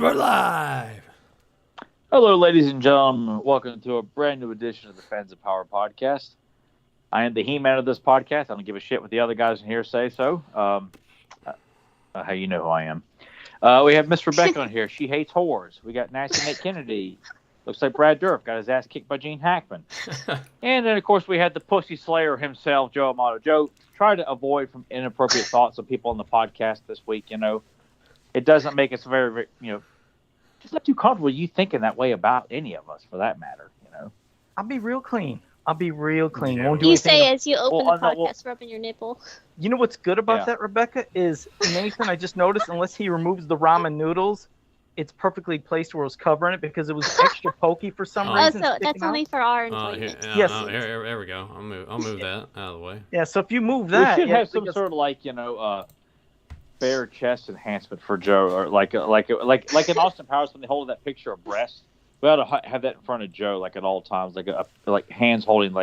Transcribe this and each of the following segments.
we're live. Hello, ladies and gentlemen. Welcome to a brand new edition of the Fans of Power podcast. I am the He-Man of this podcast. I don't give a shit what the other guys in here say. So, how you know who I am? We have Miss Rebecca on here. She hates whores. We got Nasty Nate Kennedy. Looks like Brad Dourif got his ass kicked by Gene Hackman. And then, of course, we had the pussy slayer himself, Joe Amato. Joe, try to avoid from inappropriate thoughts of people on the podcast this week. You know, it doesn't make us very, very just not too comfortable you thinking that way about any of us, for that matter. You know, I'll be real clean. Won't do You anything say as you open the podcast, rubbing your nipple. You know what's good about that, Rebecca, is Nathan, I just noticed, unless he removes the ramen noodles, it's perfectly placed where it was covering it because it was extra pokey for some reason. Oh, so that's only for our enjoyment. Yes. Here we go. I'll move that out of the way. Yeah, so if you move that... We should have some sort of bare chest enhancement for Joe, or like in Austin Powers when they hold that picture of breast. We ought to have that in front of Joe, like at all times, like hands holding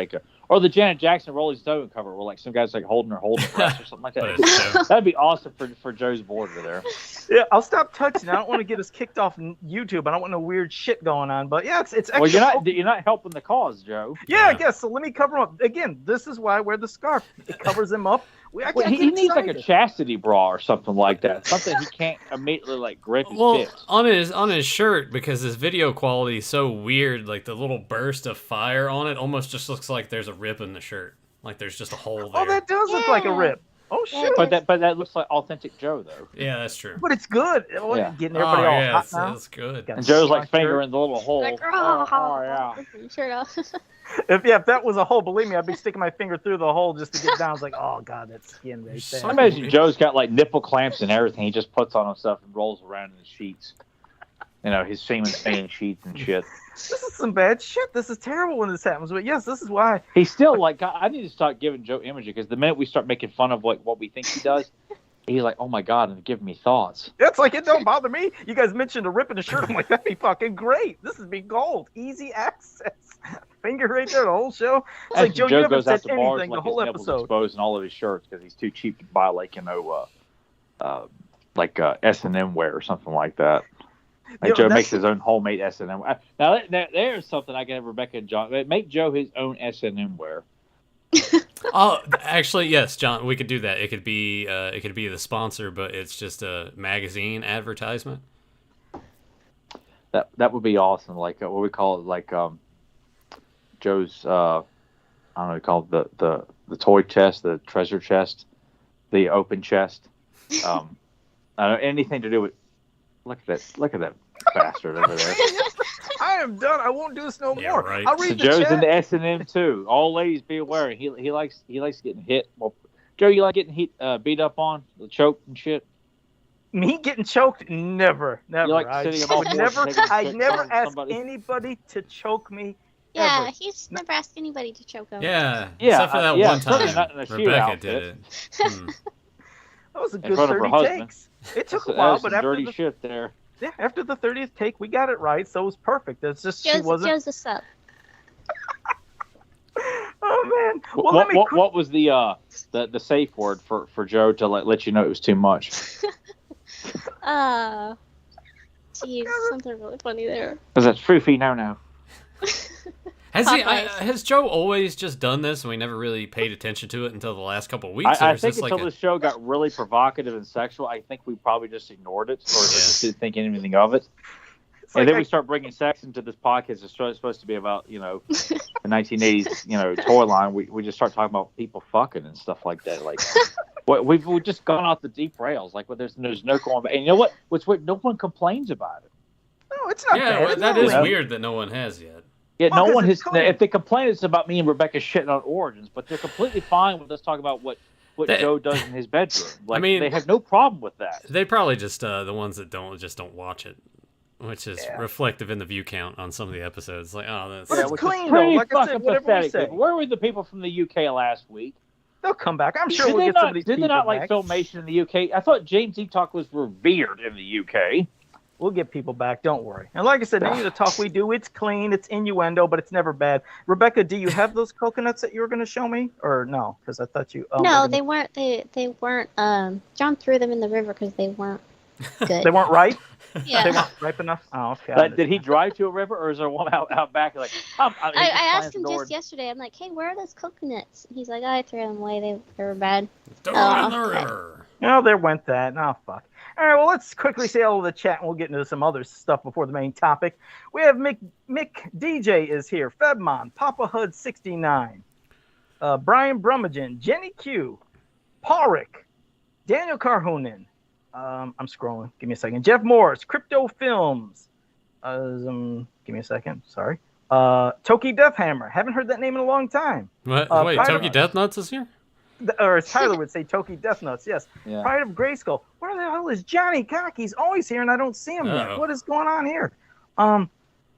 or the Janet Jackson Rolling Stone cover, where like some guys like holding breast or something like that. That'd be awesome for Joe's board over there. Yeah, I'll stop touching. I don't want to get us kicked off YouTube. I don't want no weird shit going on. But yeah, it's extra. Well, you're not helping the cause, Joe. Yeah, I guess so. Let me cover him up again. This is why I wear the scarf. It covers him up. He needs like a chastity bra or something like that. Something he can't immediately like grip his fist. on his shirt, because his video quality is so weird, like the little burst of fire on it almost just looks like there's a rip in the shirt. Like there's just a hole there. Oh, that does look like a rip. Oh shit! But that looks like authentic Joe though. Yeah, that's true. But it's good. Yeah. Getting everybody all hot now. That's good. And Joe's like fingering the little hole. Like, yeah. Shirt off. If that was a hole, believe me, I'd be sticking my finger through the hole just to get down. It's like, oh god, that skin right there. I imagine Joe's got like nipple clamps and everything. He just puts on himself and rolls around in the sheets. You know, his semen stained sheets and shit. This is some bad shit. This is terrible when this happens. But yes, this is why. He's still like, I need to start giving Joe imagery, because the minute we start making fun of like what we think he does, he's like, oh my god, and giving me thoughts. That's like, it don't bother me. You guys mentioned a rip in the shirt. I'm like, that'd be fucking great. This would be gold. Easy access. Finger right there, the whole show. It's like, Joe, you haven't said anything the whole episode. Exposed in all of his shirts because he's too cheap to buy S&M wear or something like that. Like Joe makes his own homemade S&M. Now there's something I can have Rebecca and John make Joe his own S&M wear. Oh, actually, yes, John, we could do that. It could be the sponsor, but it's just a magazine advertisement. That would be awesome. Like what we call it, like Joe's I don't know, called the toy chest, the treasure chest, the open chest. I don't know, anything to do with. Look at that bastard over there. I am done. I won't do this no more. Right. I'll read so the Joe's chat. into S&M too. All ladies be aware. He likes getting hit. Well, Joe, you like getting beat up on, choked and shit? Me getting choked? Never. You like sitting on I'd never ask anybody to choke me. Yeah, ever. he's never asked anybody to choke him. Yeah, except for that one certainly not in time a Rebecca did it. That was a In good front of her 30 husband. takes. It took a while, but dirty shit there. Yeah, after the 30th take, we got it right, so it was perfect. It's just she wasn't. Joe's a sub. Oh man! Well, what was the safe word for Joe to let you know it was too much? Geez, something really funny there. Because that's Foofy no. Has Joe always just done this and we never really paid attention to it until the last couple of weeks? I think until the show got really provocative and sexual, I think we probably just ignored it or just didn't think anything of it. And then we start bringing sex into this podcast. It's supposed to be about, the 1980s, toy line. We just start talking about people fucking and stuff like that. Like, we've just gone off the deep rails. Like, there's no going back. And you know what? What's weird? No one complains about it. No, it's not bad. Yeah, that is weird that no one has yet. Yeah, no one has. If they complain, it's about me and Rebecca shitting on Origins, but they're completely fine with us talking about what Joe does in his bedroom. Like, they have no problem with that. They probably just the ones that don't watch it, which is reflective in the view count on some of the episodes. Like, that's. But it's clean though. Like I said, whatever we say. Where were the people from the UK last week? They'll come back. I'm sure we'll get some of these people back. Did they not like back. Filmation in the UK? I thought James E. Talk was revered in the UK. We'll get people back. Don't worry. And like I said, any of the talk we do, it's clean, it's innuendo, but it's never bad. Rebecca, do you have those coconuts that you were going to show me, or no? Because I thought you. No, they weren't. They weren't. John threw them in the river because they weren't Good. They weren't ripe. Yeah. They weren't ripe enough. Oh, okay. Did he drive to a river, or is there one out back? Like, I asked him just yesterday. I'm like, hey, where are those coconuts? He's like, I threw them away. They were bad. Throw them in the river. Oh, there went that. Oh, fuck. All right, well, let's quickly say hello to the chat, and we'll get into some other stuff before the main topic. We have Mick DJ is here, Febmon, Papa Hood 69, Brian Brummagem, Jenny Q, Pauric, Daniel Carhoonen. I'm scrolling. Give me a second. Jeff Morris, Crypto Films. Give me a second. Sorry. Toki Deathhammer. Haven't heard that name in a long time. What? Wait, Toki Deathnuts is here? Or as Tyler would say, Toki Deathnuts. Yes. Yeah. Pride of Grayskull. Where the hell is Johnny Cock? He's always here, and I don't see him yet. What is going on here? I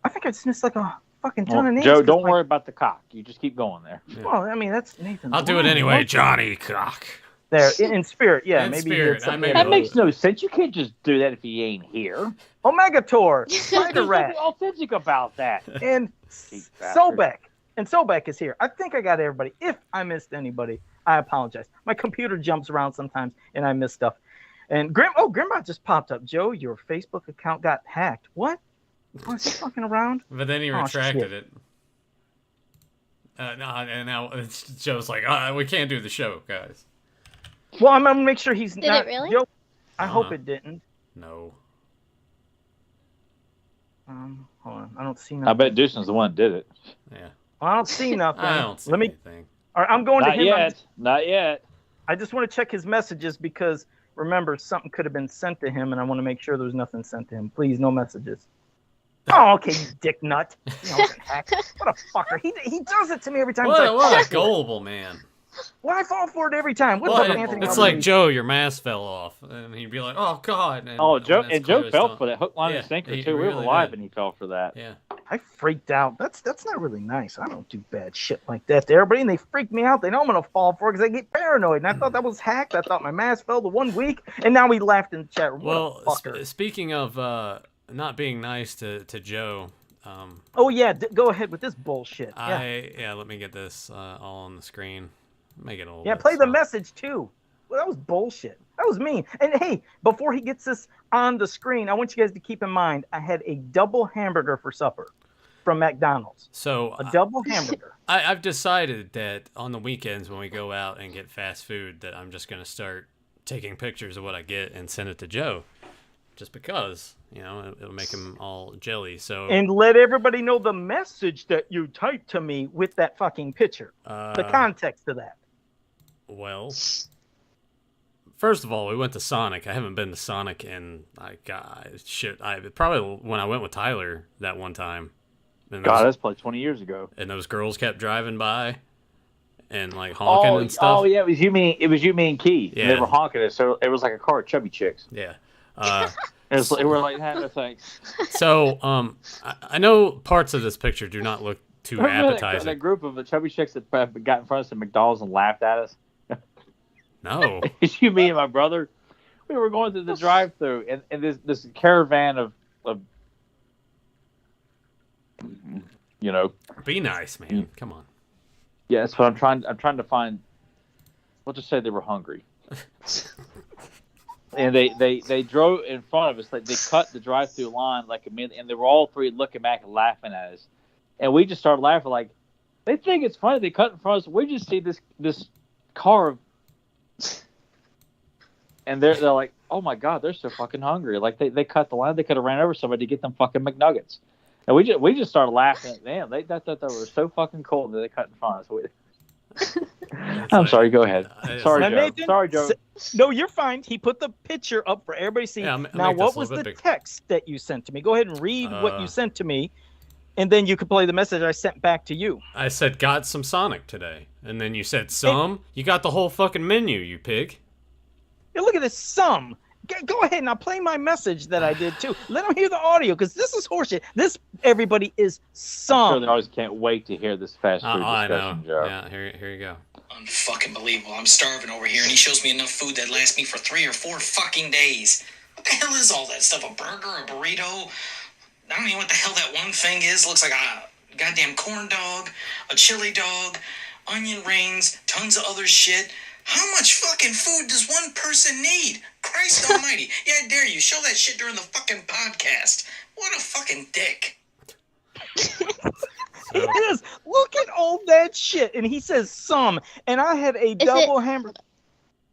think I just missed like a fucking ton of names. Joe, don't worry about the cock. You just keep going there. Yeah. Well, I mean, that's Nathan. I'll do it anyway, Johnny Cock. There, in spirit, yeah. In maybe spirit, it's I made That makes no sense. You can't just do that if he ain't here. Omegator, Spider There's Rat, nothing authentic about that. and Sobek. And Sobek is here. I think I got everybody. If I missed anybody, I apologize. My computer jumps around sometimes, and I miss stuff. And Grimbot just popped up. Joe, your Facebook account got hacked. What? Oh, is he fucking around? But then he retracted it. No, and now Joe's like, we can't do the show, guys. Well, I'm gonna make sure he's Did not. it really? Joe, I hope it didn't. No. Hold on. I don't see nothing. I bet Dustin's the one that did it. Yeah. Well, I don't see nothing. I don't see anything. All right, I'm going to Not him. yet. Not yet. I just want to check his messages because remember something could have been sent to him, and I want to make sure there was nothing sent to him. Please, no messages. Oh, okay, you dick nut. What a fucker. He does it to me every time. What a gullible man. Well, I fall for it every time. It's like, Joe, your mask fell off. And he'd be like, oh, God. And, Joe fell for that hook, line, and sinker, too. We were live, and he fell for that. Yeah. I freaked out. That's not really nice. I don't do bad shit like that to everybody, and they freak me out. They know I'm going to fall for it because they get paranoid. And I thought that was hacked. I thought my mask fell the 1 week, and now we laughed in the chat room. Well, speaking of not being nice to Joe. Oh, yeah. Go ahead with this bullshit. Let me get this all on the screen. Make it a little play the message too. Well, that was bullshit. That was mean. And hey, before he gets this on the screen, I want you guys to keep in mind I had a double hamburger for supper from McDonald's. So a double hamburger. I've decided that on the weekends when we go out and get fast food that I'm just gonna start taking pictures of what I get and send it to Joe. Just because, it'll make him all jelly. So and let everybody know the message that you typed to me with that fucking picture. The context of that. Well, first of all, we went to Sonic. I haven't been to Sonic in probably when I went with Tyler that one time. That's probably 20 years ago. And those girls kept driving by and like honking and stuff. Oh yeah, it was you, me, and Key. Yeah. They were honking it, so it was like a car of chubby chicks. Yeah. We're like, thanks. So, I know parts of this picture do not look too appetizing. That group of the chubby chicks that got in front of us at McDonald's and laughed at us. No. It's you, me, and my brother. We were going through the drive-thru, and this caravan of Be nice, man. Come on. Yeah, that's what I'm trying to find. We'll just say they were hungry. And they drove in front of us. Like they cut the drive-thru line like a minute, and they were all three looking back and laughing at us. And we just started laughing like, they think it's funny. They cut in front of us. We just see this car of, and they're like, oh my God, they're so fucking hungry. Like they cut the line. They could have ran over somebody to get them fucking McNuggets. And we just started laughing at them. They thought they were so fucking cool that they cut in front of us. I'm sorry. Go ahead. Sorry, Joe. Nathan, Sorry, Joe. No, you're fine. He put the picture up for everybody to see. Yeah, now, what was the text that you sent to me? Go ahead and read what you sent to me, and then you can play the message I sent back to you. I said, got some Sonic today. And then you said, some? You got the whole fucking menu, you pig. Hey, look at this, some. Go ahead, now play my message that I did, too. Let them hear the audio, because this is horseshit. This, everybody, is some. I'm sure they always can't wait to hear this fast food discussion, I know. Joe. Yeah, here you go. Unfucking believable. I'm starving over here, and he shows me enough food that lasts me for 3 or 4 fucking days. What the hell is all that stuff? A burger? A burrito? I don't know what the hell that one thing is. Looks like a goddamn corn dog, a chili dog, onion rings, tons of other shit. How much fucking food does one person need? Christ Christ almighty. Yeah, I dare you. Show that shit during the fucking podcast. What a fucking dick. He is. Look at all that shit. And he says some. And I had a double hamburger.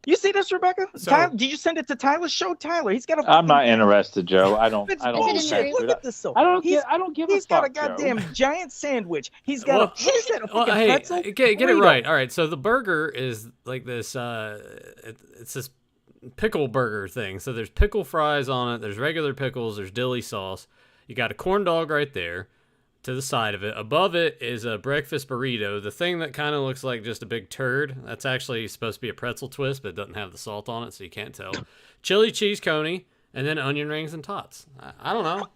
You see this, Rebecca? Tyler, did you send it to Tyler? Show Tyler. He's got a. I'm not interested, Joe. I don't. It's I don't. bullshit. Look at this. So I don't give a He's fuck, got a goddamn Joe. giant sandwich. He's got what is that? A fucking pretzel? Get it right. All right. So the burger is like this. It's this pickle burger thing. So there's pickle fries on it. There's regular pickles. There's dilly sauce. You got a corn dog right there. To the side of it. Above it is a breakfast burrito. The thing that kind of looks like just a big turd. That's actually supposed to be a pretzel twist, but it doesn't have the salt on it, so you can't tell. Chili cheese coney, and then onion rings and tots. I don't know.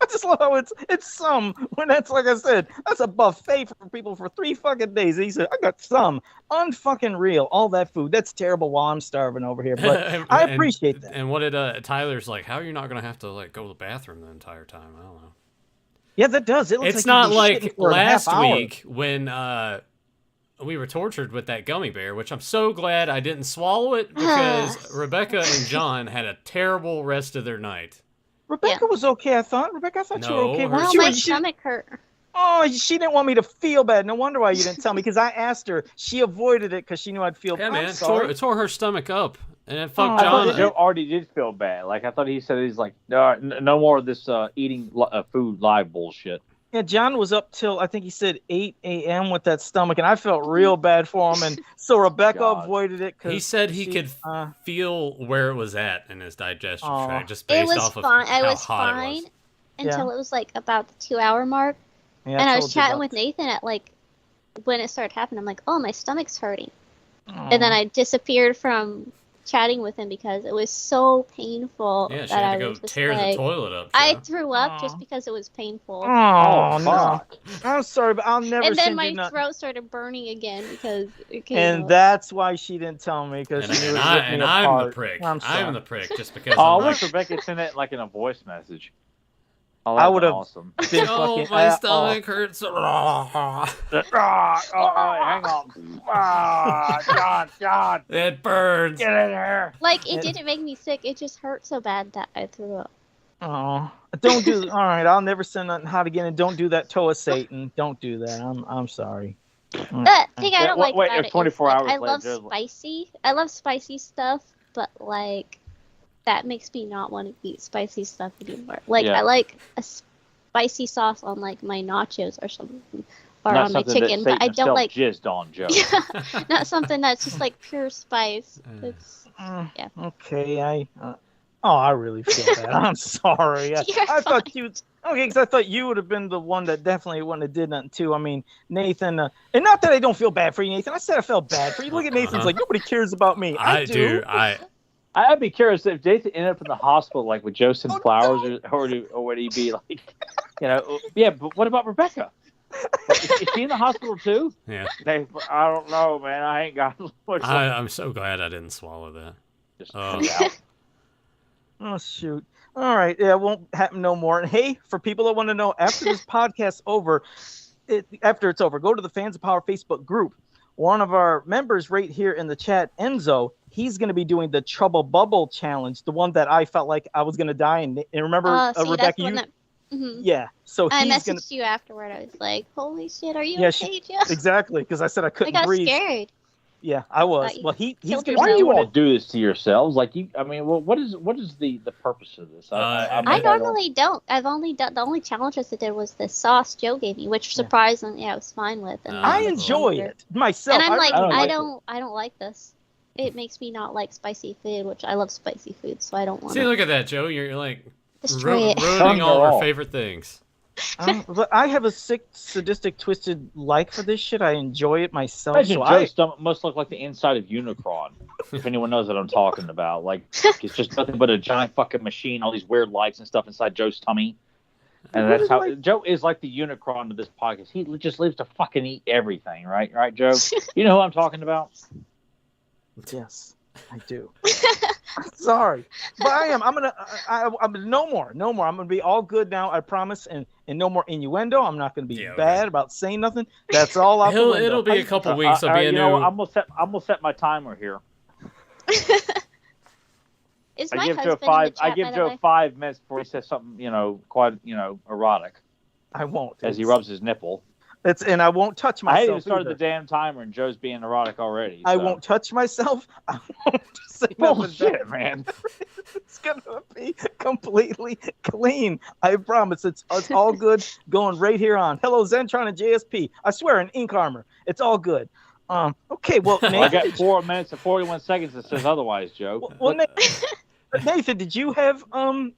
I just love how it's some. When that's, like I said, that's a buffet for people for 3 fucking days. He said, I got some. Unfucking real. All that food. That's terrible while I'm starving over here. But I appreciate that. And what did Tyler's like, how are you not going to have to like go to the bathroom the entire time? I don't know. Yeah, that does. It's not like last week when we were tortured with that gummy bear, which I'm so glad I didn't swallow it because Rebecca and John had a terrible rest of their night. Rebecca was okay, I thought. Rebecca, I thought you were okay. No, my stomach hurt. Oh, she didn't want me to feel bad. No wonder why you didn't tell me, because I asked her. She avoided it because she knew I'd feel bad. Yeah, man, it tore her stomach up. And it fucked John. I thought Joe already did feel bad. Like, I thought he said he's like, no more of this eating food live bullshit. Yeah, John was up till, I think he said 8 a.m. with that stomach, and I felt real bad for him. And so Rebecca avoided it. He said he could feel where it was at in his digestion tract, just based off of how hot it was. Until it was like about the 2-hour mark. Yeah, and I was chatting with Nathan at like, when it started happening, I'm like, oh, my stomach's hurting. And then I disappeared from chatting with him because it was so painful. Yeah, she had to go tear the toilet up. I threw up just because it was painful. Oh, no. I'm sorry, but I'll never. And then my throat started burning again because it came And that's why she didn't tell me, because she knew I'm the prick. I'm the prick just because. I wish Rebecca sent it like in a voice message. Oh, I would have awesome. been fucking. My stomach hurts. Hang on. John. It burns. Get in here. Like, it didn't make me sick. It just hurt so bad that I threw up. Oh, don't do. All right, I'll never send nothing hot again, and don't do that, Toa Satan. Don't do that. I'm sorry. The thing I don't like about it 24 is, hours like, I later, love spicy. I love spicy stuff, but like, that makes me not want to eat spicy stuff anymore. Like, I like a spicy sauce on like my nachos or something, or not on my chicken, but I don't like jizzed on, Joe. Yeah, not something that's just like pure spice. It's okay. I really feel bad. I'm sorry. I thought you. Okay, because I thought you would have been the one that definitely wouldn't have did nothing too. I mean, Nathan, and not that I don't feel bad for you, Nathan. I said I felt bad for you. Look at Nathan's like, nobody cares about me. I do. I'd be curious if Nathan ended up in the hospital, like with Joseph Flowers, or would he be like, yeah. But what about Rebecca? Is she in the hospital too? Yeah. I don't know, man. I ain't got much. I'm so glad I didn't swallow that. Oh shoot! All right, yeah, it won't happen no more. And hey, for people that want to know, after this podcast's over, after it's over, go to the Fans of Power Facebook group. One of our members right here in the chat, Enzo, he's going to be doing the Trouble Bubble Challenge, the one that I felt like I was going to die. And remember, Rebecca, yeah. So I messaged you afterward. I was like, "Holy shit, are you okay, Joe?" Exactly, because I said I couldn't breathe. I got scared. Yeah, I was. Well, he's going to. Why do you all do this to yourselves? Like, what is the purpose of this? I normally don't. I've only done the only challenges I did was the sauce Joe gave me, which surprisingly I was fine with. And I enjoy it myself. And I'm like, I don't like this. It makes me not like spicy food, which I love spicy food, so I don't want. See, look at that, Joe. You're like ruining all of our favorite things. But I have a sick, sadistic, twisted like for this shit. I enjoy it myself. Imagine Joe's stomach must look like the inside of Unicron. If anyone knows what I'm talking about, like it's just nothing but a giant fucking machine. All these weird lights and stuff inside Joe's tummy, and that's how Joe is like the Unicron of this podcast. He just lives to fucking eat everything, right? Right, Joe? You know who I'm talking about? Yes, I do. Sorry, but I am. I'm no more. I'm gonna be all good now. I promise. And no more innuendo. I'm not gonna be bad about saying nothing. That's all. It'll be a couple weeks. I'm gonna set my timer here. Is my I give husband Joe five. in the chat, I give by the Joe way? 5 minutes before he says something, quite, erotic, I won't. as he rubs his nipple. And I won't touch myself. I hadn't even started either. the damn timer, and Joe's being erotic already. I so. won't touch myself. I won't say nothing Bullshit, bad. man. It's gonna be completely clean. I promise. It's all good. Going right here on. Hello, Zentron and JSP. I swear, in ink armor. It's all good. Okay. Well, Nathan, I got 4 minutes and 41 seconds that says otherwise, Joe. Well, Nathan, did you have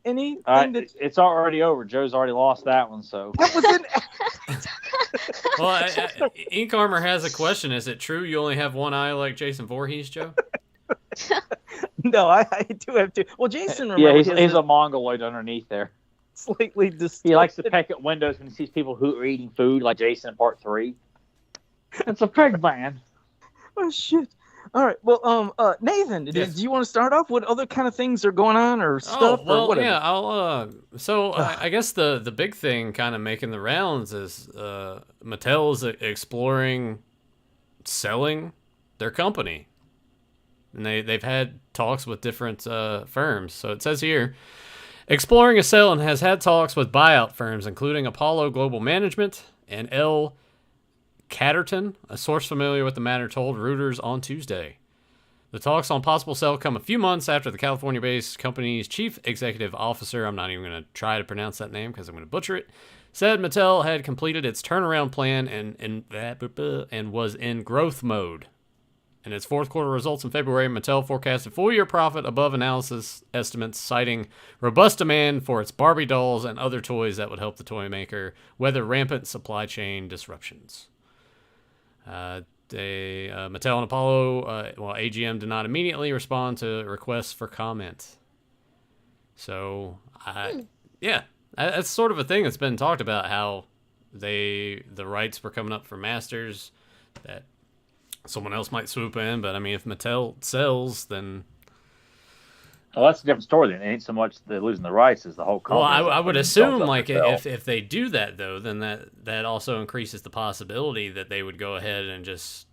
anything that? It's already over. Joe's already lost that one, so. That was an. Well, Ink Armor has a question. Is it true you only have one eye like Jason Voorhees, Joe? No, I do have two. Well, Jason, Yeah, remember, he's a mongoloid underneath there. slightly distorted. He likes to peck at windows when he sees people who are eating food, like Jason in Part 3. It's a pig man. Oh shit! All right. Well, Nathan, Yes. do you want to start off? What other kind of things are going on or stuff well, or whatever? yeah, I'll. So I guess the big thing kind of making the rounds is Mattel is exploring selling their company, and they've had talks with different firms. So it says here, exploring a sale and has had talks with buyout firms, including Apollo Global Management and L. Catterton, a source familiar with the matter, told Reuters on Tuesday. The talks on possible sale come a few months after the California-based company's chief executive officer, I'm not even going to try to pronounce that name because I'm going to butcher it, said Mattel had completed its turnaround plan and was in growth mode. In its fourth quarter results in February, Mattel forecasted full-year profit above analysis estimates, citing robust demand for its Barbie dolls and other toys that would help the toy maker weather rampant supply chain disruptions. Mattel and Apollo, AGM did not immediately respond to requests for comment. So, that's sort of a thing that's been talked about, how the rights were coming up for Masters, that someone else might swoop in. But I mean, if Mattel sells, then Well, that's a different story. Then it ain't so much they're losing the rights as the whole company. Well, I would assume, like, if they do that, though, then that also increases the possibility that they would go ahead and just,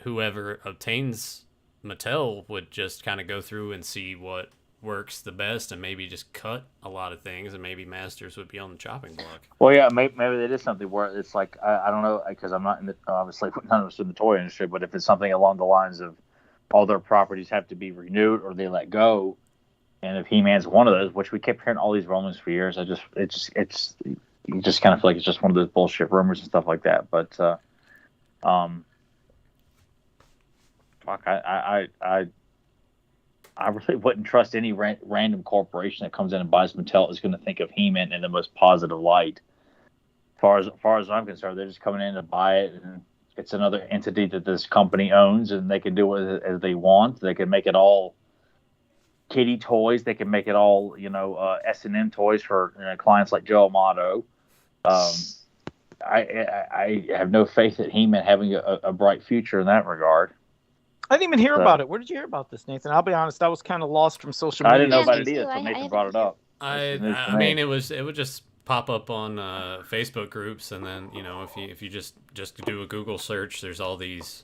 whoever obtains Mattel would just kind of go through and see what works the best and maybe just cut a lot of things, and maybe Masters would be on the chopping block. Well, yeah, maybe that is something where it's like, I don't know, because I'm not in the, obviously none of us in the toy industry, but if it's something along the lines of all their properties have to be renewed or they let go, and if He-Man's one of those, which we kept hearing all these rumors for years, you just kind of feel like it's just one of those bullshit rumors and stuff like that. But fuck, I really wouldn't trust any random corporation that comes in and buys Mattel is going to think of He-Man in the most positive light. As far as I'm concerned, they're just coming in to buy it, and it's another entity that this company owns, and they can do with it as they want. They can make it all kitty toys. They can make it all, S&M toys for clients like Joe Amato. I have no faith that He-Man having a bright future in that regard. I didn't even hear about it. Where did you hear about this, Nathan? I'll be honest, I was kind of lost from social media. I didn't know about it too. either until Nathan brought it up. I mean, it would just pop up on Facebook groups, and then if you just do a Google search, there's all these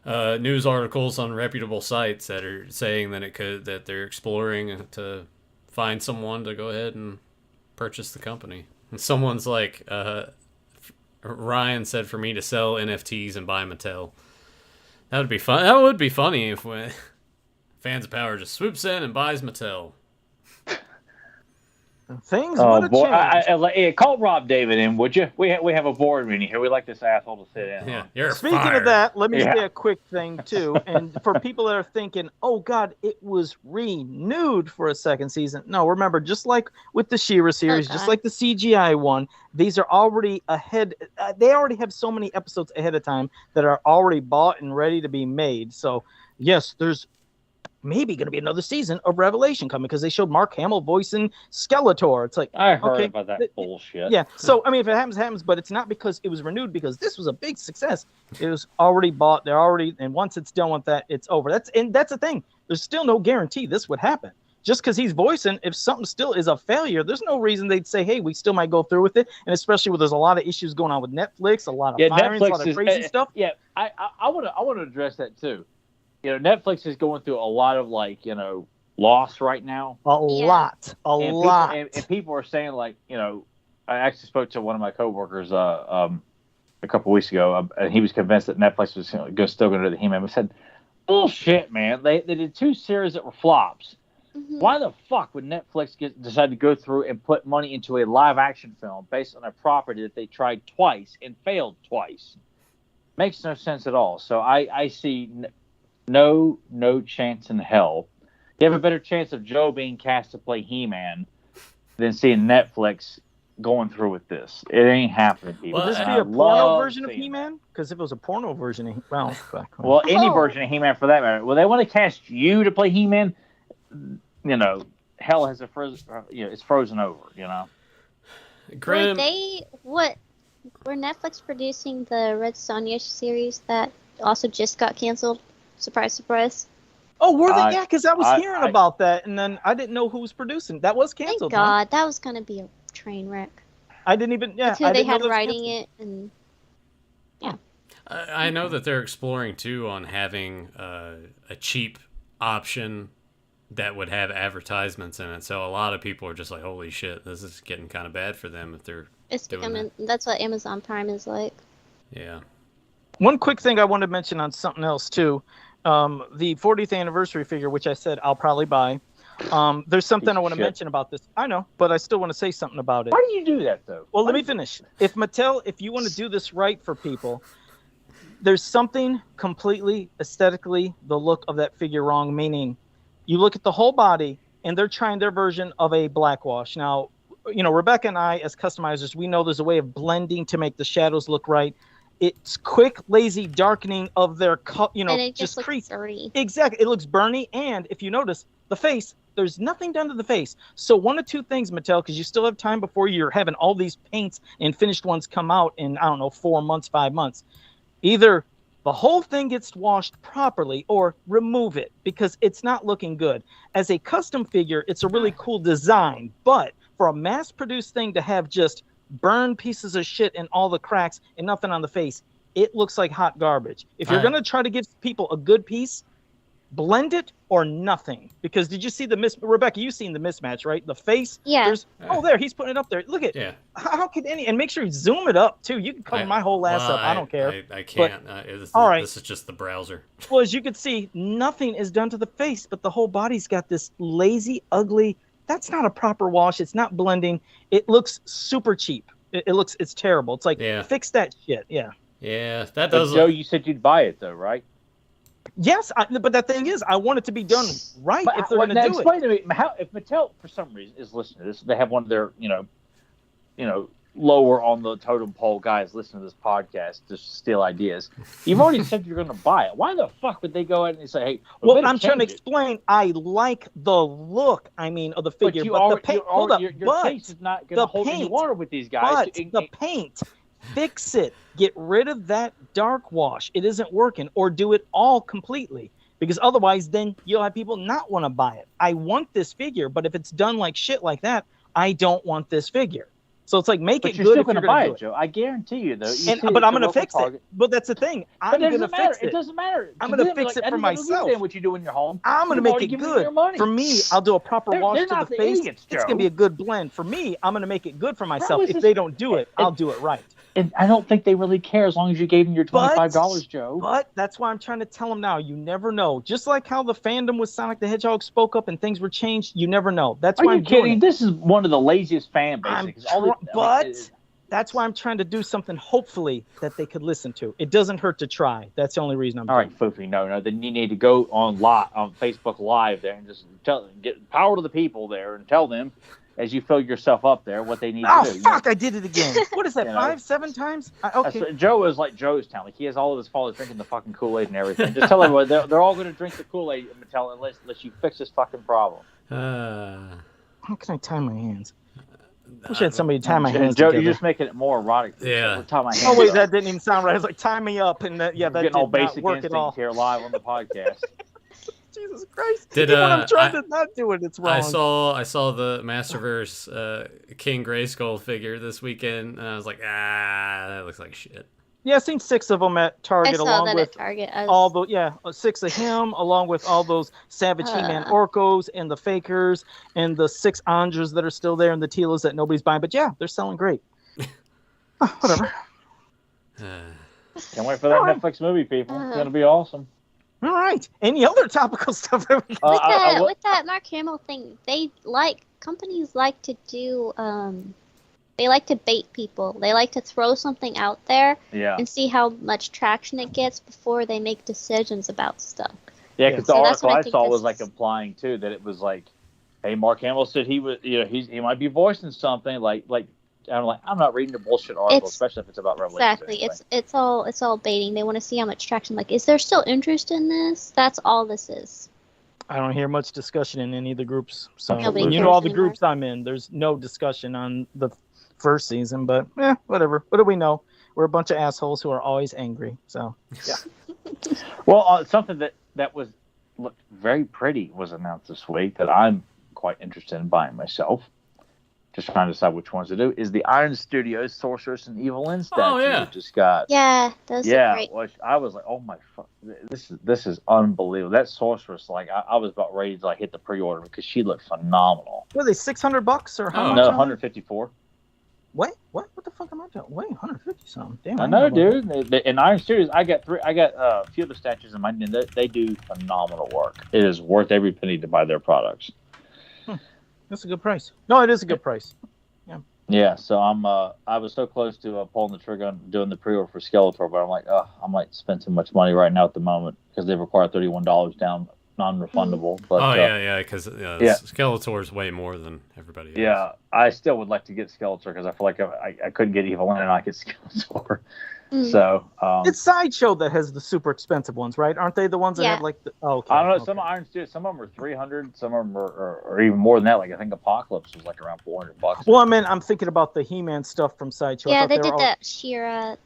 news articles on reputable sites that are saying that they're exploring to find someone to go ahead and purchase the company. And someone's like, Ryan said for me to sell NFTs and buy Mattel. That would be fun. That would be funny if Fans of Power just swoops in and buys Mattel. Things would have changed. Call Rob David in, would you? We have a board meeting here. We like this asshole to sit in. Yeah, you're Speaking fired. of that, let me say a quick thing too. And for people that are thinking, "Oh God, it was renewed for a second season," no, remember, just like with the She-Ra series, just like the CGI one, these are already ahead. They already have so many episodes ahead of time that are already bought and ready to be made. So yes, there's maybe going to be another season of Revelation coming, because they showed Mark Hamill voicing Skeletor. It's like, I heard about that bullshit. Yeah, so I mean, if it happens, it happens, but it's not because it was renewed, because this was a big success. It was already bought. They're already, and once it's done with that, it's over. That's the thing. There's still no guarantee this would happen. Just because he's voicing, if something still is a failure, there's no reason they'd say, hey, we still might go through with it. And especially when there's a lot of issues going on with Netflix, a lot of firings, a lot of crazy stuff. Yeah, I want to address that too. Netflix is going through a lot of loss right now. A lot. And people are saying, like, you know, I actually spoke to one of my coworkers a couple weeks ago, and he was convinced that Netflix was still going to do the He-Man. I said, bullshit, man. They did 2 series that were flops. Mm-hmm. Why the fuck would Netflix decide to go through and put money into a live-action film based on a property that they tried twice and failed twice? Makes no sense at all. So I see no chance in hell. You have a better chance of Joe being cast to play He-Man than seeing Netflix going through with this. It ain't happening, people. Will this be a porno version of He-Man? Because if it was a porno version of well, any version of He-Man for that matter. Well, they want to cast you to play He-Man. You know, hell has it's frozen over. You know. Grim. Were Netflix producing the Red Sonja series that also just got canceled? Surprise, surprise. Oh, were they? Yeah, because I was hearing about that, and then I didn't know who was producing. That was canceled. Thank God, that was gonna be a train wreck. I didn't even. Yeah, until they had writing it, and yeah. I know that they're exploring too on having a cheap option that would have advertisements in it. So a lot of people are just like, "Holy shit, this is getting kind of bad for them if they're." It's becoming. That's what Amazon Prime is like. Yeah. One quick thing I want to mention on something else too, the 40th anniversary figure, which I said I'll probably buy. There's something I want to mention about this. I know, but I still want to say something about it. Why do you do that though? Well, let me finish. If Mattel, if you want to do this right for people, there's something completely aesthetically the look of that figure wrong. Meaning, you look at the whole body, and they're trying their version of a black wash. Now, you know, Rebecca and I, as customizers, we know there's a way of blending to make the shadows look right. It's quick, lazy darkening of their, you know, and it just looks dirty. Exactly, it looks burny, and if you notice, the face, there's nothing done to the face. So one of 2 things, Mattel, because you still have time before you're having all these paints and finished ones come out in, I don't know, 4 months, 5 months. Either the whole thing gets washed properly or remove it because it's not looking good. As a custom figure, it's a really cool design, but for a mass-produced thing to have just burn pieces of shit in all the cracks and nothing on the face, it looks like hot garbage. If you're going to try to give people a good piece, blend it or nothing. Because did you see Rebecca, you've seen the mismatch, right? The face. Yeah. There, he's putting it up there. Look at how could and make sure you zoom it up too. You can cover my whole ass up. I don't care. I can't. All right. This is just the browser. Well, as you can see, nothing is done to the face, but the whole body's got this lazy, ugly. That's not a proper wash. It's not blending. It looks super cheap. It's terrible. It's like, fix that shit. Yeah. Yeah, that does. Joe, you said you'd buy it though, right? Yes, but the thing is, I want it to be done right if they're going to do it. Explain to me how, if Mattel for some reason is listening to this, they have one of their, you know, lower on the totem pole guys listening to this podcast to steal ideas. You've already said you're going to buy it. Why the fuck would they go ahead and say, "Hey"? Well, I'm trying to explain. I like the look. Of the figure, but the paint. Hold up, your face is not going to hold any water with these guys. But the paint. Fix it. Get rid of that dark wash. It isn't working. Or do it all completely. Because otherwise, then you'll have people not want to buy it. I want this figure, but if it's done like shit like that, I don't want this figure. So it's like, make it good. You're still going to buy it, Joe. I guarantee you, though. But I'm going to fix it. But that's the thing. I'm going to fix it. It doesn't matter. I'm going to fix it for myself. What you do in your home. I'm going to make it good. For me, I'll do a proper wash to the face. It's going to be a good blend. For me, I'm going to make it good for myself. If they don't do it, I'll do it right. And I don't think they really care as long as you gave them your $25, Joe. But that's why I'm trying to tell them now. You never know. Just like how the fandom with Sonic the Hedgehog spoke up and things were changed, you never know. That's why I'm kidding. This is one of the laziest fan bases. That's why I'm trying to do something, hopefully, that they could listen to. It doesn't hurt to try. That's the only reason I'm doing it. All right, Foofy, no. Then you need to go on Facebook Live there and just get power to the people there and tell them, as you fill yourself up there, what they need to do. Oh, fuck, I did it again. What is that, 5-7 times? Okay. Joe is like Joe's town. Like, he has all of his followers drinking the fucking Kool-Aid and everything. Just tell everyone, they're all going to drink the Kool-Aid, Mattel, unless you fix this fucking problem. How can I tie my hands? I wish I had somebody tie my hands Joe, together. you're just making it more erotic. Yeah. Tie my hands oh, wait, up. that didn't even sound right. I was like, tie me up. And that getting did all not basic work at all. instincts here live on the podcast. Jesus Christ. Even when I'm trying to not do it, it's wrong. I saw the Masterverse King Grayskull figure this weekend, and I was like, that looks like shit. Yeah, I've seen 6 of them at Target, I saw along that with at Target. all the 6 of him, along with all those Savage He-Man Orcos and the Fakers and the 6 Andras that are still there and the Tilas that nobody's buying. But yeah, they're selling great. Whatever. Can't wait for that Netflix movie, people. It's gonna be awesome. All right. Any other topical stuff? With that Mark Hamill thing, companies like to do. They like to bait people. They like to throw something out there and see how much traction it gets before they make decisions about stuff. Yeah, because the article I saw was like implying too that it was like, hey, Mark Hamill said he was, he might be voicing something like. I'm not reading the bullshit article, especially if it's about Revelation. Exactly, it's all baiting. They want to see how much traction. Like, is there still interest in this? That's all this is. I don't hear much discussion in any of the groups. So Nobody all the groups I'm in, there's no discussion on the first season. But whatever. What do we know? We're a bunch of assholes who are always angry. So yeah. Well, something that looked very pretty was announced this week that I'm quite interested in buying myself. Just trying to decide which ones to do. Is the Iron Studios Sorceress and Evil Lyn statue just got? Yeah, those are great. Which I was like, oh my fuck, this is unbelievable. That Sorceress, like I was about ready to like hit the pre-order because she looked phenomenal. Were they $600 or how much? No, 154. Wait, what the fuck am I doing? Wait, 150 something. Damn. I know, dude. In Iron Studios, I got a few of the statues in mine, and they do phenomenal work. It is worth every penny to buy their products. That's a good price. No, it is a good price. Yeah. Yeah. So I was so close to pulling the trigger on doing the pre-order for Skeletor, but I'm like, I might spend too much money right now at the moment because they require $31 down, non-refundable. But because Skeletor is way more than everybody else. Yeah, I still would like to get Skeletor because I feel like I couldn't get Evil Lyn and I get Skeletor. So it's Sideshow that has the super expensive ones, right? Aren't they the ones that have like the? Oh, okay, I don't know. Some Iron Studios, some of them are $300, some of them are even more than that. Like I think Apocalypse was like around $400. Well, I mean, I'm thinking about the He-Man stuff from Sideshow. Yeah, they did that She-Ra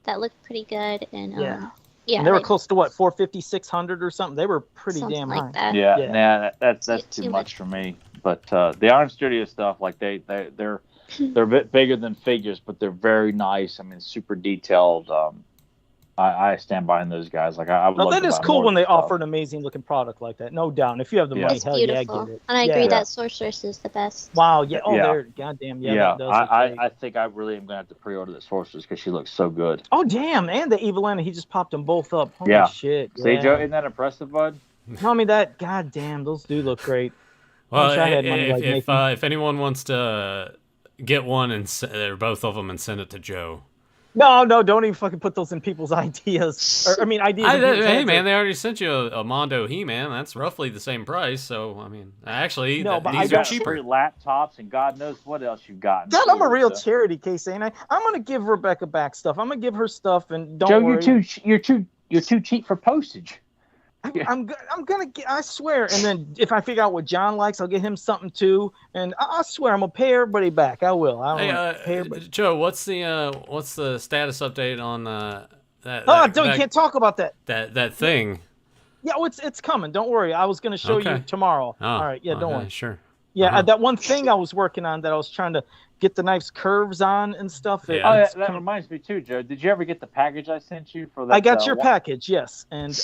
that looked pretty good, and and they were close to what, 450, 600 or something. They were pretty damn like high. That. That's too much for me. But the Iron Studio stuff, like they're a bit bigger than figures, but they're very nice. I mean, super detailed. I stand behind those guys. Like I would. That is cool when they offer an amazing looking product like that. No doubt. And if you have the money, hell yeah, I get it. And I agree that Sorceress is the best. Wow. Yeah. Oh, there. Goddamn. Yeah. I think I really am gonna have to pre-order the Sorceress because she looks so good. Oh damn! And the Evil Lyn, he just popped them both up. Holy shit. See, Joe, isn't that impressive, bud? Tell me that. Goddamn, those do look great. Well, if anyone wants to get one or both of them and send it to Joe. No, don't even fucking put those in people's ideas. Ideas. Hey, man, they already sent you a Mondo He-Man. That's roughly the same price. So, I mean, actually, these are cheaper. Laptops and God knows what else you've got. God, I'm a real charity case, ain't I? I'm gonna give Rebecca back stuff. I'm gonna give her stuff, and don't worry. Joe, you're too cheap for postage. I'm gonna get. I swear. And then if I figure out what John likes, I'll get him something too. And I swear I'm gonna pay everybody back. I will. Joe, what's the status update on that? You can't talk about that. That thing. Yeah, it's coming. Don't worry. I was gonna show you tomorrow. All right. Yeah, don't worry. Sure. Yeah, that one thing I was working on that I was trying to get the knife's curves on and stuff. That reminds me too, Joe. Did you ever get the package I sent you for that? I got your package, yes, and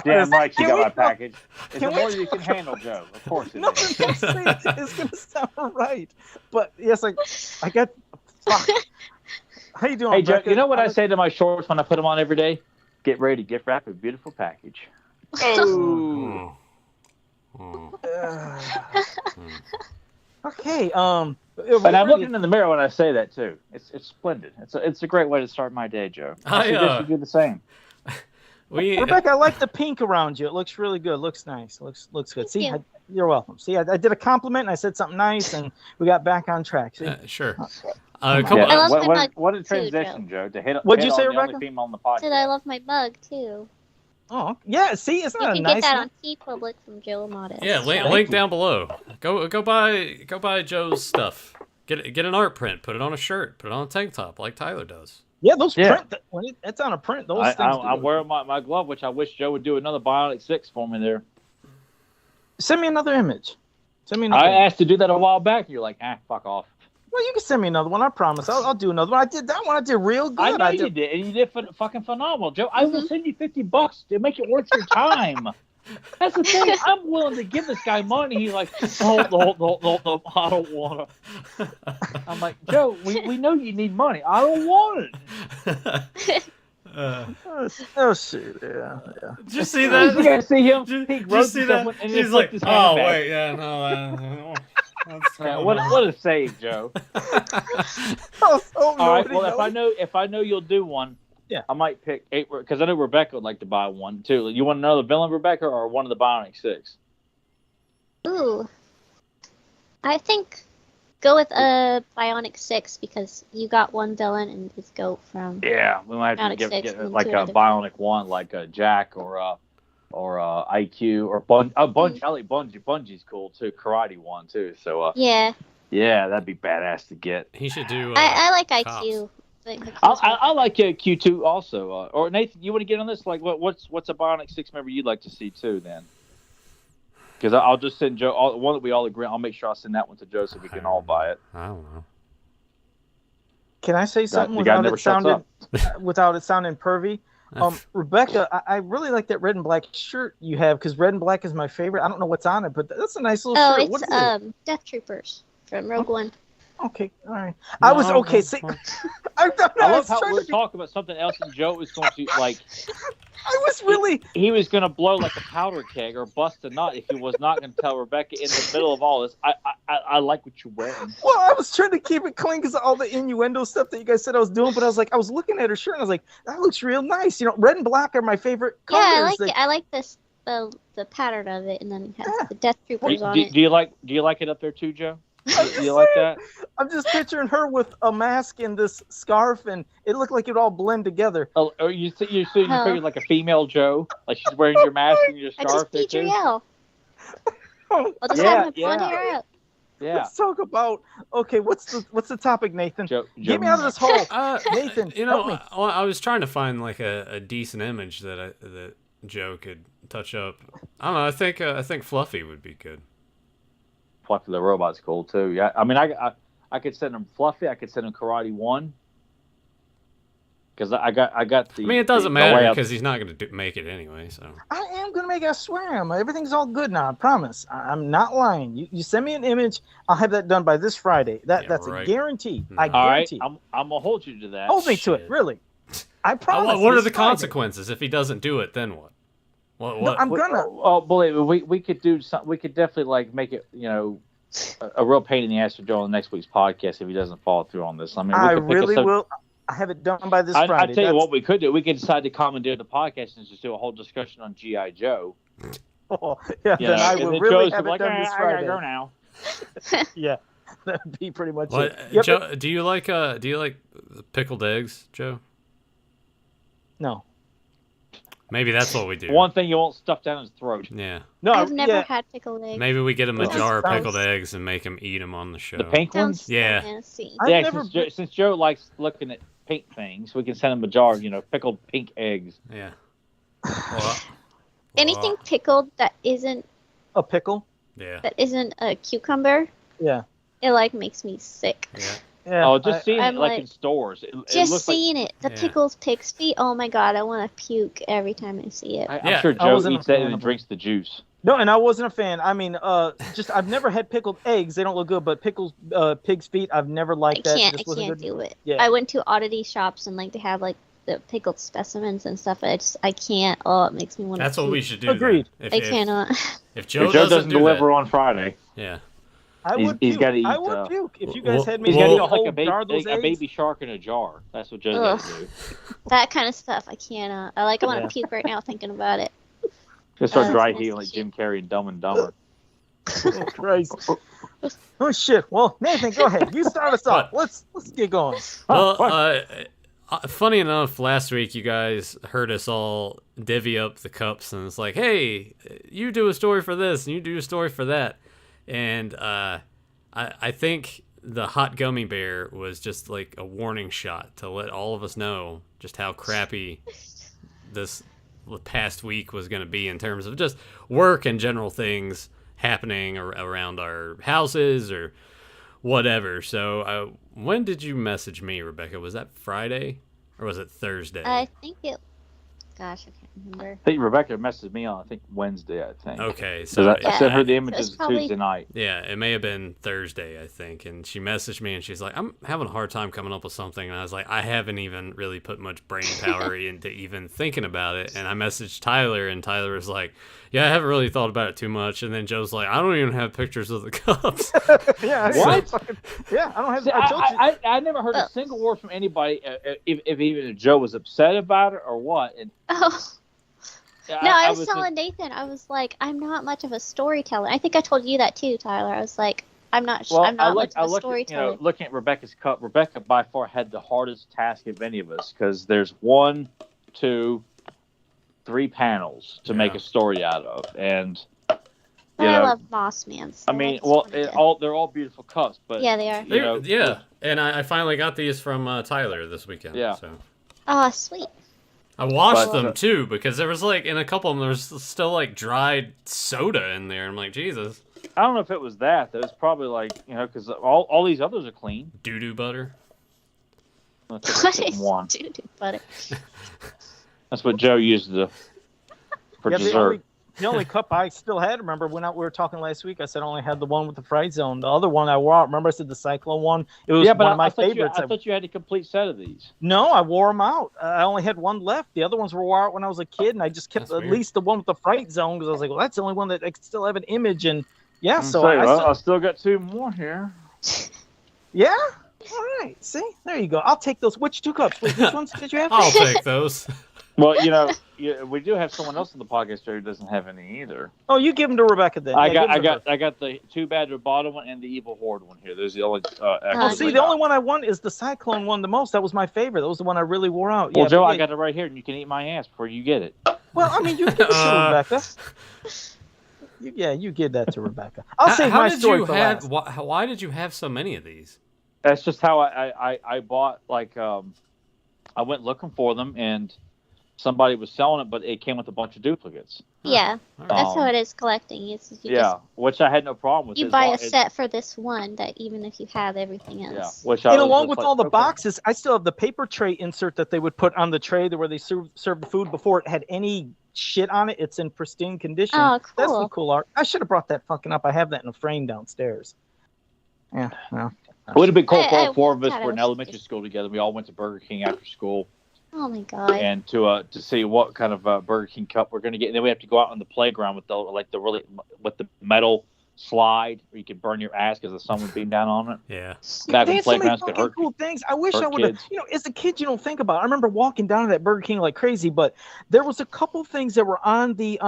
Damn right you got my package. It's the more you can handle, Joe. Of course it is. It's going to sound right. But, yes, I got... Fuck. How you doing, Hey, Joe, you know what I say to my shorts when I put them on every day? Get ready to gift wrap a beautiful package. Oh. Okay, and I'm looking in the mirror when I say that, too. It's splendid. It's a great way to start my day, Joe. I suggest you do the same. Rebecca, I like the pink around you. It looks really good. Looks nice. Looks good. See, you're welcome. See, I did a compliment and I said something nice, and we got back on track. See? Sure. What a transition, Joe. To hit. What'd you say, Rebecca? Female on the podcast. I love my mug too. Oh yeah. See, it's not a nice. You can get that on TeePublic from Joe Amato. Yeah, link down below. Go buy Joe's stuff. Get an art print. Put it on a shirt. Put it on a tank top like Tyler does. Yeah, those print when it's on a print. Those things. I'm wearing my glove, which I wish Joe would do another Bionic 6 for me there. Send me another image. I asked to do that a while back. You're like, fuck off. Well, you can send me another one. I promise. I'll do another one. I did that one. I did real good. I know you did, and you did fucking phenomenal, Joe. I will send you $50 to make it worth your time. That's the thing. I'm willing to give this guy money. He's like, no, I don't want to. I'm like, Joe, we know you need money. I don't want it. Oh shit! Yeah. Did you see that? You guys see him? Did you see that? He's like, oh wait, yeah, no. What a save, Joe! All right. Well, if I know you'll do one, I might pick 8 because I know Rebecca would like to buy one too. You want another villain, Rebecca, or one of the Bionic 6? Ooh, I think go with a Bionic 6 because you got one villain and his goat from. Yeah, we might have to get like a Bionic 1, like a Jack or IQ or Bungie. I like Bungie. Bungie's cool too. Karate 1 too. So yeah, that'd be badass to get. He should do. I like IQ. I like Q2 also. Or Nathan, you want to get on this? Like, what's a Bionic 6 member you'd like to see too? Then, because I'll just send Joe one that we all agree. I'll make sure I'll send that one to Joe so we can all buy it. I don't know. Can I say something without it sounding pervy? Rebecca, I really like that red and black shirt you have because red and black is my favorite. I don't know what's on it, but that's a nice little shirt. What is it? Death Troopers from Rogue One. Okay, all right. I was okay. See, I love how we're talking about something else, and Joe is going to like. I was really. He was going to blow like a powder keg or bust a nut if he was not going to tell Rebecca in the middle of all this. I like what you're wearing. Well, I was trying to keep it clean because of all the innuendo stuff that you guys said I was doing, but I was looking at her shirt and I was like, that looks real nice. You know, red and black are my favorite colors. Yeah, I like it. I like this the pattern of it, and then it has the Death Troopers on it. Do you like it up there too, Joe? Do you like that? I'm just picturing her with a mask and this scarf, and it looked like it all blend together. Oh, you figured like a female Joe, like she's wearing your mask and your scarf. I just I'll just have my blonde hair out. Yeah. Let's talk about what's the topic, Nathan? Joe, Get me out of this hole, Nathan. You know, I was trying to find like a decent image that Joe could touch up. I don't know. I think Fluffy would be good. Fluffy the robot's cool too. Yeah, I mean, I could send him Fluffy. I could send him Karate 1. Because I got the. I mean, it doesn't matter because he's not going to make it anyway. So I am going to make it. I swear, everything's all good now. I promise. I'm not lying. You send me an image. I'll have that done by this Friday. That's right. A guarantee. I guarantee. All right, I'm gonna hold you to that. Hold me to it, really. I promise. What are the consequences if he doesn't do it? Then what? What? No, I'm gonna. Oh, believe me, we could do something. We could definitely like make it. You know. A real pain in the ass for Joe on next week's podcast if he doesn't follow through on this. I mean, I really will. I have it done by this Friday. I tell you what we could do. We could decide to commandeer the podcast and just do a whole discussion on G.I. Joe. Oh, yeah. Then I will really have it done this Friday. I gotta go now. Yeah, that'd be pretty much it. Yep. Joe, do you like pickled eggs, Joe? No. Maybe that's what we do. One thing you won't stuff down his throat. Yeah. No, I've never had pickled eggs. Maybe we get him a jar of pickled eggs and make him eat them on the show. The pink ones? Yeah. Since Joe likes looking at pink things, we can send him a jar of, pickled pink eggs. Yeah. Anything pickled that isn't a pickle? Yeah. That isn't a cucumber? Yeah. It makes me sick. Yeah. Yeah, just seeing it in stores. Just seeing it. The pickles pig's feet. Oh my god, I want to puke every time I see it. I'm sure Joe eats that and drinks the juice. No, and I wasn't a fan. I mean, I've never had pickled eggs. They don't look good, but pickled pig's feet, I've never liked that. I can't do it. Yeah. I went to oddity shops and they have the pickled specimens and stuff. I can't. Oh, it makes me want to. That's what we should do. Agreed. I cannot. If Joe doesn't deliver on Friday. Yeah. He's got to eat. I would puke if you guys had me. He's got to eat like a baby shark in a jar. That's what Joe's got to do. That kind of stuff, I cannot. I want to puke right now thinking about it. Just start dry heaving like Jim Carrey and Dumb and Dumber. Oh Christ! Oh shit! Well, Nathan, go ahead. You start us off. Let's get going. Well, funny enough, last week you guys heard us all divvy up the cups, and it's like, hey, you do a story for this, and you do a story for that. And I think the hot gummy bear was just like a warning shot to let all of us know just how crappy this past week was going to be in terms of just work and general things happening around our houses or whatever. So when did you message me, Rebecca? Was that Friday or was it Thursday? I think it. Gosh, I can't remember. I think Rebecca messaged me on, I think, Wednesday, I think. Okay, so I sent her the images probably... Tuesday night. Yeah, it may have been Thursday, I think. And she messaged me and she's like, I'm having a hard time coming up with something. And I was like, I haven't even really put much brain power into even thinking about it. And I messaged Tyler and Tyler was like, yeah, I haven't really thought about it too much. And then Joe's like, I don't even have pictures of the cups. Yeah, what? I don't have. See, I told you. I never heard a single word from anybody, if even Joe was upset about it or what. And, I was telling Nathan, I was like, I'm not much of a storyteller. I think I told you that too, Tyler. I was like, I'm not much of a storyteller. Looking at Rebecca's cup, Rebecca by far had the hardest task of any of us because there's 1, 2, 3 panels to make a story out of, and I love Moss Man. So I mean, they're all beautiful cups, but yeah, they are. Yeah, and I finally got these from Tyler this weekend. Yeah. So. Oh, sweet. I washed them too because there was like in a couple of them there was still like dried soda in there. I'm like, Jesus. I don't know if it was that. It was probably like because all these others are clean. Doo-doo butter. What is doo-doo butter? That's what Joe used for dessert. The only cup I still had, remember when we were talking last week, I said I only had the one with the fried zone. The other one I wore out. Remember I said the Cyclone one? It was one of my favorites. I thought you had a complete set of these. No, I wore them out. I only had one left. The other ones were wore out when I was a kid, and I just kept at least the one with the fright zone because I was like, well, that's the only one that I still have an image. And I still got 2 more here. Yeah? All right. See? There you go. I'll take those. Which 2 cups? Which ones did you have? I'll take those. Well, we do have someone else on the podcast who doesn't have any either. Oh, you give them to Rebecca then. I got the Too Bad to Bottom one and the Evil Horde one here. There's the only. The only one I want is the Cyclone one the most. That was my favorite. That was the one I really wore out. Well, Joe, I got it right here, and you can eat my ass before you get it. Well, I mean, you give it to Rebecca. You give that to Rebecca. I'll save my story for last. Why did you have so many of these? That's just how I bought. Like, I went looking for them and. Somebody was selling it, but it came with a bunch of duplicates. Yeah, that's how it is collecting. Which I had no problem with. You buy a set for this one that even if you have everything else. Yeah, along with all the boxes, I still have the paper tray insert that they would put on the tray where they serve the food before it had any shit on it. It's in pristine condition. Oh, cool. That's some cool art. I should have brought that fucking up. I have that in a frame downstairs. Yeah, well. It would have been cool for all 4 of us were in elementary school together. We all went to Burger King after school. Oh my god! And to see what kind of Burger King cup we're gonna get, and then we have to go out on the playground with the metal slide where you could burn your ass because the sun would beam down on it. Yeah, they had so many fucking cool things. I wish I would have. As a kid, you don't think about it. I remember walking down to that Burger King like crazy, but there was a couple things that were on the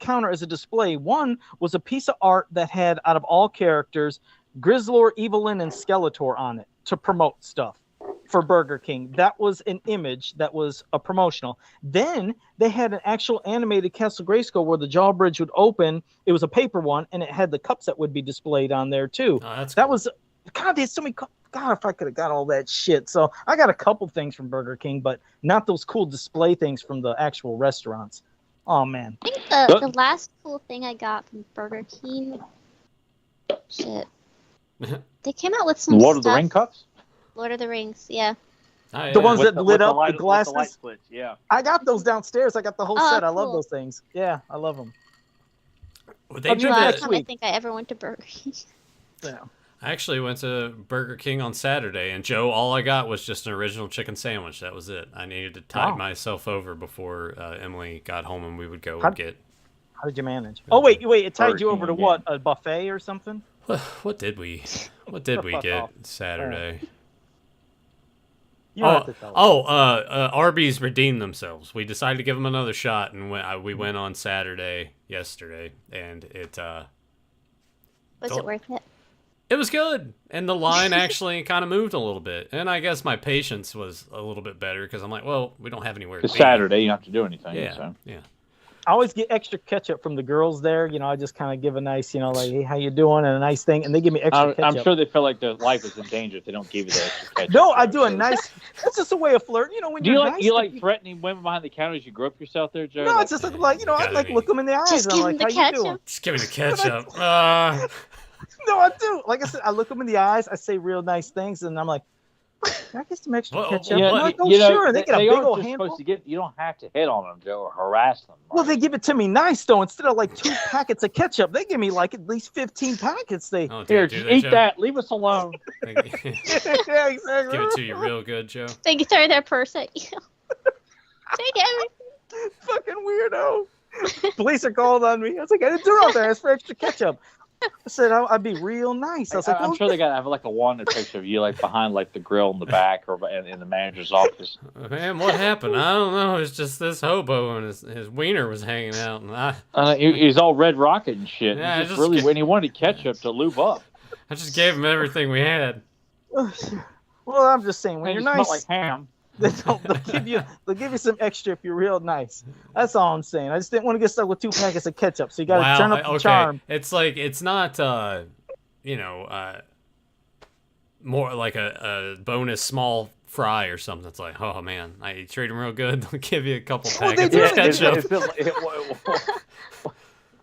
counter as a display. One was a piece of art that had, out of all characters, Grizzlor, Evelyn, and Skeletor on it to promote stuff. For Burger King. That was an image that was a promotional. Then they had an actual animated Castle Grayskull where the drawbridge would open. It was a paper one, and it had the cups that would be displayed on there too. Oh, that was God. There's so many. God, if I could have got all that shit. So I got a couple things from Burger King, but not those cool display things from the actual restaurants. Oh man. I think the last cool thing I got from Burger King. Shit. They came out with some Lord of the Ring cups. Lord of the Rings, yeah. The ones that lit up the glasses. The light switch, yeah. I got those downstairs. I got the whole set. I love those things. Yeah, I love them. Last time I think I ever went to Burger King. Yeah. I actually went to Burger King on Saturday, and Joe, all I got was just an original chicken sandwich. That was it. I needed to tide myself over before Emily got home, and we would go get. How did you manage? Oh wait! It tied you over to what? A buffet or something? What did we get Saturday? Arby's redeemed themselves. We decided to give them another shot, and we went on yesterday, and it was it worth it? It was good, and the line actually kind of moved a little bit, and I guess my patience was a little bit better because I'm like, well, we don't have anywhere to be. It's Saturday, you don't have to do anything. Yeah. I always get extra ketchup from the girls there. I just kind of give a nice, like, hey, how you doing, and a nice thing, and they give me extra ketchup. I'm sure they feel like their life is in danger if they don't give you the extra ketchup. No, I do a nice. That's just a way of flirting. When you're nice. Do you like threatening women behind the counter as you grope yourself there, Joe? No, it's just like I look them in the eyes. Just I'm give like, them the how ketchup. you doing? Just give me the ketchup. No, I do. Like I said, I look them in the eyes. I say real nice things, and I'm like, can I get some extra ketchup? Yeah, I'm like, oh, you know, sure. They get a big old handful. Supposed to get, you don't have to hit on them, Joe, or harass them. Right? Well, they give it to me nice, though. Instead of like 2 packets of ketchup, they give me like at least 15 packets. Here, just eat that. Leave us alone. Yeah, exactly. Give it to you real good, Joe. They can throw their purse at you. Take everything. Fucking weirdo. Police are called on me. I was like, I didn't do nothing. I asked for extra ketchup. I said I'd be real nice. I was like, I'm sure they gotta have like a wanted picture of you, like behind like the grill in the back or in the manager's office. Man, what happened? I don't know. It's just this hobo and his wiener was hanging out, and he's all red rocket and shit. Yeah, When he wanted ketchup to lube up. I just gave him everything we had. Well, I'm just saying, when you're nice, like ham. they'll give you some extra if you're real nice. That's all I'm saying. I just didn't want to get stuck with 2 packets of ketchup, so you got to turn up the charm. It's like it's not more like a bonus small fry or something. It's like, oh man, I treat him real good. They'll give you a couple packets of ketchup.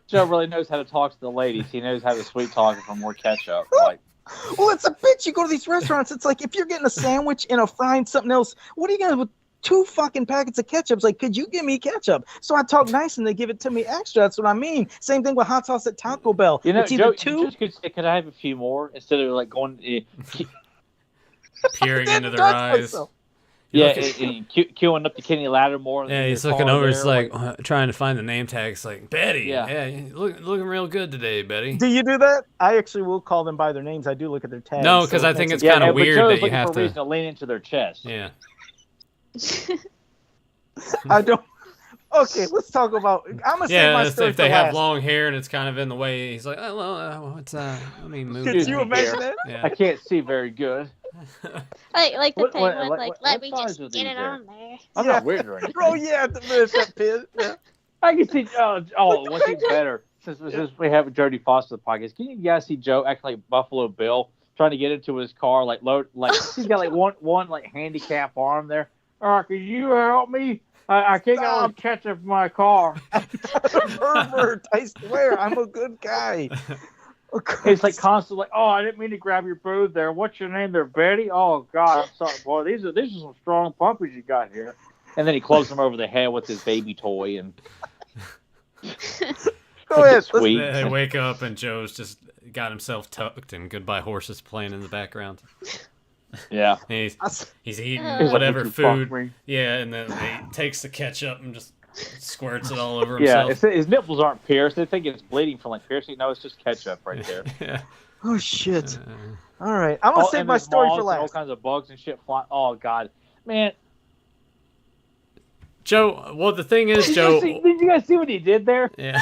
Joe really knows how to talk to the ladies. He knows how to sweet talk for more ketchup. Like. Well, it's a bitch. You go to these restaurants, it's like if you're getting a sandwich and a fry and something else, what are you going to with 2 fucking packets of ketchup? It's like, could you give me ketchup? So I talk nice and they give it to me extra. That's what I mean. Same thing with hot sauce at Taco Bell. You know, it's either Joe, 2. You just could say, could I have a few more instead of like going peering into their eyes. Myself. Yeah, queuing up the Kenny ladder more. Yeah, he's looking over. It's like trying to find the name tag. It's like, Betty. Yeah, looking real good today, Betty. Do you do that? I actually will call them by their names. I do look at their tags. No, because I think it's kind of weird that you have to. Reason to lean into their chest. Yeah. I don't. Okay, let's talk about. I'm gonna say my story if they for have last. long hair and it's kind of in the way, he's like, oh, well, what's let me move. Could you imagine that? Yeah. I can't see very good. Like the penguin, let me just get it on there. I'm not weird or anything. Oh yeah, that pin. Yeah. I can see. What's even better since we have Jodie Foster the podcast. Can you guys see Joe acting like Buffalo Bill trying to get into his car, like he's got like one like handicap arm there. Could you help me? I can't get all the ketchup in my car. Pervert! I swear, I'm a good guy. It's like constantly like, I didn't mean to grab your boob there. What's your name there, Betty? Oh God, I'm sorry, boy. These are some strong puppies you got here. And then he closed them over the head with his baby toy and. Go ahead. Sweet. They wake up and Joe's just got himself tucked and Goodbye Horses playing in the background. Yeah. And he's eating whatever food. Yeah, and then he takes the ketchup and just squirts it all over himself. Yeah, his nipples aren't pierced. They think it's bleeding from like piercing. No, it's just ketchup right there. Yeah. Oh shit! All right, I'm gonna save my story for last. All kinds of bugs and shit flying. Oh God, man. Joe, well, the thing is, Joe. Did you guys see what he did there? Yeah.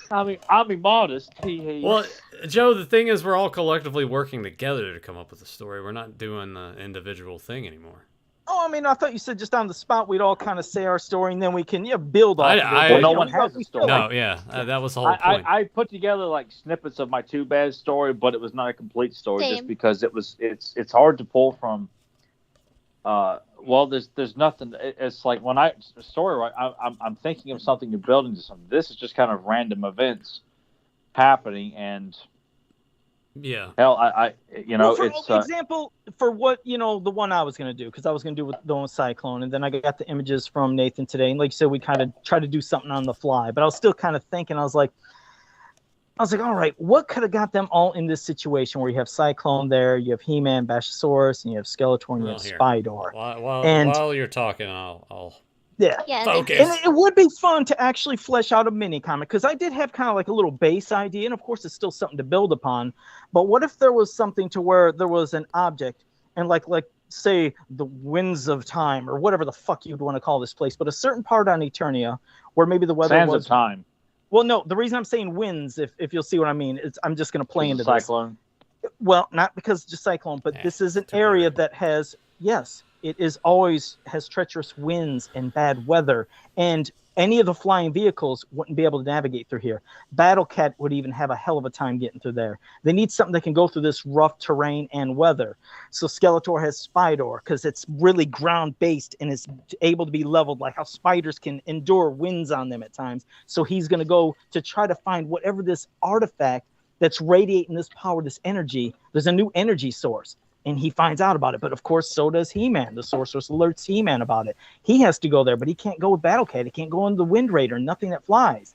I mean, I'll be modest. Well, Joe, the thing is, we're all collectively working together to come up with a story. We're not doing the individual thing anymore. Oh, I mean, I thought you said just on the spot we'd all kind of say our story and then we can build off of it. No one has a story. No, that was the whole point. I put together like snippets of my Too Bad story, but it was not a complete story just because it's hard to pull from. Well, there's nothing. It's like when I'm thinking of something and building to something. This is just kind of random events happening and. Yeah. Hell, it's example for what the one I was gonna do because I was gonna do with the one with Cyclone, and then I got the images from Nathan today, and like you said, we kind of tried to do something on the fly, but I was still kind of thinking. I was like, all right, what could have got them all in this situation where you have Cyclone there, you have He-Man, Bashosaurus, and you have Skeletor, and you have Spydor. While you're talking, I'll focus. And it would be fun to actually flesh out a mini comic because I did have kind of like a little base idea, and of course it's still something to build upon. But what if there was something to where there was an object and like say the Winds of Time or whatever the fuck you'd want to call this place, but a certain part on Eternia where maybe the weather Sands of Time. Well, no, the reason I'm saying winds, if you'll see what I mean, is I'm just going to play into Cyclone. This. Well, not because just Cyclone, but this is an area that has, it is always has treacherous winds and bad weather, and any of the flying vehicles wouldn't be able to navigate through here. Battle Cat would even have a hell of a time getting through there. They need something that can go through this rough terrain and weather. So Skeletor has Spydor because it's really ground-based and is able to be leveled, like how spiders can endure winds on them at times. So he's going to go to try to find whatever this artifact that's radiating this power, this energy. There's a new energy source. And he finds out about it. But of course, so does He-Man. The sorceress alerts He-Man about it. He has to go there, but he can't go with Battle Cat. He can't go in the Wind Raider, nothing that flies.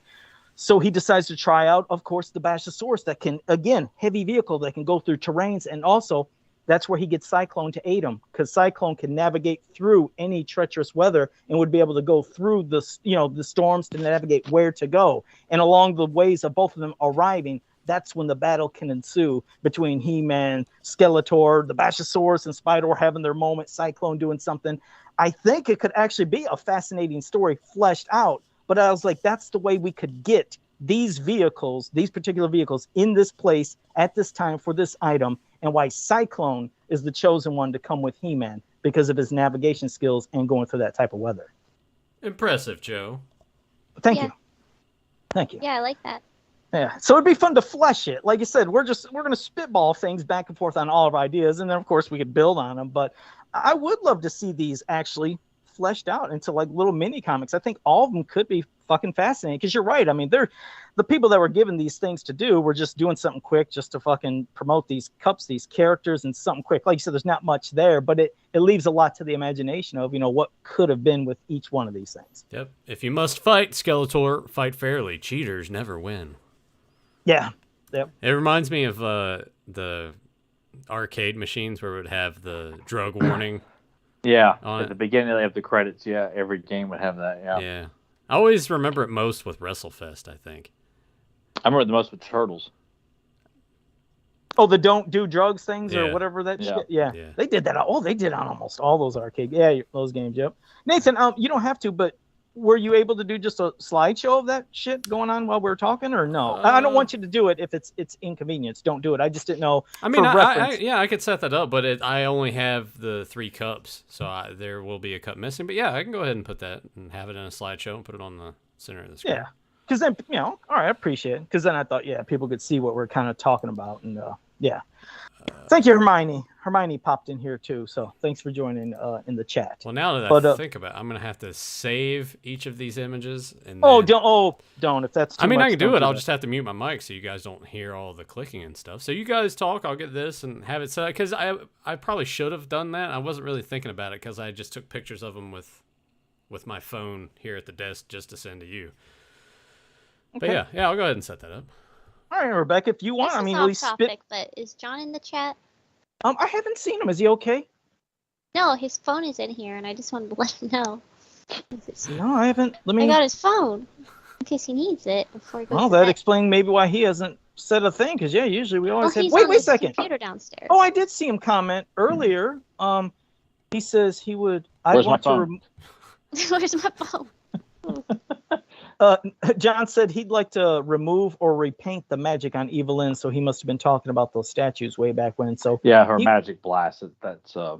So he decides to try out, of course, the Bashosaurus that can, again, heavy vehicle that can go through terrains. And also, that's where he gets Cyclone to aid him, because Cyclone can navigate through any treacherous weather and would be able to go through the, the storms to navigate where to go. And along the ways of both of them arriving, that's when the battle can ensue between He-Man, Skeletor, the Bashosaurus, and Spydor having their moment, Cyclone doing something. I think it could actually be a fascinating story fleshed out, but I was like, that's the way we could get these vehicles, these particular vehicles, in this place at this time for this item, and why Cyclone is the chosen one to come with He-Man because of his navigation skills and going through that type of weather. Impressive, Joe. Thank you. Thank you. Yeah, I like that. Yeah, so it'd be fun to flesh it. Like you said, we're going to spitball things back and forth on all of our ideas, and then of course we could build on them. But I would love to see these actually fleshed out into like little mini comics. I think all of them could be fucking fascinating, because you're right. I mean, they're the people that were given these things to do were just doing something quick just to fucking promote these cups, these characters, and something quick. Like you said, there's not much there, but it leaves a lot to the imagination of what could have been with each one of these things. Yep. If you must fight, Skeletor, fight fairly. Cheaters never win. Yeah. Yep. It reminds me of the arcade machines where it would have the drug warning. Yeah. At the beginning of the credits, every game would have that. Yeah. I always remember it most with WrestleFest, I think. I remember the most with Turtles. Oh, the don't do drugs things or whatever that shit. Yeah. They did that. Oh, they did on almost all those arcade. Yeah, those games. Yep. Nathan, you don't have to, but were you able to do just a slideshow of that shit going on while we were talking, or no? I don't want you to do it if it's inconvenience. Don't do it. I just didn't know. I mean, I could set that up, but I only have the 3 cups, so there will be a cup missing. But yeah, I can go ahead and put that and have it in a slideshow and put it on the center of the screen. Yeah, because then all right, I appreciate it. Because then I thought, people could see what we're kind of talking about, and Thank you, Hermione. Hermione popped in here too, so thanks for joining in the chat. Well, now that I think about it, I'm gonna have to save each of these images. And don't if that's too much, I can do it. I'll just have to mute my mic so you guys don't hear all the clicking and stuff. So you guys talk. I'll get this and have it set up, because I probably should have done that. I wasn't really thinking about it because I just took pictures of them with my phone here at the desk just to send to you. Okay. But yeah, I'll go ahead and set that up. All right, Rebecca, if you want, this is off topic, but is John in the chat? I haven't seen him. Is he okay? No, his phone is in here, and I just wanted to let him know. No, I haven't. I got his phone in case he needs it before he goes. Well, that explains maybe why he hasn't said a thing. Because usually we always have. Wait a second. Computer downstairs. Oh, I did see him comment earlier. He says he would. Where's my phone? Where's my phone? John said he'd like to remove or repaint the magic on Evelyn, so he must have been talking about those statues way back when. So her magic blast. That's okay.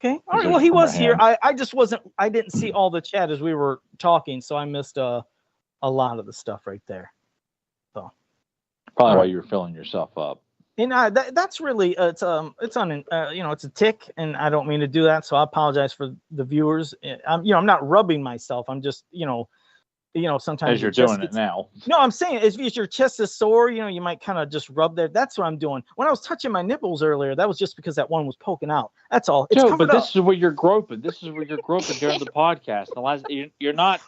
All right. Well, he was here. I just wasn't. I didn't see all the chat as we were talking, so I missed a lot of the stuff right there. So probably why you were filling yourself up. And that's really it's it's a tick, and I don't mean to do that, so I apologize for the viewers. I'm not rubbing myself. I'm just sometimes as you're doing it now. No, I'm saying if your chest is sore, you might kind of just rub there. That's what I'm doing. When I was touching my nipples earlier, that was just because that one was poking out. That's all. It's Joe, but this is where you're groping. This is where you're groping during the podcast. You're not.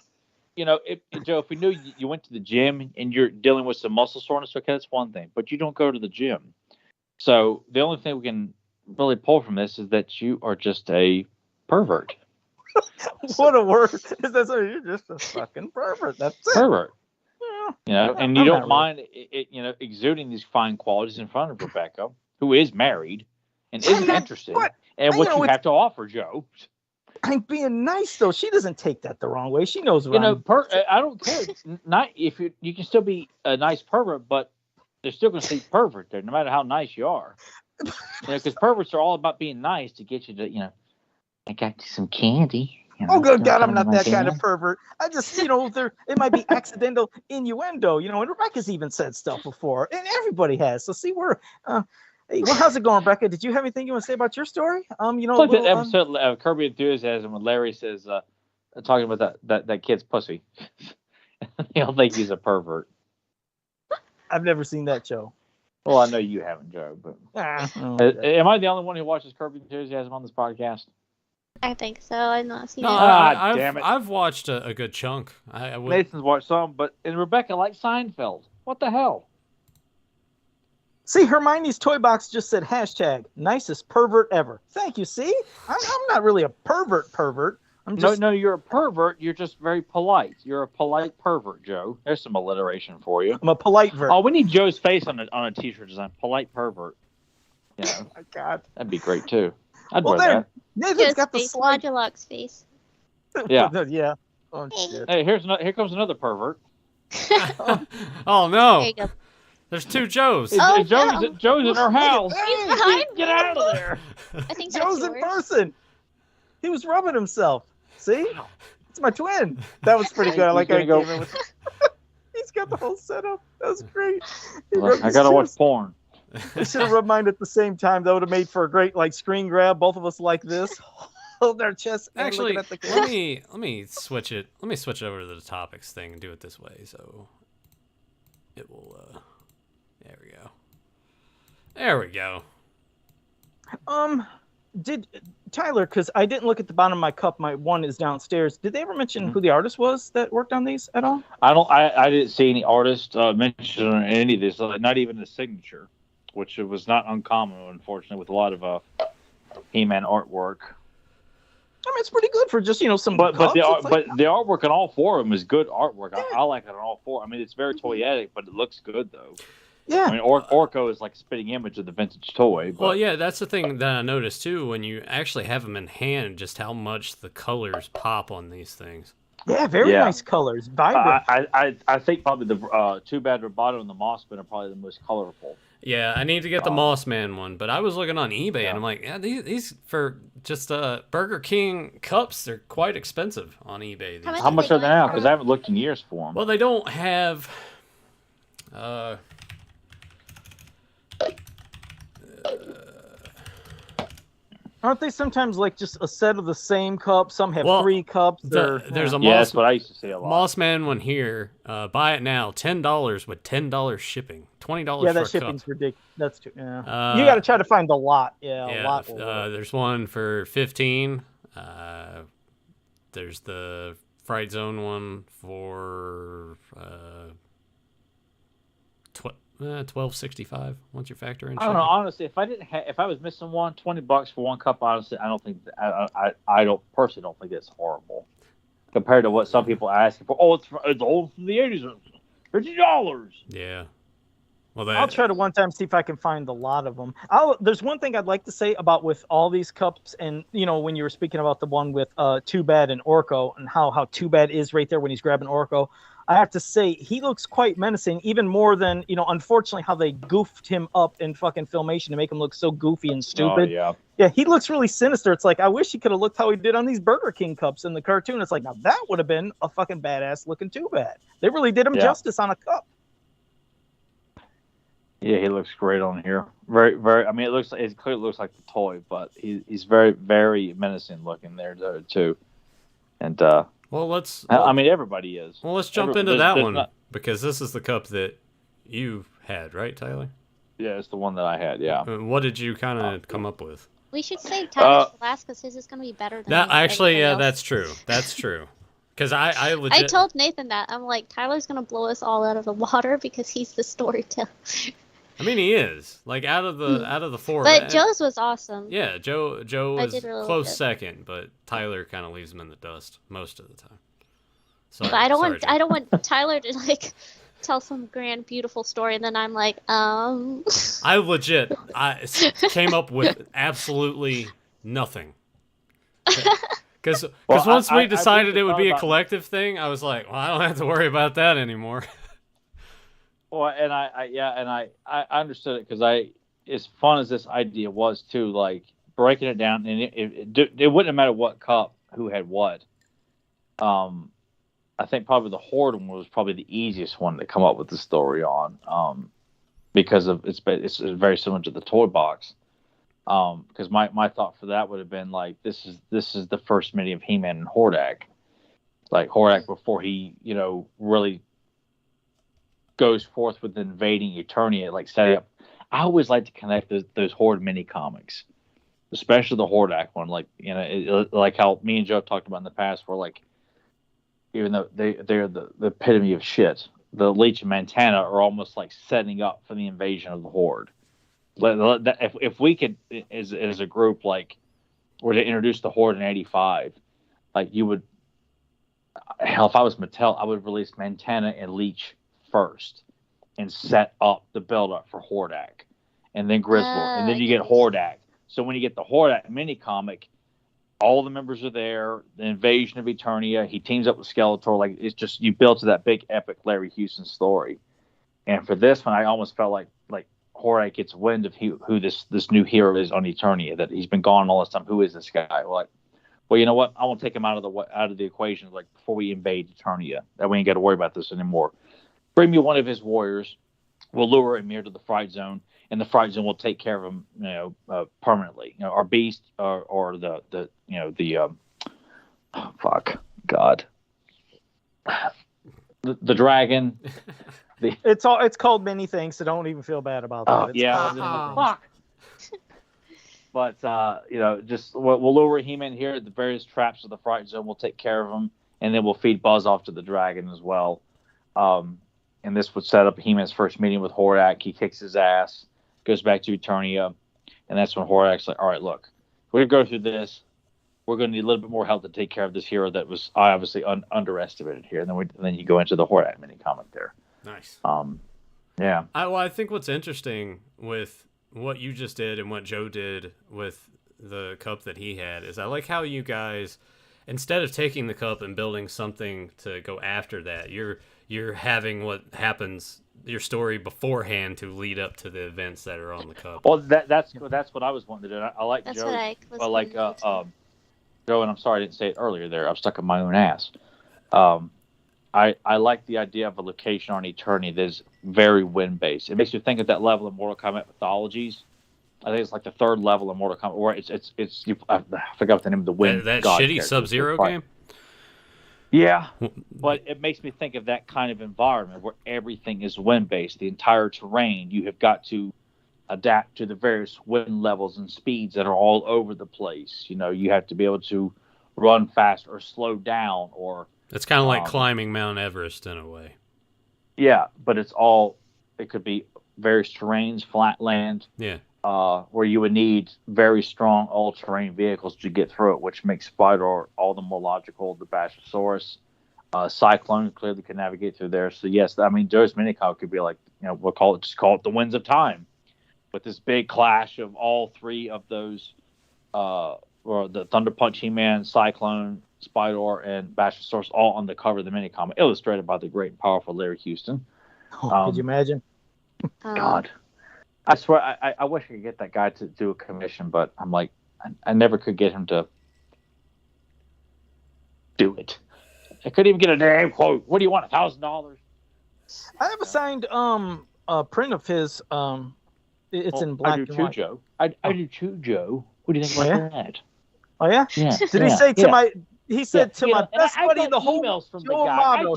Joe, if we knew you went to the gym and you're dealing with some muscle soreness, okay, that's one thing. But you don't go to the gym, so the only thing we can really pull from this is that you are just a pervert. What a word! You're just a fucking pervert. That's it. Pervert. And you don't mind exuding these fine qualities in front of Rebecca, who is married and isn't interested in what you have to offer, Joe. I'm being nice though. She doesn't take that the wrong way. She knows what I don't care. Not if you can still be a nice pervert, but they're still going to see pervert there, no matter how nice you are. Because perverts are all about being nice to get you to I got you some candy. Oh, good God, I'm not that kind of pervert. I just, it might be accidental innuendo, and Rebecca's even said stuff before, and everybody has. So see, hey, well, how's it going, Rebecca? Did you have anything you want to say about your story? Like that episode of Kirby Enthusiasm when Larry says, talking about that kid's pussy. They don't think he's a pervert. I've never seen that show. Well, I know you haven't, Joe, but am I the only one who watches Curb Your Enthusiasm on this podcast? I think so. I've not seen it. Damn it. I've watched a good chunk. Nathan's watched some, and Rebecca likes Seinfeld. What the hell? See, Hermione's toy box just said #nicest pervert ever. Thank you. See, I'm not really a pervert. I'm just... No, you're a pervert. You're just very polite. You're a polite pervert, Joe. There's some alliteration for you. I'm a polite vert. Oh, we need Joe's face on a t-shirt design. Polite pervert. Yeah. Oh my God. That'd be great too. I'd wear that. Nathan's got the slide. Modulok's face. Yeah. Yeah. Oh shit. Hey, here comes another pervert. Oh no. There you go. There's two Joes. Oh, Joe's in her house. He's behind me. Get out of there. I think Joe's that's in yours. person. He was rubbing himself. See? It's my twin. That was pretty good. I like how he go. came in with... He's got the whole setup. That was great. I gotta watch porn. We should have rubbed mine at the same time. That would have made for a great screen grab. Both of us like this. Hold our chest. Actually, at the let me switch it. Let me switch it over to the topics thing and do it this way. So it will. There we go. There we go. Did Tyler? Because I didn't look at the bottom of my cup. My one is downstairs. Did they ever mention who the artist was that worked on these at all? I didn't see any artist mentioned in any of this. Not even the signature, which was not uncommon, unfortunately, with a lot of He-Man artwork. I mean, it's pretty good for just some. But the artwork on all four of them is good artwork. Yeah. I like it on all four. I mean, it's very toyetic, but it looks good though. Yeah. I mean, Orko is like a spitting image of the vintage toy. But... Well, yeah, that's the thing that I noticed too when you actually have them in hand, just how much the colors pop on these things. Yeah, very nice colors, vibrant. I think probably the Too Bad Roboto and the Mossman are probably the most colorful. Yeah, I need to get the Mossman one, but I was looking on eBay and I'm like, yeah, these for just Burger King cups, they're quite expensive on eBay. How much are they now? Because I haven't looked in years for them. Well, they don't have. Aren't they sometimes just a set of the same cup? Some have 3 cups. There's a that's what I used to see a lot. Mossman one here. Buy it now, $10 with $10 shipping, $20. Yeah, that shipping's ridiculous. That's too. Yeah, you got to try to find the lot. Yeah, a lot. There's one for $15. There's the Fright Zone one for $12.65 once you factor in. I don't know. Honestly, if I was missing one, $20 for one cup. Honestly, I don't think I don't personally don't think that's horrible compared to what some people are asking for. Oh, it's old from the '80s. $50. Yeah. Well, I'll try to one time see if I can find a lot of them. There's one thing I'd like to say about with all these cups, and when you were speaking about the one with Too Bad and Orko, and how Too Bad is right there when he's grabbing Orko. I have to say, he looks quite menacing, even more than, unfortunately, how they goofed him up in fucking Filmation to make him look so goofy and stupid. Oh, yeah. Yeah, he looks really sinister. It's like, I wish he could have looked how he did on these Burger King cups in the cartoon. It's like, now that would have been a fucking badass looking Too Bad. They really did him justice on a cup. Yeah, he looks great on here. Very, very. I mean, it clearly looks like the toy, but he's very, very menacing looking there too. And I mean, everybody is. Well, let's jump into that one because this is the cup that you had, right, Tyler? Yeah, it's the one that I had. Yeah. What did you kind of come up with? We should save Tyler's for last because his is going to be better than that. Actually, yeah, else. That's true. That's true. Because I legit... I told Nathan that. I'm like, Tyler's going to blow us all out of the water because he's the storyteller. I mean, he is out of the four. But Joe's was awesome. Yeah, Joe was really close second, but Tyler kind of leaves him in the dust most of the time. Sorry, but I don't want Tyler to tell some grand, beautiful story, and then I'm like, I came up with absolutely nothing. Because once we decided it would be a collective thing, I was like, well, I don't have to worry about that anymore. Well, and I understood it because as fun as this idea was too, like breaking it down, and it wouldn't matter what cup, who had what. I think probably the Horde one was probably the easiest one to come up with the story on, because of it's very similar to the toy box. Because my thought for that would have been like this is the first mini of He-Man and Hordak, like Hordak before he really goes forth with invading Eternia, like setting up. I always like to connect those Horde mini comics, especially the Hordak one. Like, you know, like how me and Joe talked about in the past, where like, even though they're the epitome of shit, the Leech and Montana are almost like setting up for the invasion of the Horde. If we could, as a group, like, were to introduce the Horde in '85, like, you would, hell, if I was Mattel, I would release Montana and Leech first and set up the build up for Hordak, and then Grizzlord, and then you get Hordak. So when you get the Hordak mini comic, all the members are there. The invasion of Eternia. He teams up with Skeletor. Like, it's just, you built to that big epic Larry Houston story. And for this one, I almost felt like Hordak gets wind of who this new hero is on Eternia, that he's been gone all this time. Who is this guy? Well, you know what? I won't take him out of the equation. Like, before we invade Eternia, that we ain't got to worry about this anymore. Bring me one of his warriors. We'll lure him here to the Fright Zone, and the Fright Zone will take care of him, permanently. You know, our Beast or the Dragon. It's called many things, so don't even feel bad about that. Fuck. But just we'll lure him in here at the various traps of the Fright Zone. We'll take care of him, and then we'll feed Buzz off to the Dragon as well. And this would set up He-Man's first meeting with Hordak. He kicks his ass, goes back to Eternia, and that's when Hordak's like, all right, look, we're going to go through this. We're going to need a little bit more help to take care of this hero that was obviously underestimated here. And then you go into the Hordak mini comic there. Nice. Yeah. I think what's interesting with what you just did and what Joe did with the cup that he had is I like how you guys, instead of taking the cup and building something to go after that, you're having what happens, your story beforehand to lead up to the events that are on the cup. Well, that's what I was wanting to do. I like That's Joe. what I was Joe, and I'm sorry I didn't say it earlier there. I'm stuck in my own ass. I like the idea of a location on Eternia that is very wind-based. It makes you think of that level of Mortal Kombat mythologies. I think it's like the third level of Mortal Kombat, where it's I forgot the name of the wind. That shitty Sub-Zero game? Yeah, but it makes me think of that kind of environment where everything is wind-based. The entire terrain, you have got to adapt to the various wind levels and speeds that are all over the place. You know, you have to be able to run fast or slow down, or it's kind of like climbing Mount Everest in a way. Yeah, but it could be various terrains, flat land. Yeah. Where you would need very strong all-terrain vehicles to get through it, which makes Spider all the more logical. The Bashosaurus, Cyclone clearly can navigate through there. So yes, I mean, Joe's mini-comic could be like, we'll call it the Winds of Time, with this big clash of all three of those, or the Thunder Punch, He-Man, Cyclone, Spider, and Bashosaurus, all on the cover of the mini-comic, illustrated by the great and powerful Larry Houston. Could you imagine? God. I swear, I wish I could get that guy to do a commission, but I'm like, I never could get him to do it. I couldn't even get a damn quote. What do you want, $1,000? I have a signed print of his. It's in black and white. Joe. I do too, Joe. What do you think about that? Oh yeah. Yeah. Did he say to my? He said to my best I buddy in the whole emails from the Joe guy. model. I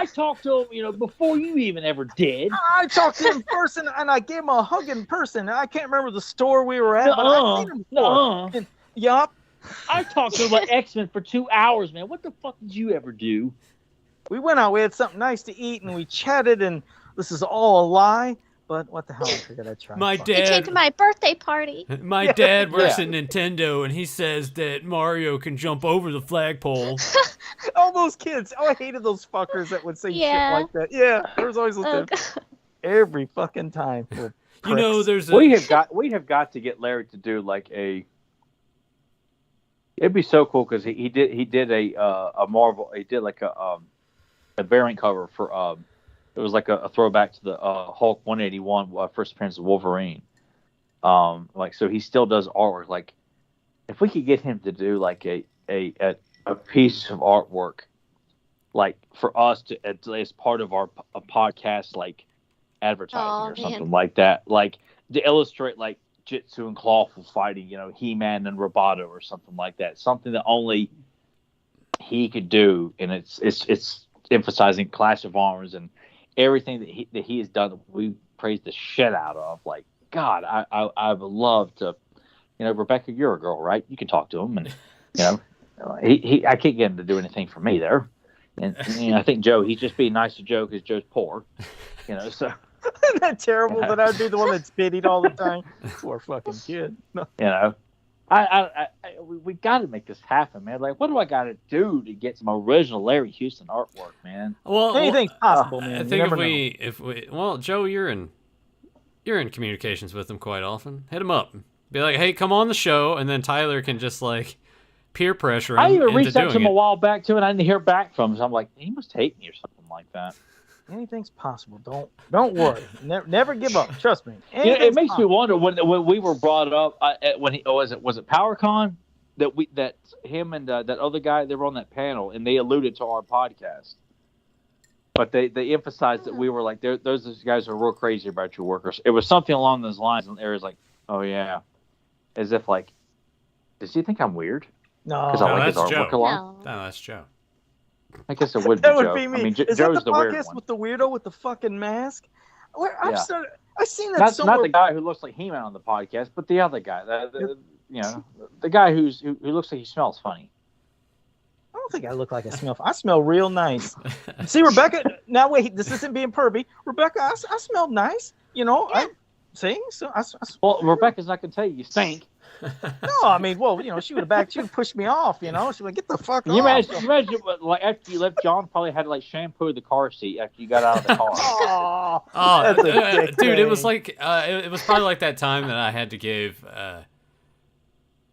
talked to him, before you even ever did. I talked to him in person, and I gave him a hug in person. I can't remember the store we were at, but I seen him before. Yup. I talked to him about X-Men for 2 hours, man. What the fuck did you ever do? We went out. We had something nice to eat, and we chatted. And this is all a lie. But what the hell? I figured I'd try. He came to my birthday party. My dad works at Nintendo, and he says that Mario can jump over the flagpole. All those kids. Oh, I hated those fuckers that would say shit like that. Yeah, there was always every fucking time. There's we have got to get Larry to do like a. It'd be so cool because he did a Marvel. He did like a variant cover for It was like a throwback to the Hulk 181 first appearance of Wolverine. So he still does artwork. Like, if we could get him to do like a piece of artwork, like for us to as part of our podcast, like advertising or something like that, like to illustrate like Jitsu and Clawful fighting, He-Man and Roboto or something like that. Something that only he could do, and it's emphasizing Clash of Arms and everything that he has done, we praise the shit out of. Like, God, I would love to, Rebecca, you're a girl, right? You can talk to him, and I can't get him to do anything for me there. And I think Joe, he's just being nice to Joe because Joe's poor, so. Isn't that terrible that I'd be the one that's pitied all the time? Poor fucking kid. We got to make this happen, man. Like, what do I got to do to get some original Larry Houston artwork, man? Well, anything's possible, man. I think if we, Joe, you're in communications with him quite often. Hit him up. Be like, hey, come on the show, and then Tyler can just like peer pressure him. I even reached out to him a while back too, and I didn't hear back from him. So I'm like, he must hate me or something like that. Anything's possible. Don't worry. Never give up. Trust me. It makes me wonder when we were brought up when he was it PowerCon that him and that other guy, they were on that panel and they alluded to our podcast, but they emphasized that we were like those guys are real crazy about your workers. It was something along those lines, and there was like, oh yeah, as if like, does he think I'm weird? No, because I like his artwork a lot. No, that's Joe. I guess it would be that would Joe. be me. I mean, Is Joe's that the weird podcast one. with the weirdo with the fucking mask? I've seen that That's somewhere. not the guy who looks like He-Man on the podcast, but the other guy, the guy who looks like he smells funny. I don't think I look like I smell. I smell real nice. See, Rebecca. Now wait, this isn't being pervy. Rebecca, I smell nice. Yeah. Well, Rebecca's not gonna tell you stink. No, I mean, she would have pushed me off. She would like, get the fuck Can you off. imagine, like after you left, John probably had to like shampoo the car seat after you got out of the car. Dude, it was like it was probably like that time that I had to give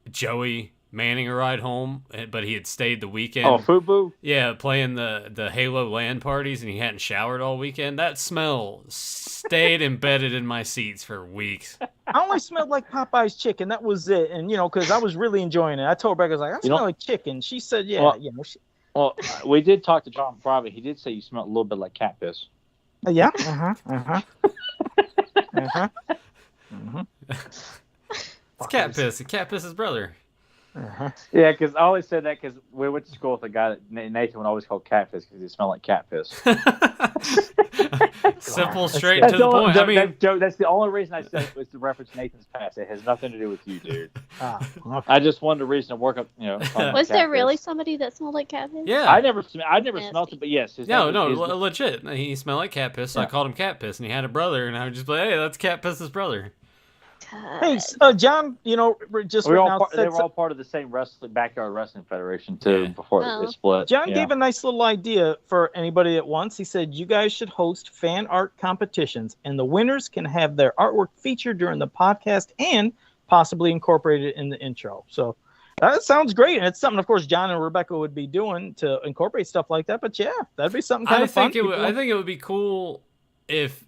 Joey Manning a ride home, but he had stayed the weekend. Oh, FUBU? Yeah, playing the Halo LAN parties, and he hadn't showered all weekend. That smell stayed embedded in my seats for weeks. I only smelled like Popeye's chicken. That was it. And, because I was really enjoying it. I told Rebecca, I was like, I smell like chicken. She said, yeah. Well, we did talk to John private. He did say you smelled a little bit like cat piss. Yeah. It's cat piss. Cat piss's brother. Yeah, because I always said that because we went to school with a guy that Nathan would always call cat piss because he smelled like cat piss. Simple, straight to the point. I mean, that's the only reason I said it was to reference Nathan's past. It has nothing to do with you, dude. Okay. I just wanted a reason to work up. Was there really somebody that smelled like cat piss? Yeah, I never smelled it, but yes. Legit. He smelled like cat piss. So I called him cat piss, and he had a brother, and I would just be like, hey, that's cat piss's brother. Hey, John, just they were right all part of the same backyard wrestling federation too before it split. John gave a nice little idea for anybody at once. He said you guys should host fan art competitions, and the winners can have their artwork featured during the podcast and possibly incorporated in the intro. So that sounds great, and it's something, of course, John and Rebecca would be doing to incorporate stuff like that. But yeah, that'd be something kind of fun. I think it would be cool if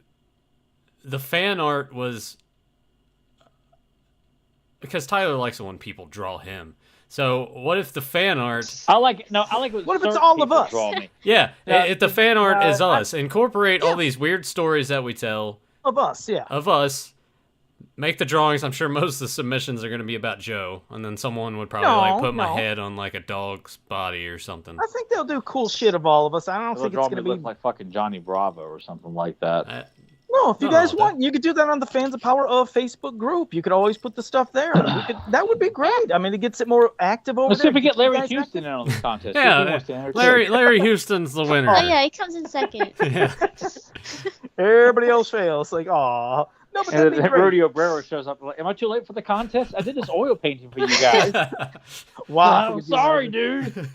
the fan art was. Because Tyler likes it when people draw him. So what if the fan art? I like it. What if it's all of us? Draw me. Yeah, if the fan art is us, incorporate all these weird stories that we tell of us. Yeah, of us. Make the drawings. I'm sure most of the submissions are going to be about Joe, and then someone would probably put my head on like a dog's body or something. I think they'll do cool shit of all of us. I don't think it's going to be like fucking Johnny Bravo or something like that. No, if you guys want, you could do that on the Fans of Power of Facebook group. You could always put the stuff there. That would be great. I mean, it gets it more active over there. Let's see if we get Larry Houston in on the contest. Yeah, Larry Houston's the winner. Oh yeah, he comes in second. Everybody else fails. Like, aw. No, but that'd be great. Rudy Obrero shows up. Like, am I too late for the contest? I did this oil painting for you guys. Wow. I'm sorry, dude.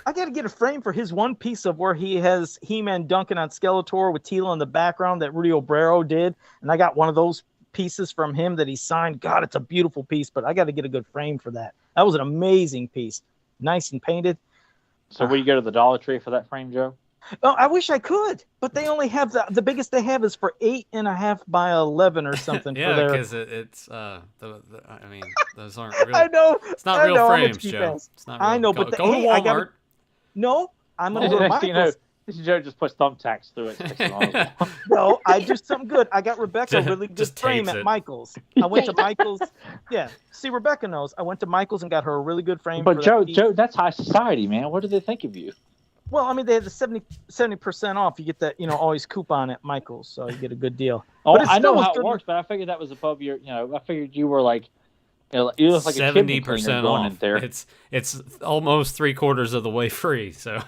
I got to get a frame for his one piece of where he has He-Man dunking on Skeletor with Teela in the background that Rudy Obrero did. And I got one of those pieces from him that he signed. God, it's a beautiful piece, but I got to get a good frame for that. That was an amazing piece. Nice and painted. So will you go to the Dollar Tree for that frame, Joe? Oh, I wish I could, but they only have the biggest they have is for 8.5 by 11 or something. Yeah, because it's I mean, those aren't real. I know. It's not real frames, Joe. It's not real. I know, go but to Walmart. No, I'm gonna go to Michael's. This Joe just puts thumbtacks through it. No, I do something good. I got Rebecca a really good frame at Michael's. I went to Michael's. Yeah, see, Rebecca knows. I went to Michael's and got her a really good frame. But Joe, that's high society, man. What do they think of you? Well, I mean, they had the 70% off. You get that, always coupon at Michael's, so you get a good deal. Oh, I know how it works, but I figured that was above your. I figured you were like, you look like 70% going off. In there. It's almost 3/4 of the way free. So.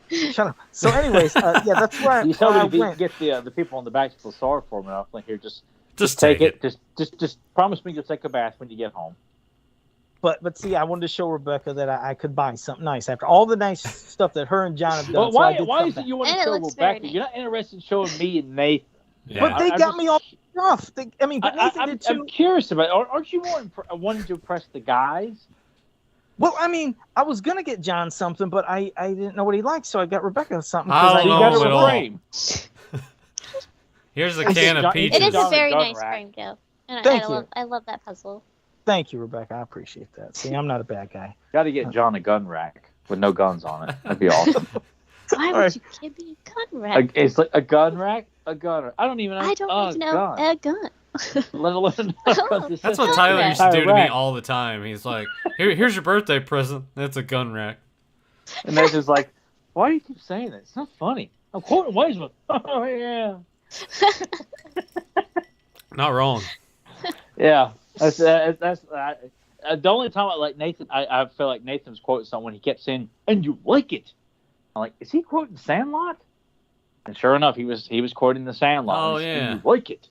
Shut up. So, anyways, that's where you I me went. Get the people in the back to feel sorry for me. I'm like, here, just take it. Just promise me you'll take a bath when you get home. But see, I wanted to show Rebecca that I could buy something nice after all the nice stuff that her and John have done. Well, why is it you want to show Rebecca? Nice. You're not interested in showing me and Nathan. Yeah. But they got me all off. But Nathan did too. I'm curious about it. Aren't you more wanting to impress the guys? Well, I was gonna get John something, but I didn't know what he liked, so I got Rebecca something. I don't got know her at a all. frame. Here's a can of peaches. It is a John very gun nice rack. frame, Joe. And Thank you. I love that puzzle. Thank you, Rebecca. I appreciate that. See, I'm not a bad guy. Got to get John a gun rack with no guns on it. That'd be awesome. Why would you give me a gun rack? It's like a gun rack, a gun. I don't even know. I don't even know a gun. Let alone. That's what Tyler used to do to me all the time. He's like, here's your birthday present. That's a gun rack. And Nathan's like, why do you keep saying that? It's not funny. I'm quoting Weisman. Oh, yeah. Not wrong. Yeah. That's the only time I like Nathan. I feel like Nathan was quoting someone. He kept saying, "And you like it." I'm like, is he quoting Sandlot? And sure enough, he was quoting the Sandlot. Oh, And yeah. you like it?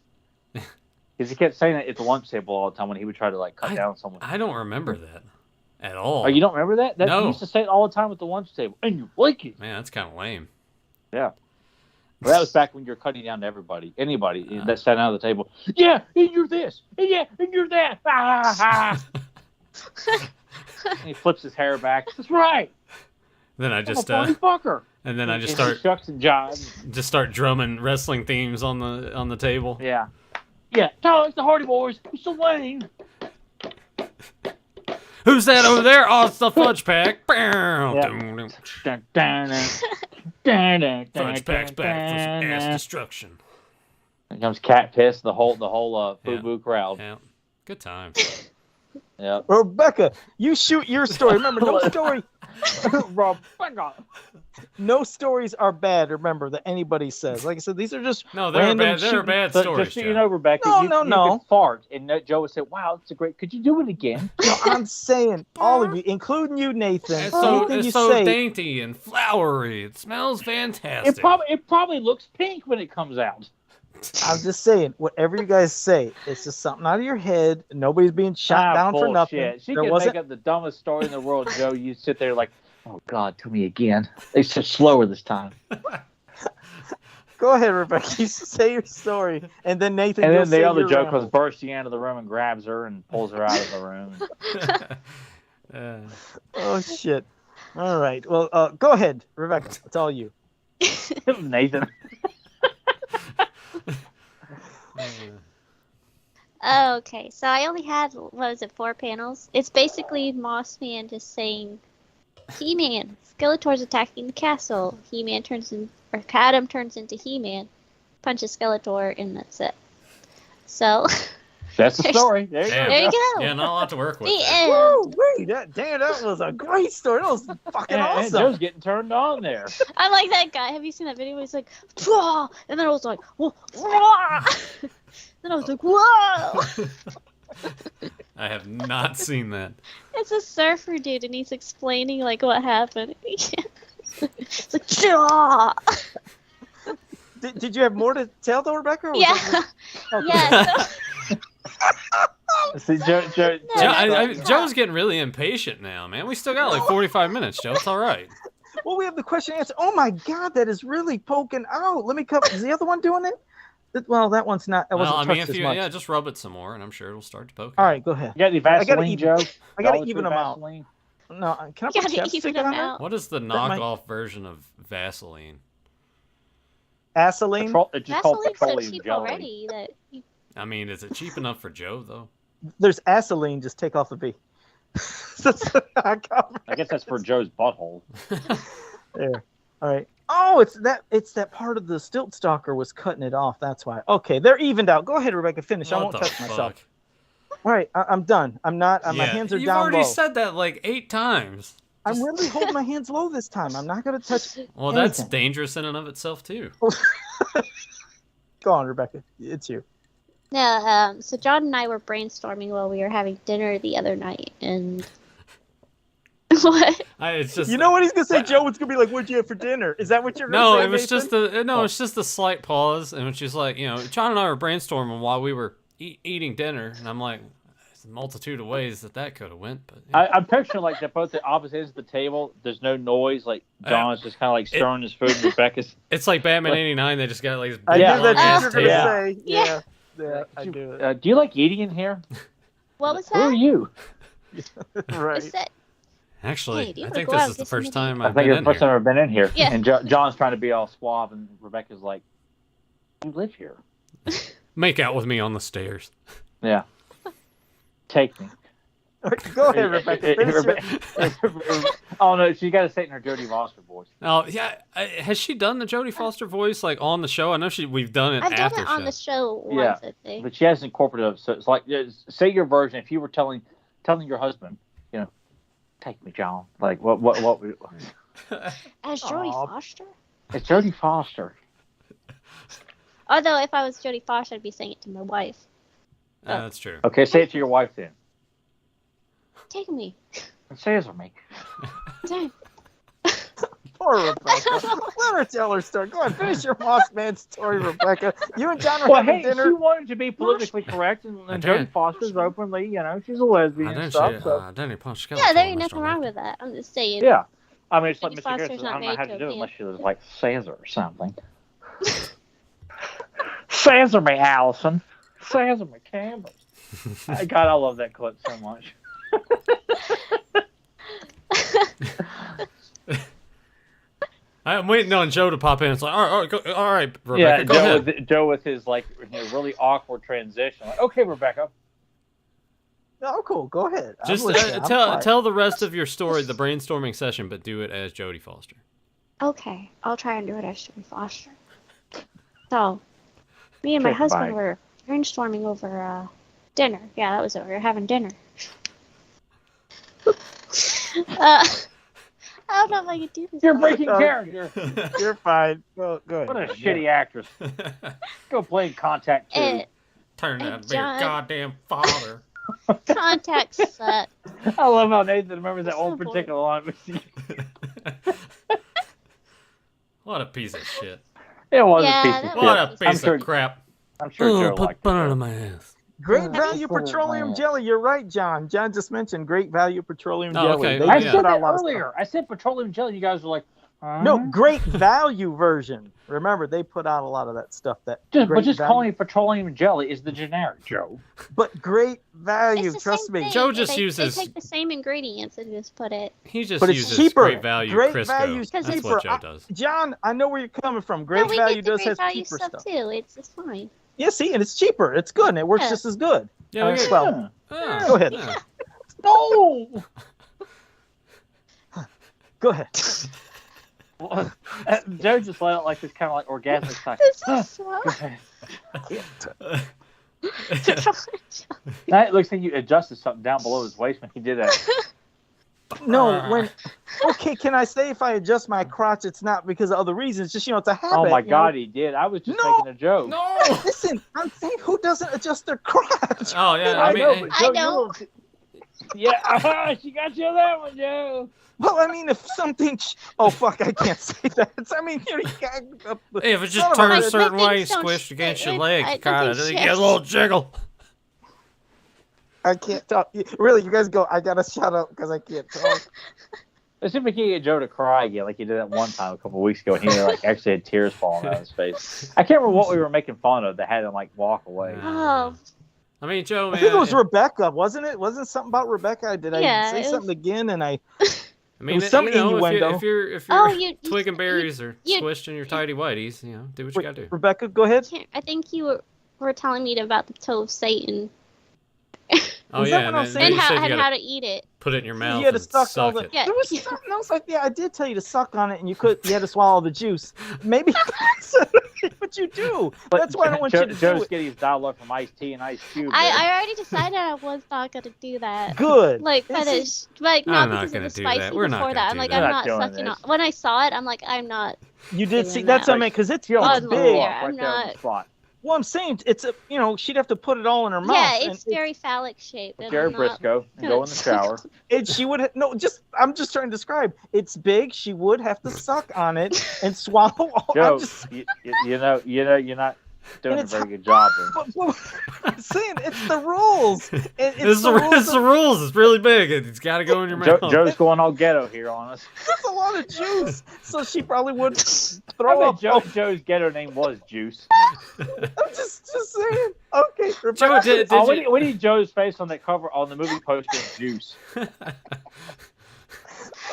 Because he kept saying that at the lunch table all the time when he would try to cut down someone. I don't remember that at all. Oh, you don't remember that? No. He used to say it all the time at the lunch table. And you like it? Man, that's kind of lame. Yeah. Well, that was back when you were cutting down to anybody that sat down at the table. Yeah, and you're this. And yeah, and you're that. And he flips his hair back. That's right. Then I just I'm a fucker. and then I just And start shucks and jives. just start drumming wrestling themes on the table. Yeah. Yeah. Tyler, it's the Hardy Boys. It's the Wayne. Who's that over there? Oh, it's the Fudge Pack. Yeah. Fudge Pack's back for some ass destruction. Here comes Cat Piss, the whole FUBU crowd. Yeah, good time. Yep. Rebecca, you shoot your story. Remember, no stories are bad. Remember that anybody says. Like I said, these are just No, they're bad. They're bad stories. Just so you know, Rebecca, you could fart, and Joe would say, "Wow, that's a great. Could you do it again?" No, I'm saying all of you, including you, Nathan. It's so dainty and flowery. It smells fantastic. It probably looks pink when it comes out. I'm just saying, whatever you guys say, it's just something out of your head. Nobody's being shot down for nothing. She can make up the dumbest story in the world, Joe. You sit there like, oh, God, tell me again. It's just slower this time. Go ahead, Rebecca. You say your story. And then Nathan And then the other Joe ramble. comes bursting out of the room and grabs her and pulls her out of the room. Oh, shit. All right. Well, go ahead, Rebecca. It's all you. Nathan. Okay, so I only had, 4 panels? It's basically Mossman just saying, He-Man, Skeletor's attacking the castle. Adam turns into He-Man, punches Skeletor, and that's it. So... That's the story. There you go. Yeah, not a lot to work with. The end. Woo, that was a great story. That was fucking awesome. And Joe's getting turned on there. I'm like that guy. Have you seen that video where he's like, "Whoa," and then I was like, "Whoa," then I was like, "Whoa." I have not seen that. It's a surfer dude, and he's explaining like what happened. It's like, "Whoa." Did you have more to tell, though, Rebecca? Yeah. Okay. Yeah. See, Joe's getting really impatient now, man. We still got like 45 minutes, Joe. It's all right. Well, we have the question and answer. Oh my God, that is really poking out. Let me come. Is the other one doing it? Well, that one's not. That wasn't touched as much. just rub it some more, and I'm sure it'll start to poke. All right, go ahead. You got any Vaseline, Joe? I gotta even them out. No, can I put chapstick on that? What is the knockoff version of Vaseline? Vaseline? It's just called Vaseline's so petroleum cheap jelly. already that I mean, is it cheap enough for Joe though? There's Vaseline. Just take off the V. I guess that's for Joe's butthole. There. All right. Oh, it's that part of the stilt stalker was cutting it off. That's why. Okay, they're evened out. Go ahead, Rebecca. Finish. I won't touch myself. All right, I'm done. I'm not. My hands are You've down already low. said that like 8 times. I'm really holding my hands low this time. I'm not going to touch. Well, that's dangerous in and of itself too. Go on, Rebecca. It's you. Yeah. So John and I were brainstorming while we were having dinner the other night, and what? It's just. You know what he's gonna say, Joe? It's gonna be like, "What'd you have for dinner?" Is that what you're gonna say? No, it was Nathan? it's just a slight pause, and she's like, John and I were brainstorming while we were eating dinner, and I'm like, there's a multitude of ways that could have went, but I'm picturing like they're both at opposite ends of the table. There's no noise. Like John's just kind of like stirring his food, and Rebecca's. It's like Batman '89. They just got like this I big knew long that's ass what you're gonna table. say. Yeah, I do it. Do you like eating in here? What was Who are that? you? Right. What's that? Actually, Hey, do you I wanna think go this out is and the get some first time I I've think been it's in the first here. time I've been in here. Yeah. And John's trying to be all suave, and Rebecca's like, "You live here." Make out with me on the stairs. Yeah. Take me. Go ahead, Rebecca. Finish your- Oh no, she got to say it in her Jodie Foster voice. Oh yeah, has she done the Jodie Foster voice like on the show? I know we've done it I've done after it on the show once, I think. But she has incorporated it. So it's like, say your version. If you were telling your husband, take me, John. Like what? As Jodie Foster? It's Jodie Foster. Although if I was Jodie Foster, I'd be saying it to my wife. That's true. Okay, say it to your wife then. Take me. Say it to me. Damn. Poor Rebecca. Let her tell her story. Go ahead, finish your Moss Man story, Rebecca. You and John are Well, having hey, dinner. she wanted to be politically correct, and Jodie Foster's openly, she's a lesbian and stuff. So. Yeah, there ain't nothing wrong with that. I'm just saying. Yeah. I mean, it's like Jodie Mr. Foster's Harris, not I don't know made how to to do it appeal. unless she was like Caesar or something. Caesar me, Allison. Caesar me, Campbell. God, I love that clip so much. I'm waiting on Joe to pop in. It's like, all right, Rebecca, go ahead. Joe with his really awkward transition. Like, okay, Rebecca. Oh, cool. Go ahead. I'm Just listening. I'm tell the rest of your story, the brainstorming session, but do it as Jodie Foster. Okay, I'll try and do it as Jodie Foster. So, me and my husband were brainstorming over dinner. Yeah, that was it. We were having dinner. I don't know if I could do this. You're breaking character. You're fine. Well, go ahead. What a shitty actress. Go play Contact 2. Turn out to be your goddamn father. Contact sucked. I love how Nathan remembers that one particular line. What a piece of shit. It was a piece of shit. What a piece of crap. I'm sure Joe put liked bun it. on my ass. Great value petroleum jelly. You're right, John. John just mentioned great value petroleum jelly. Okay. They I just said put out that a lot of earlier. stuff. I said petroleum jelly. You guys were like, No, great value version. Remember, they put out a lot of that stuff. Just calling it petroleum jelly is the generic, Joe. But great value, It's the trust same me. thing. Joe just they uses. take the same ingredients and just put it. He just But it's uses cheaper. great value Great Crisco. value is That's cheaper. what Joe does. John, I know where you're coming from. Great No, we value get the does great have value cheaper stuff too. It's fine. Yeah, see, and it's cheaper. It's good, and it works Yeah. just as good. Yeah, we get, Well, yeah, go ahead. yeah. No! Go ahead. Joe just let out like this kind of like orgasmic sigh. This is slow. Now it looks like you adjusted something down below his waist when he did that. No, okay, can I say if I adjust my crotch, it's not because of other reasons. Just, it's a habit. Oh my God, he did. I was just making a joke. No! Listen, I'm saying who doesn't adjust their crotch? Oh, yeah. I I mean, know, but Joe, I don't. Yeah, she got you on that one, Joe. Well, I mean, if something... Oh, fuck, I can't say that. I mean, you got... hey, if it just Son of a turns a bitch. certain way, things don't squished against your I leg, don't kind of, think you get a little jiggle. I can't talk. Really, you guys go. I gotta shut up because I can't talk. Let's see if we can get Joe to cry again, like he did that one time a couple of weeks ago, and he actually had tears falling out of his face. I can't remember what we were making fun of that had him walk away. Oh, I mean, Joe, I man. think it was Rebecca, wasn't it? Wasn't it something about Rebecca? Did I Yeah, say it was- something again? And I I mean, was some innuendo. if you're Oh, you- twigging berries or you- squished in your tidy whities, do what you gotta do. Rebecca, go ahead. I think you were telling me about the toe of Satan. Oh Was yeah, that what I was then saying? you said you and gotta how to eat it. put it in your mouth You had to and suck all suck the. it. Yeah. There was something else like, yeah, I did tell you to suck on it, and you had to swallow the juice. Maybe that's what you do. But That's why I don't want you to do Joe's it. getting his dialogue from Ice Tea and Ice Cube. I already decided I was not gonna do that. Good. Like And finish, like I'm not not because of gonna the do spicy that. We're not before gonna that. I'm do like, that. I'm We're not not doing sucking this. on. When I saw it, I'm like, I'm not. You did doing see that's that. what I mean, because it's She almost it's threw big. up I'm right there on the not- spot. Well, I'm saying it's a she'd have to put it all in her mouth. Yeah, and it's very phallic shaped. And Jared I'm not Briscoe and go in the shower. she would I'm just trying to describe. It's big. She would have to suck on it and swallow. All, Joe, I'm just, you know, you're not doing And a it's very good job. but I'm saying it's the rules. It's the rules. It's really big. It's got to go in your mouth. Joe's going all ghetto here on us. That's a lot of juice. So she probably would I throw bet up. Joe's ghetto name was Juice. I'm just saying. Okay, Joe, Rebecca. did We need Joe's face on the cover on the movie poster of Juice.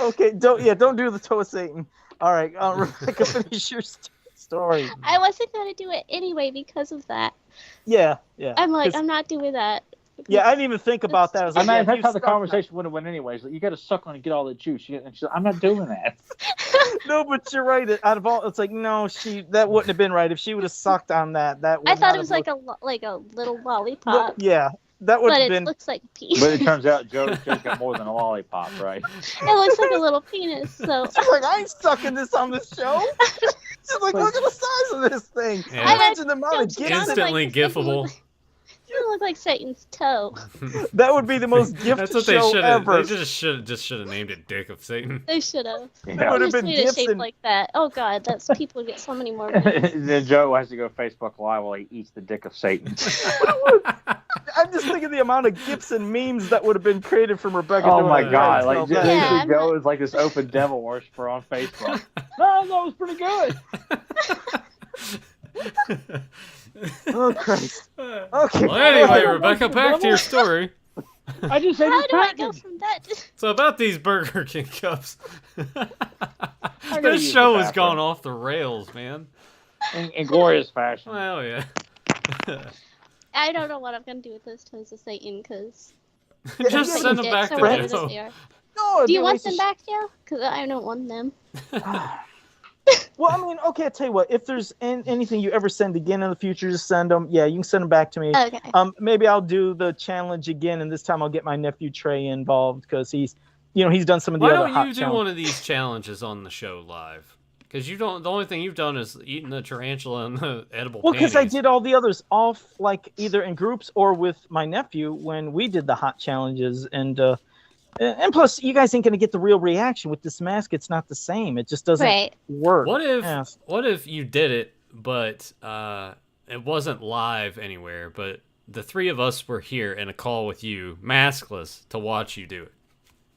Okay, don't do the toe of Satan. All right, Rebecca, finish your story. I wasn't gonna do it anyway because of that. Yeah. I'm like, 'Cause- I'm not doing that. Yeah, I didn't even think about that. I was I like, mean, yeah, that's you how the suck on- conversation would have went anyways. Like, you got to suck on and get all the juice. And she's like, I'm not doing that. No, but you're right. Out of all, it's like no, that wouldn't have been right if she would have sucked on that. That would I thought not it was have like a little looked- lollipop, Yeah, that would but have it been. looks like a penis. But it turns out Joe's got more than a lollipop, right? It looks like a little penis. So She's like, I ain't sucking this on this show. She's like, look at the size of this thing. Yeah. Imagine the amount of Don't gifts. you Instantly like this thing gifable. You look like Satan's toe. That would be the most gift That's what they show should have. ever. They just should have named it Dick of Satan. They should have. That would have Just been made it gifts shaped and like that. Oh god, that's people get so many more. views. Then Joe has to go Facebook Live while he eats the dick of Satan. I'm just thinking the amount of gifs and memes that would have been created from Rebecca. Oh doing my that. god! Like So just bad. Yeah, I'm Joe is like this open devil worshiper on Facebook. No, that was pretty good. Oh Christ. Okay. Well, anyway, Rebecca, back to your story. I just said How it's do I go packaged. from that to So about these Burger King cups. gotta This use show the has bathroom. gone off the rails, man. In glorious fashion. Well, yeah. I don't know what I'm gonna do with those toes of Satan because Just send them back to Joe. No, it'd Do be you a want waste of them back, Joe? Because I don't want them. Well, I mean, okay, I'll tell you what. If there's anything you ever send again in the future, just send them. Yeah, you can send them back to me. Okay. Maybe I'll do the challenge again, and this time I'll get my nephew Trey involved because he's done some of the Why other don't hot you do challenges. one of these challenges on the show live? Because you don't. The only thing you've done is eating the tarantula and the edible. Well, because I panties. did all the others off, like either in groups or with my nephew when we did the hot challenges, and plus you guys ain't gonna get the real reaction with this mask. It's not the same. It just doesn't Right. work. What if? Yeah. What if you did it, but it wasn't live anywhere? But the three of us were here in a call with you, maskless, to watch you do it.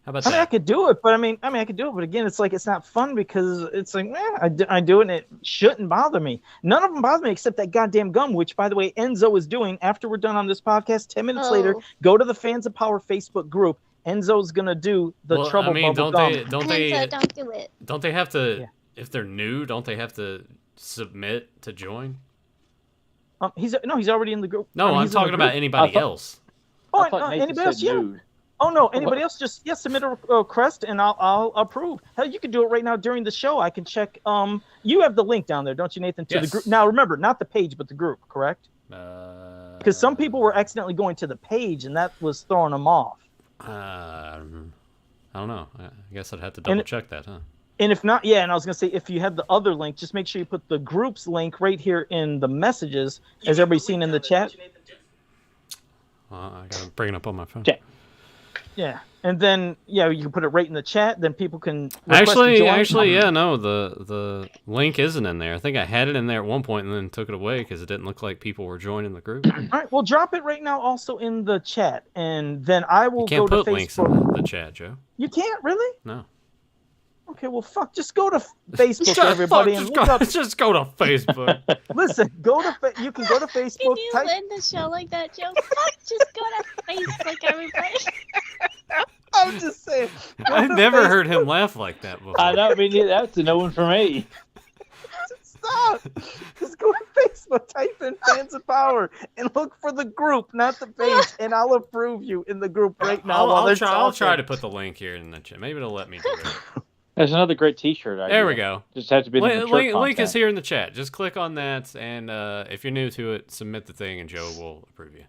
How about I mean, I that? could do it, but I could do it, but again, it's like it's not fun because it's like, I do it, and it shouldn't bother me. None of them bother me except that goddamn gum, which, by the way, Enzo is doing after we're done on this podcast. 10 minutes later, Oh. go to the Fans of Power Facebook group. Enzo's gonna do the Well, trouble I mean, bubble don't gum. they? Don't And they? so don't do it. Don't they have to? Yeah. If they're new, don't they have to submit to join? He's already in the group. No, I mean, I'm he's in the talking about group. anybody I thought- else. Oh, I thought Nathan anybody said else? Yeah. nude. Oh no, anybody else? Just submit a request and I'll approve. Hell, you can do it right now during the show. I can check. You have the link down there, don't you, Nathan? To the Yes. group. Now remember, not the page, but the group, correct? Because some people were accidentally going to the page, and that was throwing them off. I don't know. I guess I'd have to double check that, huh? And if not, yeah. And I was gonna say, if you have the other link, just make sure you put the group's link right here in the messages, as everybody's seen in the chat. I gotta bring it up on my phone. Check. Yeah, and then you can put it right in the chat. Then people can request to join. Actually, yeah, no, the link isn't in there. I think I had it in there at one point and then took it away because it didn't look like people were joining the group. All right, well, drop it right now, also in the chat, and then I will You can't go to put links Facebook. in the chat, Joe. You can't really? No. Okay, well, fuck. Just go to Facebook, everybody, and look up. Just go to Facebook. Listen, you can go to Can Facebook. you Type. end the show like that, Joe? Fuck, just go to Facebook, everybody. I'm just saying. go I've to never Facebook. heard him laugh like that before. I know. I mean, that's a no one for me. Stop. Just go to Facebook, type in Fans of Power, and look for the group, not the page, and I'll approve you in the group right now. I'll try to put the link here in the chat. Maybe it'll let me do it. There's another great T-shirt idea. There we go. Just has to be the link is here in the chat. Just click on that, and if you're new to it, submit the thing, and Joe will approve you.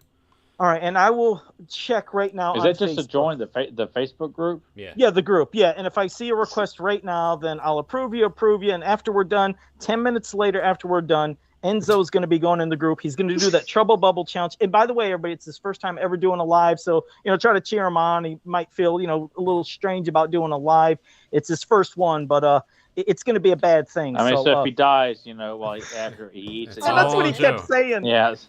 All right, and I will check right now. Is that just Facebook. To join the Facebook group? Yeah. Yeah, the group. Yeah, and if I see a request right now, then I'll approve you, and after we're done, 10 minutes later after we're done, Enzo's going to be going in the group. He's going to do that Trouble Bubble Challenge. And by the way, everybody, it's his first time ever doing a live, so, try to cheer him on. He might feel, a little strange about doing a live. It's his first one, but it's going to be a bad thing. I mean, so if he dies, after he eats it. That's what he kept saying. Yes.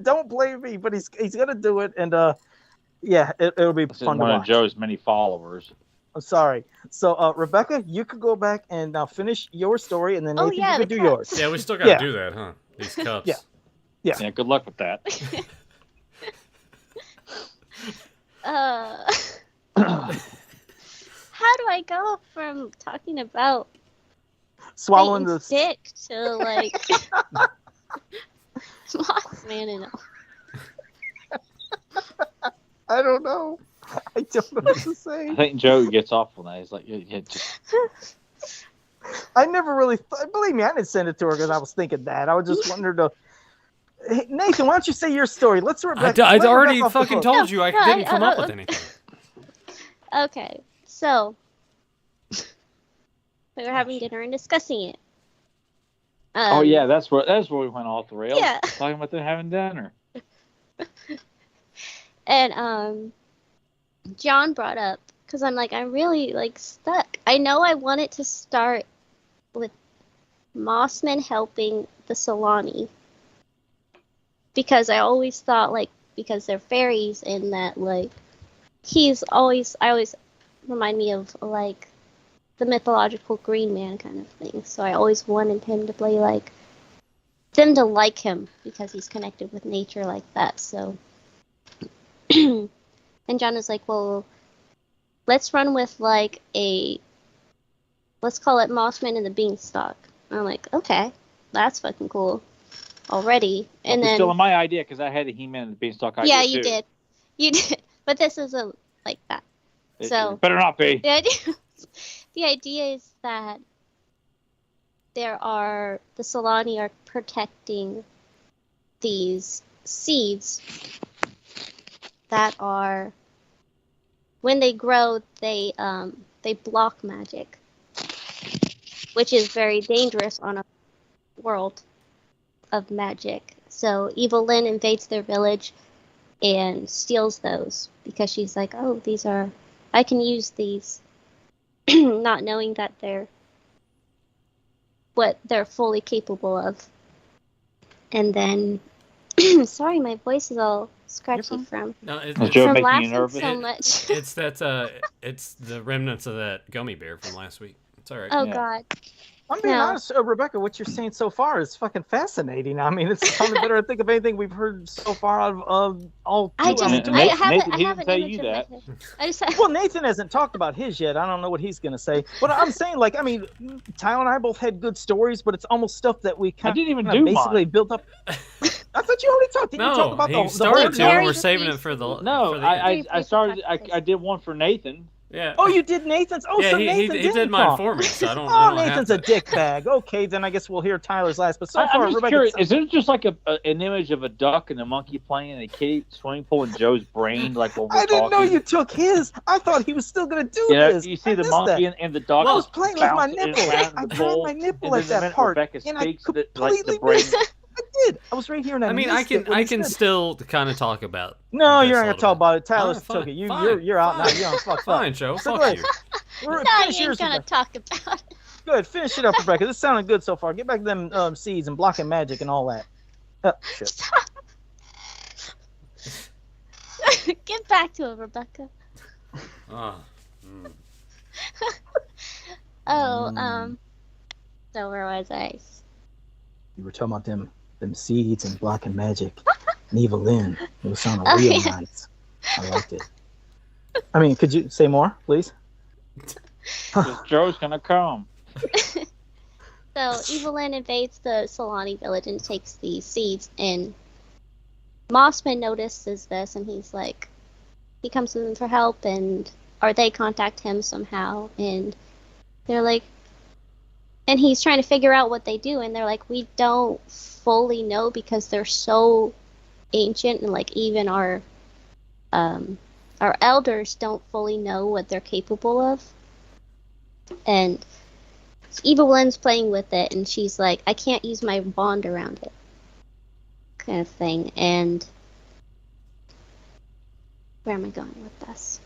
Don't blame me, but he's gonna do it, and it'll be fun to watch. One of Joe's many followers. I'm sorry. So Rebecca, you could go back and now finish your story, and then Nathan, you could do yours. Yeah, we still gotta do that, huh? These cups. Yeah. Good luck with that. How do I go from talking about swallowing the dick to like? Mothman and I don't know. I don't know what to say. I think Joe gets off on that. He's like, I never really believe me. I didn't send it to her because I was thinking that. I was just wondering to. Hey, Nathan, why don't you say your story? Let's Rebecca. I already fucking told you I didn't come up with anything. Okay, so we were having dinner and discussing it. That's where we went off the rails. Yeah. Talking about them having dinner. And John brought up, because I'm really stuck. I know I wanted to start with Mossman helping the Solani, because I always thought because they're fairies and that I always remind me of the mythological green man kind of thing. So I always wanted him to play them to like him because he's connected with nature like that. So, and John was like, well, let's run with let's call it Mossman and the Beanstalk. And I'm like, okay, that's fucking cool already. And then still my idea because I had a He-Man and the Beanstalk idea. Yeah, you did, but this isn't like that. So it better not be. The idea is that the Solani are protecting these seeds that are, when they grow, they block magic, which is very dangerous on a world of magic. So Evil Lynn invades their village and steals those because she's like, oh, I can use these. Not knowing that they're what they're fully capable of. And then, sorry, my voice is all scratchy from laughing so much. It's the remnants of that gummy bear from last week. It's all right. Oh, God. I'm being honest, Rebecca, what you're saying so far is fucking fascinating. I mean, it's probably better to think of anything we've heard so far out of all two. Nathan didn't tell you that. Well, Nathan hasn't talked about his yet. I don't know what he's going to say. But I'm saying, Tyler and I both had good stories, but it's almost stuff that we kind of basically built up. I thought you already talked. Didn't you talk about he started to, and we're saving it for the... No, I started... I did one for Nathan. Yeah. Oh, you did Nathan's? Oh, yeah, so Nathan he did mine for me, so I don't Oh, Nathan's a dickbag. Okay, then I guess we'll hear Tyler's last. But so far, I'm just curious, is it just like an image of a duck and a monkey playing in a kiddie swimming pool in Joe's brain? Like when we're I didn't know you took his. I thought he was still going to do his. You see the monkey and the dog. I was playing with my nipple. I grabbed my nipple at that part. Rebecca speaks completely the brain. I did. I was right here, and I can still kind of talk about. No, you're not gonna talk about it. Tyler took it. You're out now. You're on fuck. Fine, Joe. So fuck you. No, you ain't gonna talk about it. Good. Finish it up, Rebecca. This sounded good so far. Get back to them seeds and blocking magic and all that. Shit. Get back to it, Rebecca. So where was I? You were talking about them seeds and blocking magic and Evil Lynn. It was sounding real nice. I liked it. I mean, could you say more, please? Joe's gonna come. So Evelyn invades the Solani village and takes these seeds, and Mossman notices this, and he's like, he comes to them for help, or they contact him somehow, and they're like, and he's trying to figure out what they do, and they're like, we don't fully know because they're so ancient, and like even our elders don't fully know what they're capable of. And Evelyn's playing with it, and she's like, I can't use my bond around it, kind of thing. And where am I going with this?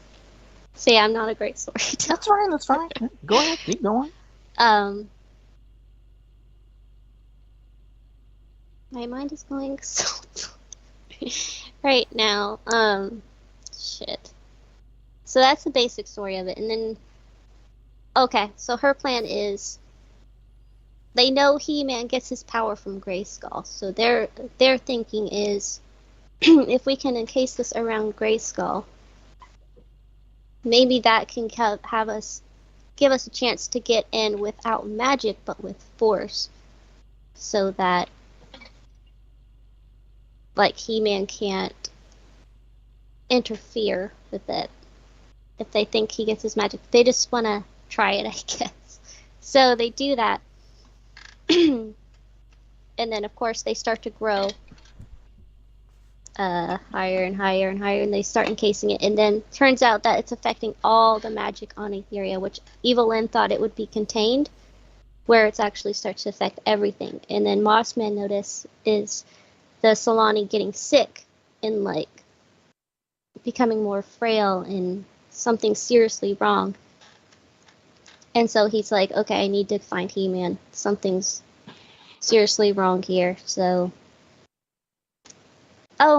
So yeah, I'm not a great storyteller. That's fine. Go ahead, keep going. My mind is going so right now. Shit. So that's the basic story of it, and then okay, so her plan is, they know He-Man gets his power from Grayskull, so their thinking is, if we can encase this around Grayskull, maybe that can give us a chance to get in without magic, but with force, so that like He-Man can't interfere with it. If they think he gets his magic, they just want to try it, I guess. So they do that. And then, of course, they start to grow higher and higher and higher, and they start encasing it. And then turns out that it's affecting all the magic on Etheria, which Evelyn thought it would be contained, where it actually starts to affect everything. And then Mossman notice is the Solani getting sick and, like, becoming more frail and something seriously wrong. And so he's like, okay, I need to find He-Man. Something's seriously wrong here. So,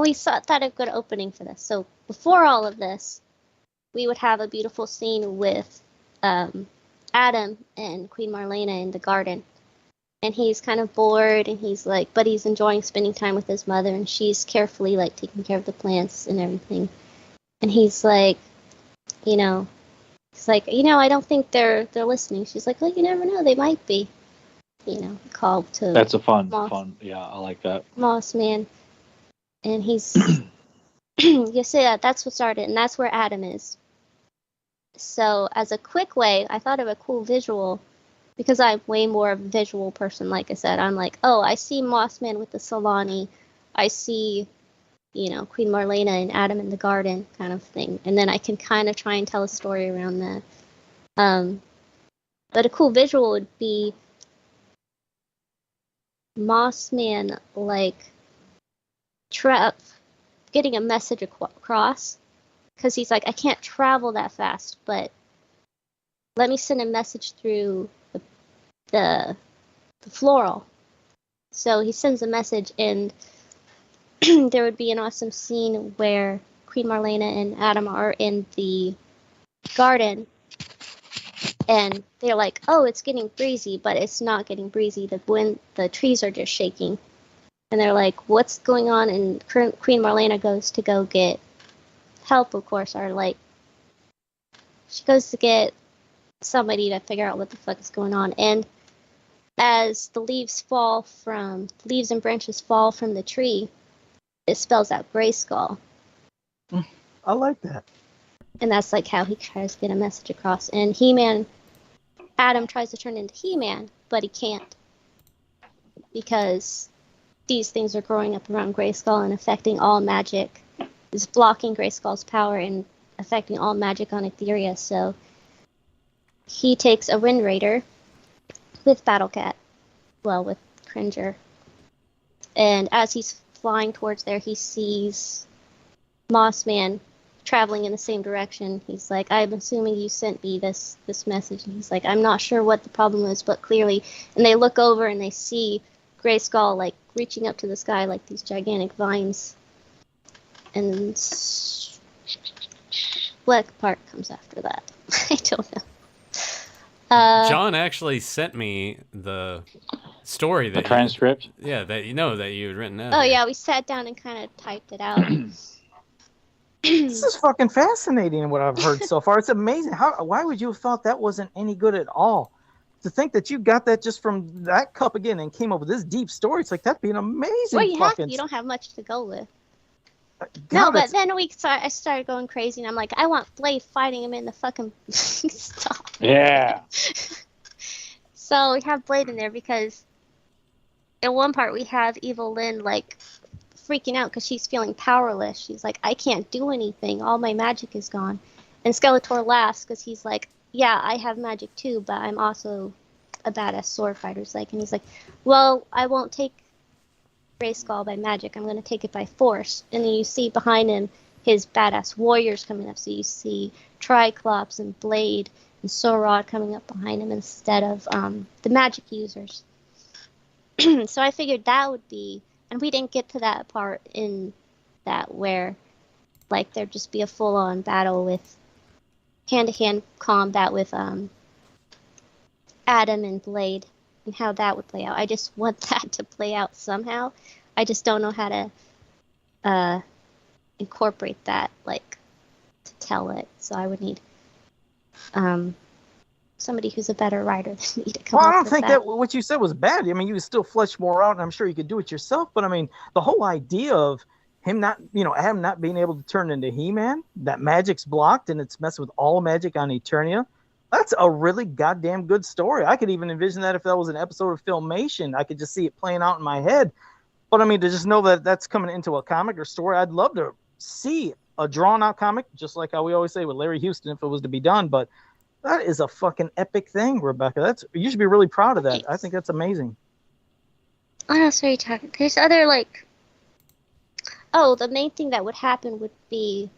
we thought a good opening for this. So before all of this, we would have a beautiful scene with Adam and Queen Marlena in the garden. And he's kind of bored, and he's like, but he's enjoying spending time with his mother, and she's carefully like taking care of the plants and everything. And he's like, I don't think they're listening. She's like, well, you never know, they might be. Called to. That's a fun. Yeah, I like that. Mossman, and he's. You say that's what started, and that's where Adam is. So, as a quick way, I thought of a cool visual, because I'm way more of a visual person. Like I said, I'm like, oh, I see Mossman with the Solani, I see, Queen Marlena and Adam in the garden, kind of thing, and then I can kind of try and tell a story around that. But a cool visual would be Mossman getting a message across, because he's like, I can't travel that fast, but let me send a message through the floral. So he sends a message, and there would be an awesome scene where Queen Marlena and Adam are in the garden, and they're like, oh, it's getting breezy, but it's not getting breezy. The trees are just shaking. And they're like, what's going on? And Queen Marlena goes to go get help, of course, she goes to get somebody to figure out what the fuck is going on. And as the leaves and branches fall from the tree, it spells out Grayskull. I like that. And that's like how he tries to get a message across. And Adam tries to turn into He-Man, but he can't, because these things are growing up around Grayskull and affecting all magic. It's blocking Grayskull's power and affecting all magic on Etheria. So he takes a Wind Raider with with Cringer. And as he's flying towards there, he sees Mossman traveling in the same direction. He's like, I'm assuming you sent me this message. And he's like, I'm not sure what the problem is, but clearly. And they look over and they see Grayskull like reaching up to the sky like these gigantic vines. And what part comes after that? I don't know. John actually sent me the story that transcript. That you had written out. Oh yeah, we sat down and kind of typed it out. This is fucking fascinating what I've heard so far. It's amazing. Why would you have thought that wasn't any good at all? to think that you got that just from that cup again and came up with this deep story. It's like, that'd be an amazing You don't have much to go with. But then I started going crazy, and I'm like, I want Blade fighting him in the fucking stop. Yeah. So we have Blade in there because in one part we have Evil Lynn like freaking out because she's feeling powerless. She's like, I can't do anything. All my magic is gone. And Skeletor laughs because he's like, yeah, I have magic too, but I'm also a badass sword fighter. And he's like, well, I won't take Grayskull by magic. I'm going to take it by force. And then you see behind him his badass warriors coming up. So you see Triclops and Blade and Sorod coming up behind him instead of the magic users. So I figured that would be, and we didn't get to that part in that where like there'd just be a full-on battle with hand-to-hand combat with Adam and Blade. And how that would play out. I just want that to play out somehow. I just don't know how to incorporate that, like, to tell it. So I would need somebody who's a better writer than me to come up with that. I don't think that what you said was bad. I mean, you would still flesh more out, and I'm sure you could do it yourself. But I mean, the whole idea of him not, Adam not being able to turn into He-Man, that magic's blocked, and it's messing with all magic on Eternia. That's a really goddamn good story. I could even envision that if that was an episode of Filmation. I could just see it playing out in my head. But I mean, to just know that that's coming into a comic or story, I'd love to see a drawn-out comic, just like how we always say with Larry Houston, if it was to be done. But that is a fucking epic thing, Rebecca. You should be really proud of that. I think that's amazing. What else are you talking? There's other, like... Oh, the main thing that would happen would be...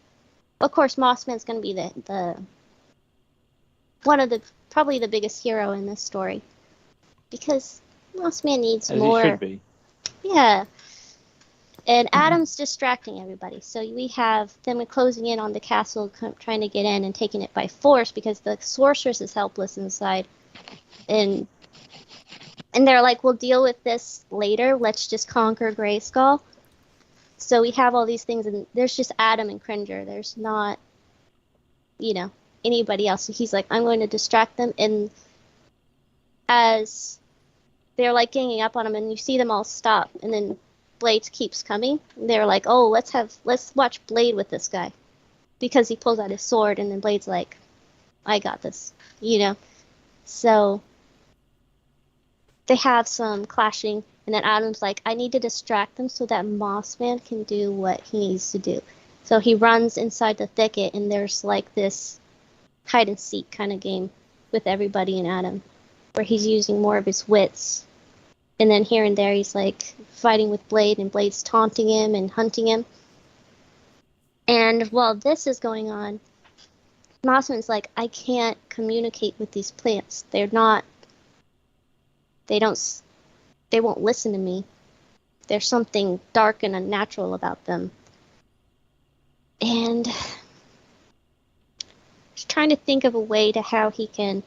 Of course, Mossman's going to be the one of the probably the biggest hero in this story, because Mossman needs more. He should be. Yeah, and Adam's distracting everybody. So we have them closing in on the castle, trying to get in and taking it by force because the sorceress is helpless inside, and they're like, "We'll deal with this later. Let's just conquer Grayskull." So we have all these things, and there's just Adam and Cringer. There's not, anybody else. So he's like, I'm going to distract them, and as they're like ganging up on him, and you see them all stop, and then Blade keeps coming. They're like, oh, let's watch Blade with this guy, because he pulls out his sword, and then Blade's like, I got this, So they have some clashing, and then Adam's like, I need to distract them so that Mossman can do what he needs to do. So he runs inside the thicket, and there's like this hide and seek kind of game with everybody and Adam, where he's using more of his wits. And then here and there he's like fighting with Blade, and Blade's taunting him and hunting him. And while this is going on, Mossman's like, I can't communicate with these plants. They won't listen to me. There's something dark and unnatural about them. And he's trying to think of a way to how he can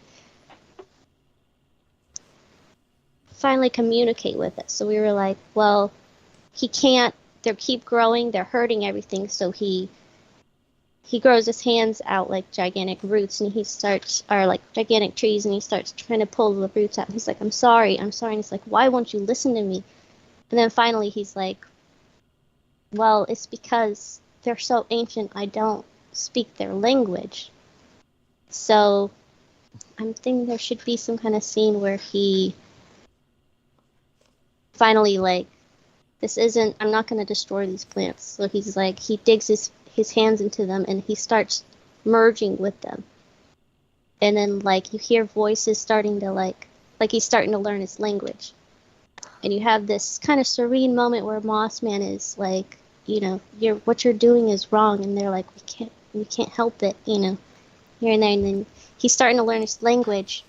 finally communicate with it. So we were like, well, he can't. They keep growing. They're hurting everything. So he grows his hands out like gigantic roots, and or like gigantic trees, and he starts trying to pull the roots out. And he's like, I'm sorry. And he's like, why won't you listen to me? And then finally he's like, well, it's because they're so ancient, I don't speak their language. So I'm thinking there should be some kind of scene where he finally I'm not going to destroy these plants. So he's like, he digs his hands into them, and he starts merging with them. And then like you hear voices starting to like he's starting to learn his language. And you have this kind of serene moment where Mossman is like, what you're doing is wrong, and they're like, we can't help it, here and there. And then he's starting to learn his language.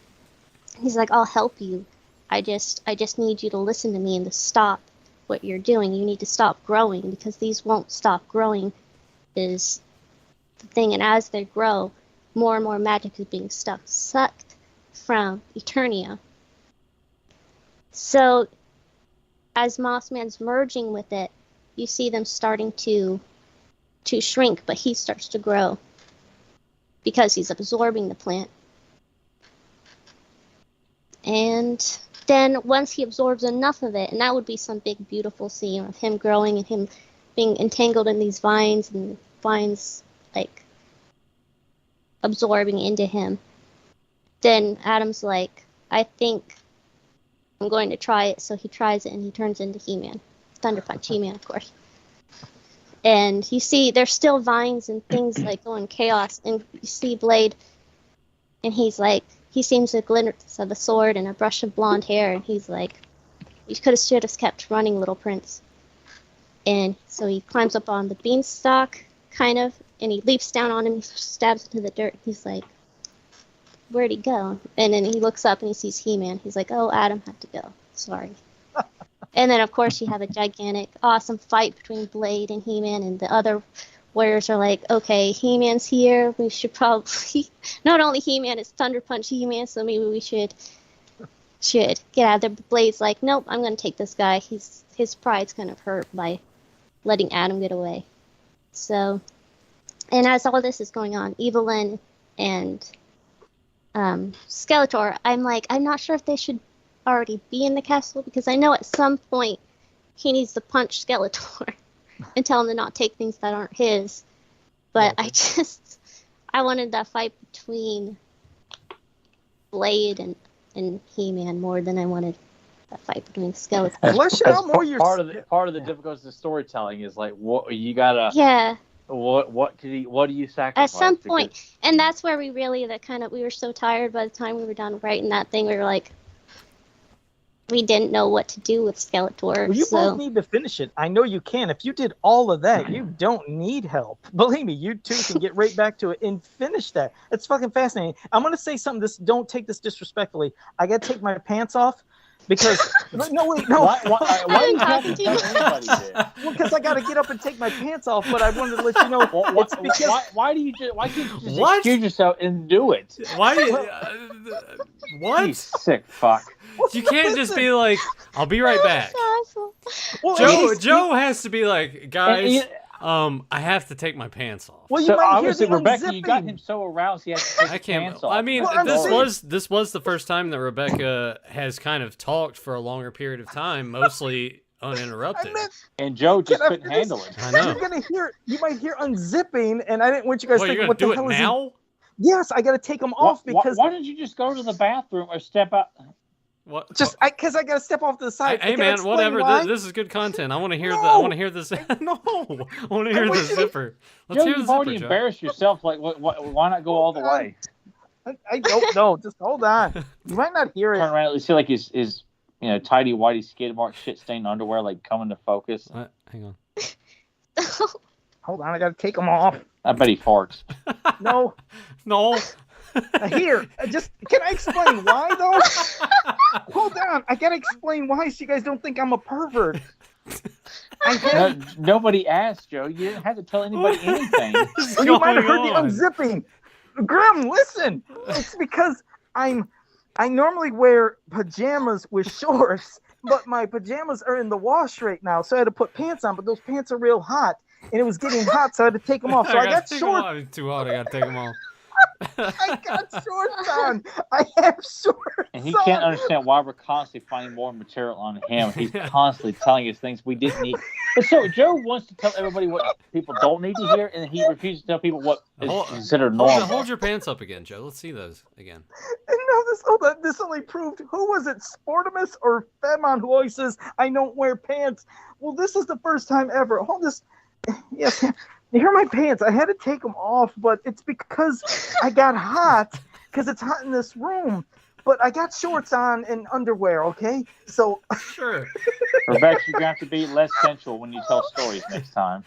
He's like, I'll help you. I just need you to listen to me and to stop what you're doing. You need to stop growing, because these won't stop growing is the thing. And as they grow, more and more magic is being sucked from Eternia. So as Mossman's merging with it, you see them starting to shrink, but he starts to grow because he's absorbing the plant. And then once he absorbs enough of it, and that would be some big beautiful scene of him growing and him being entangled in these vines and vines like absorbing into him, then Adam's like, I think I'm going to try it. So he tries it and he turns into He-Man. Thunder Punch He-Man, of course. And you see there's still vines and things like going chaos, and you see Blade, and he's like, he seems to glimpse of a sword and a brush of blonde hair, and he's like, you should have kept running, little prince. And so he climbs up on the beanstalk, kind of, and he leaps down on him, he stabs into the dirt, he's like, where'd he go? And then he looks up and he sees He-Man, he's like, oh, Adam had to go, sorry. And then, of course, you have a gigantic, awesome fight between Blade and He-Man, and the other warriors are like, okay, He-Man's here, we should probably, not only He-Man, it's Thunder Punch He-Man, so maybe we should get out of there. But Blade's like, nope, I'm going to take this guy. His pride's kind of hurt by letting Adam get away. So, and as all this is going on, Evelyn and Skeletor, I'm not sure if they should already be in the castle, because I know at some point he needs to punch Skeletor and tell him to not take things that aren't his. But I wanted that fight between Blade and He-Man more than I wanted that fight between Skeletor. Part of the difficulty of storytelling is like, what you gotta. Yeah. What do you sacrifice? At some point, and that's where we were so tired by the time we were done writing that thing. We were like, we didn't know what to do with Skeletor. Well, you both need to finish it. I know you can. If you did all of that, you don't need help. Believe me, you two can get right back to it and finish that. It's fucking fascinating. I'm going to say something. Don't take this disrespectfully. I got to take my pants off. Because no. Why you have to anybody there? Well, because I got to get up and take my pants off. But I wanted to let you know. It's because why can't you just excuse yourself and do it? Why? What? You sick fuck. You can't just be like, I'll be right back. Well, Joe has to be like, guys, I have to take my pants off. Well, so obviously, Rebecca, you got him so aroused he has to take his pants off. I mean, this was the first time that Rebecca has kind of talked for a longer period of time, mostly uninterrupted. And Joe just couldn't handle it. I know. You might hear unzipping, and I didn't want you guys thinking, what the hell is now? Yes, I got to take them off because. Why don't you just go to the bathroom or step out? What? Because I got to step off to the side. Hey man, whatever. This is good content. I want to hear I want to hear this. No, I want to hear the zipper. Let's hear the you've zipper, already embarrassed yourself. Like, why not go all the way? I don't know. Just hold on. You might not hear it. Turn around. You see like his tidy whitey skid mark shit stained underwear like coming to focus. Hang on. Hold on. I got to take them off. I bet he farts. No. Here, can I explain why though? Hold on, I gotta explain why so you guys don't think I'm a pervert. Nobody asked, Joe. You didn't have to tell anybody anything. Well, you might have heard the unzipping. Grim, listen. It's because I normally wear pajamas with shorts, but my pajamas are in the wash right now, so I had to put pants on. But those pants are real hot, and it was getting hot, so I had to take them off. So I got shorts. It's too hot. I gotta take them off. I got shorts on. I have shorts. And he can't understand why we're constantly finding more material on him. He's constantly telling us things we didn't need. But so Joe wants to tell everybody what people don't need to hear, and he refuses to tell people what is considered normal. Hold your pants up again, Joe. Let's see those again. And no, this only proved, who was it, Sportimus or Femon, who always says, I don't wear pants. Well, this is the first time ever. Hold this. Yes. Here are my pants. I had to take them off, but it's because I got hot, because it's hot in this room. But I got shorts on and underwear, okay? So sure. Rebecca, you're going to have to be less sensual when you tell stories next time.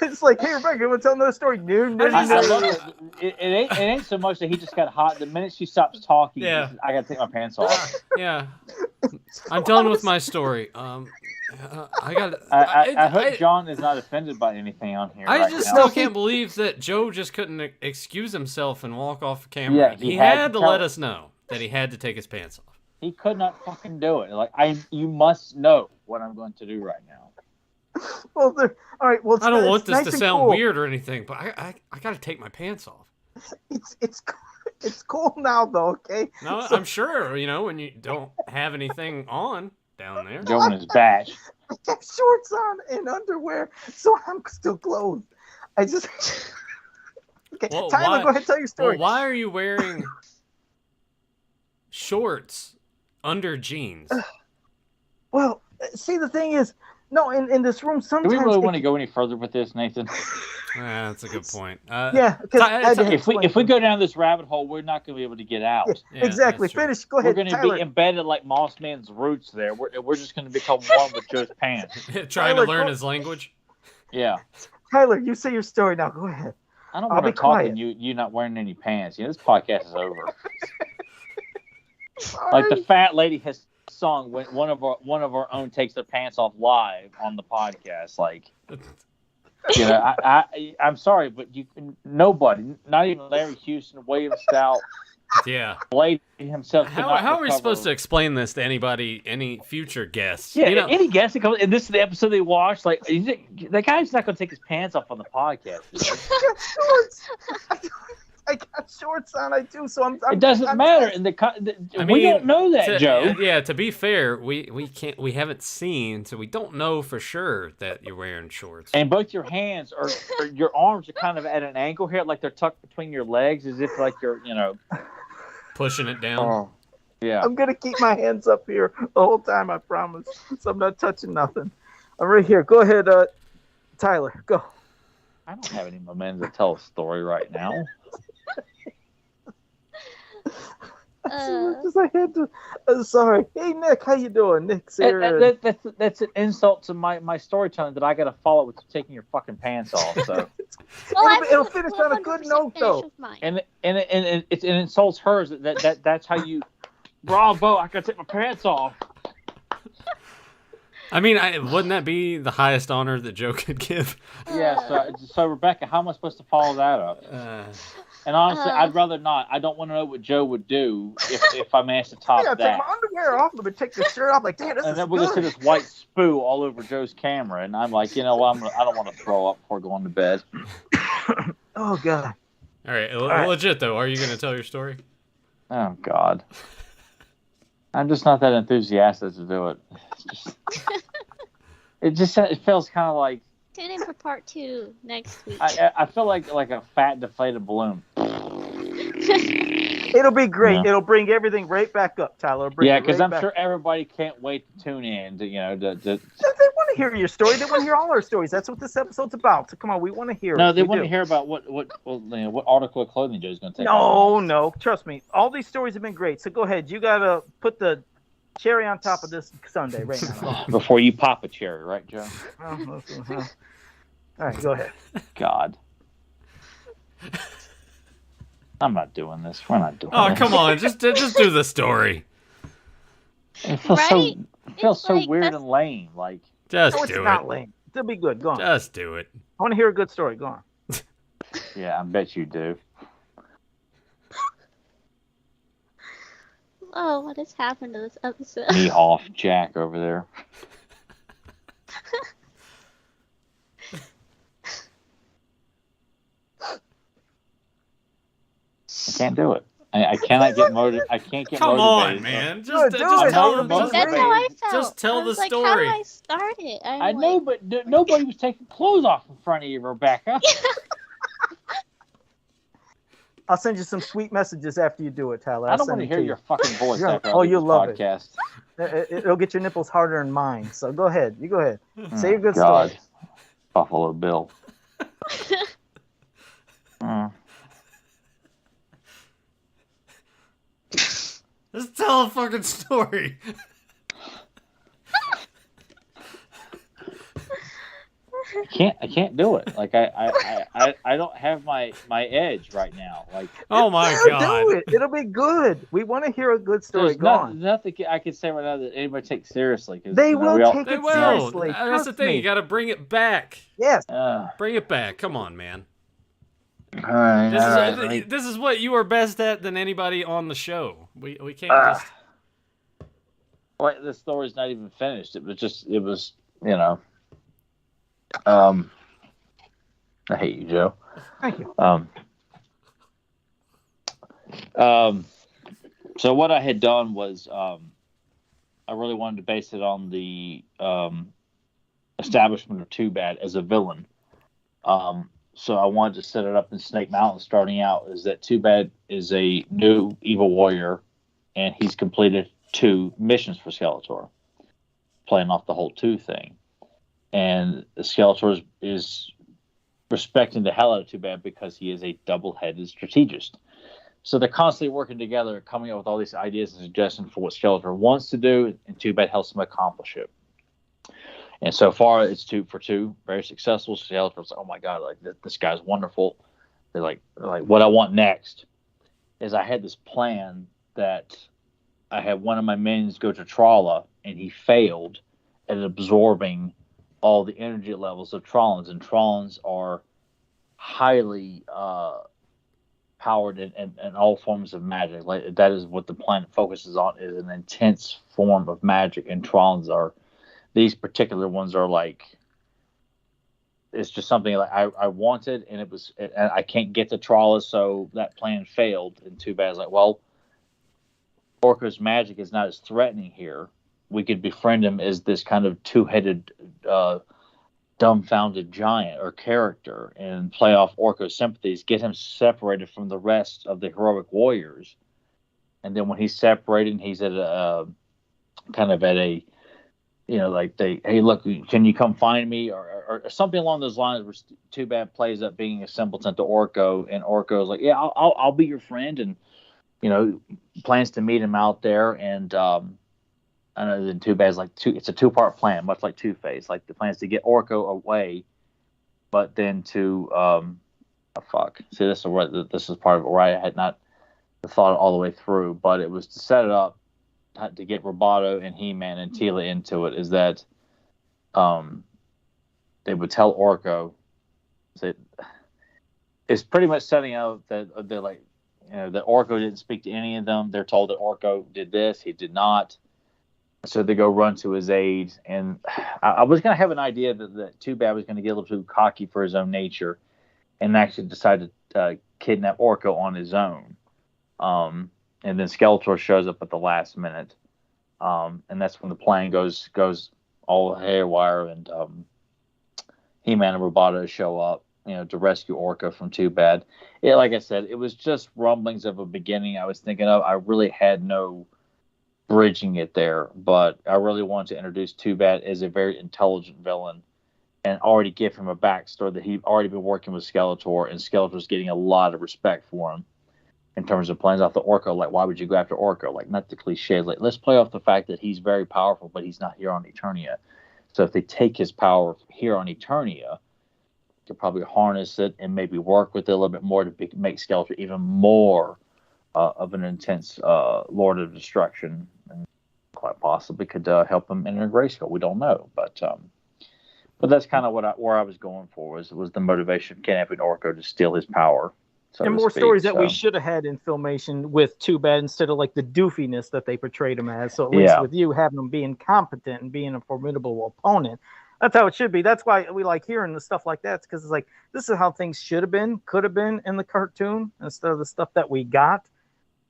It's like, hey, Rebecca, you want to tell another story? No. I love it. It ain't so much that he just got hot. The minute she stops talking, I got to take my pants off. Yeah. I'm done with my story. I hope John is not offended by anything on here. I just still can't believe that Joe just couldn't excuse himself and walk off camera. Yeah, he had to let us know that he had to take his pants off. He could not fucking do it. Like you must know what I'm going to do right now. Well, all right. Well, I don't want this to sound weird or anything, but I got to take my pants off. It's It's cool now, though. Okay. No, I'm sure. When you don't have anything on down there. Joe is back. I got shorts on and underwear, so I'm still clothed. I just. Okay, Well, Tyler, go ahead, tell your story. Well, why are you wearing shorts under jeans? Well, see, the thing is, no, in this room sometimes. Do we really want to go any further with this, Nathan? That's a good point. Yeah, if we go down this rabbit hole, we're not going to be able to get out. Yeah, exactly. Finish. Go ahead. We're going to be embedded like Moss Man's roots there. We're just going to become one with Joe's pants. Trying to learn his language. Yeah. Tyler, you say your story now. Go ahead. I don't want to talk and you not wearing any pants. This podcast is over. Like the fat lady has sung when one of our own takes their pants off live on the podcast. Like, I'm sorry, but nobody, not even Larry Houston, William Stout, Blade himself. How are we supposed to explain this to anybody, any future guests? Yeah, any guest that comes, and this is the episode they watch. Like, the guy's not going to take his pants off on the podcast. I got shorts on. I do. So I'm it doesn't matter. And we don't know that, Joe. Yeah. To be fair, we haven't seen, so we don't know for sure that you're wearing shorts. And both your hands or your arms are kind of at an angle here, like they're tucked between your legs, as if like you're pushing it down. Oh, yeah. I'm gonna keep my hands up here the whole time. I promise. So I'm not touching nothing. I'm right here. Go ahead, Tyler. Go. I don't have any momentum to tell a story right now. I had to. Sorry. Hey, Nick, how you doing? Nick's here. That's an insult to my storytelling that I got to follow with taking your fucking pants off. So it'll finish on a good note, though. And it insults hers that's how you. Bravo! I got to take my pants off. I mean, wouldn't that be the highest honor that Joe could give? Yeah. So Rebecca, how am I supposed to follow that up? And honestly, I'd rather not. I don't want to know what Joe would do if I'm asked to top that. Take my underwear off, let me take the shirt off. Like, damn, this is good. And then we're going to see this white spoo all over Joe's camera, and I'm like, you know what? I don't want to throw up before going to bed. Oh God. All right, legit though. Are you going to tell your story? Oh God. I'm just not that enthusiastic to do it. It feels kind of like. Tune in for part 2 next week. I feel like a fat deflated balloon. It'll be great. Yeah. It'll bring everything right back up, Tyler. Because I'm sure everybody can't wait to tune in. They want to hear your story. They want to hear all our stories. That's what this episode's about. So come on, we want to hear. No, they want to hear about what article of clothing Joe's going to take. No, trust me. All these stories have been great. So go ahead. You gotta put the cherry on top of this Sunday right now. Before you pop a cherry, right, Joe? All right, go ahead. God. I'm not doing this. We're not doing this. Oh, come on. Just do the story. It feels so weird and lame. Like, just do it. It's not lame. It'll be good. Go on. Just do it. I want to hear a good story. Go on. Yeah, I bet you do. Oh, what has happened to this episode? Me off, Jack over there. I can't do it. I cannot get motivated. I can't get Come motivated. Come on, man. Just tell That's how I felt. Just tell the like, story. How do I start it? I know, but nobody was taking clothes off in front of you, Rebecca. I'll send you some sweet messages after you do it, Tyler. I don't want to hear your fucking voice after I do you'll this love podcast. It'll get your nipples harder than mine. So go ahead. You go ahead. Say your good God. story. Buffalo Bill. Just tell a fucking story. I can't do it. Like I don't have my edge right now. Like, oh my God. Do it. It'll be good. We want to hear a good story. There's nothing I can say right now that anybody takes seriously. They will take it seriously. That's the thing. You got to bring it back. Yes. Bring it back. Come on, man. All right. This is what you are best at than anybody on the show. We can't just. Well, the story's not even finished. It was. I hate you, Joe. Thank you. So what I had done was I really wanted to base it on the establishment of Too Bad as a villain. So I wanted to set it up in Snake Mountain starting out is that Too Bad is a new evil warrior, and he's completed 2 missions for Skeletor, playing off the whole 2 thing. And Skeletor is respecting the hell out of Too Bad because he is a double-headed strategist. So they're constantly working together, coming up with all these ideas and suggestions for what Skeletor wants to do, and Too Bad helps him accomplish it. And so far, it's 2 for 2, very successful. Skeletor's like, oh my god, like this guy's wonderful. They're like what I want next is I had this plan that I had one of my minions go to Trala, and he failed at absorbing all the energy levels of Trollans, and Trollans are highly powered in all forms of magic. Like that is what the planet focuses on, is an intense form of magic, and Trollans are. These particular ones are like, it's just something like I wanted, and I can't get to Trala, so that plan failed. And Too Bad is like, well, Orko's magic is not as threatening here. We could befriend him as this kind of 2-headed, dumbfounded giant or character, and play off Orko's sympathies, get him separated from the rest of the heroic warriors. And then when he's separated, he's at a kind of at a, like hey, look, can you come find me, or something along those lines. Where Too Bad plays up being a simpleton to Orko, and Orko's like, yeah, I'll be your friend, and plans to meet him out there. And I know that Too Bad's like it's a 2-part plan, much like Two-Face. Like the plans to get Orko away, but then to See, this is part of it where I had not thought it all the way through, but it was to set it up to get Roboto and He-Man and Teela into it. Is that they would tell Orko that it's pretty much setting out that they're like, that Orko didn't speak to any of them. They're told that Orko did this, he did not. So they go run to his aid, and I was going to have an idea that Too Bad was going to get a little too cocky for his own nature, and actually decide to kidnap Orko on his own. And then Skeletor shows up at the last minute, and that's when the plan goes all haywire, and He-Man and Roboto show up, to rescue Orko from Too Bad. Like I said, it was just rumblings of a beginning I was thinking of. I really had no bridging it there, but I really wanted to introduce Too Bad as a very intelligent villain, and already give him a backstory that he'd already been working with Skeletor, and Skeletor's getting a lot of respect for him. In terms of plans off the Orko, like, why would you go after Orko? Like, not the cliches. Like, let's play off the fact that he's very powerful, but he's not here on Eternia. So if they take his power here on Eternia, could probably harness it and maybe work with it a little bit more to make Skeletor even more of an intense Lord of Destruction, and quite possibly could help him enter Grayskull. We don't know, but that's kind of where I was going for was the motivation of kidnapping Orko to steal his power. So and more stories that we should have had in Filmation with Too Bad instead of like the doofiness that they portrayed him as. So at least with you having him being competent and being a formidable opponent, that's how it should be. That's why we like hearing the stuff like that, because it's like this is how things should have been, could have been in the cartoon instead of the stuff that we got.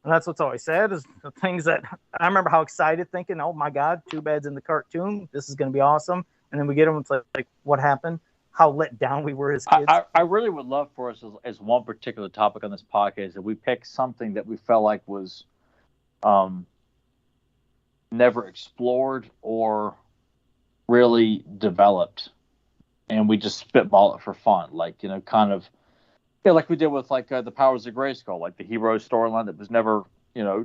And that's what's always said is the things that I remember how excited thinking, oh my God, Too Bad's in the cartoon. This is going to be awesome. And then we get him. It's like what happened? How let down we were as kids. I really would love for us as one particular topic on this podcast that we pick something that we felt like was never explored or really developed, and we just spitball it for fun, like kind of like we did with like the Powers of Grayskull, like the hero storyline that was never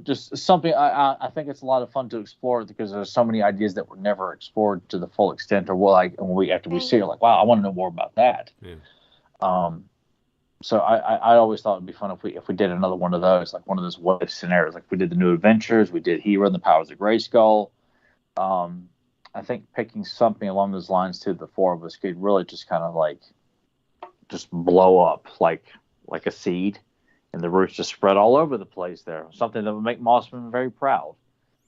just something. I think it's a lot of fun to explore because there's so many ideas that were never explored to the full extent, or after we see it, like, wow, I want to know more about that. Yeah. So I always thought it'd be fun if we did another one of those, like one of those what if scenarios, like we did the New Adventures, we did Hero and the Powers of Grayskull. I think picking something along those lines too, the four of us could really just kind of like just blow up like a seed. And the roots just spread all over the place there. Something that would make Mossman very proud.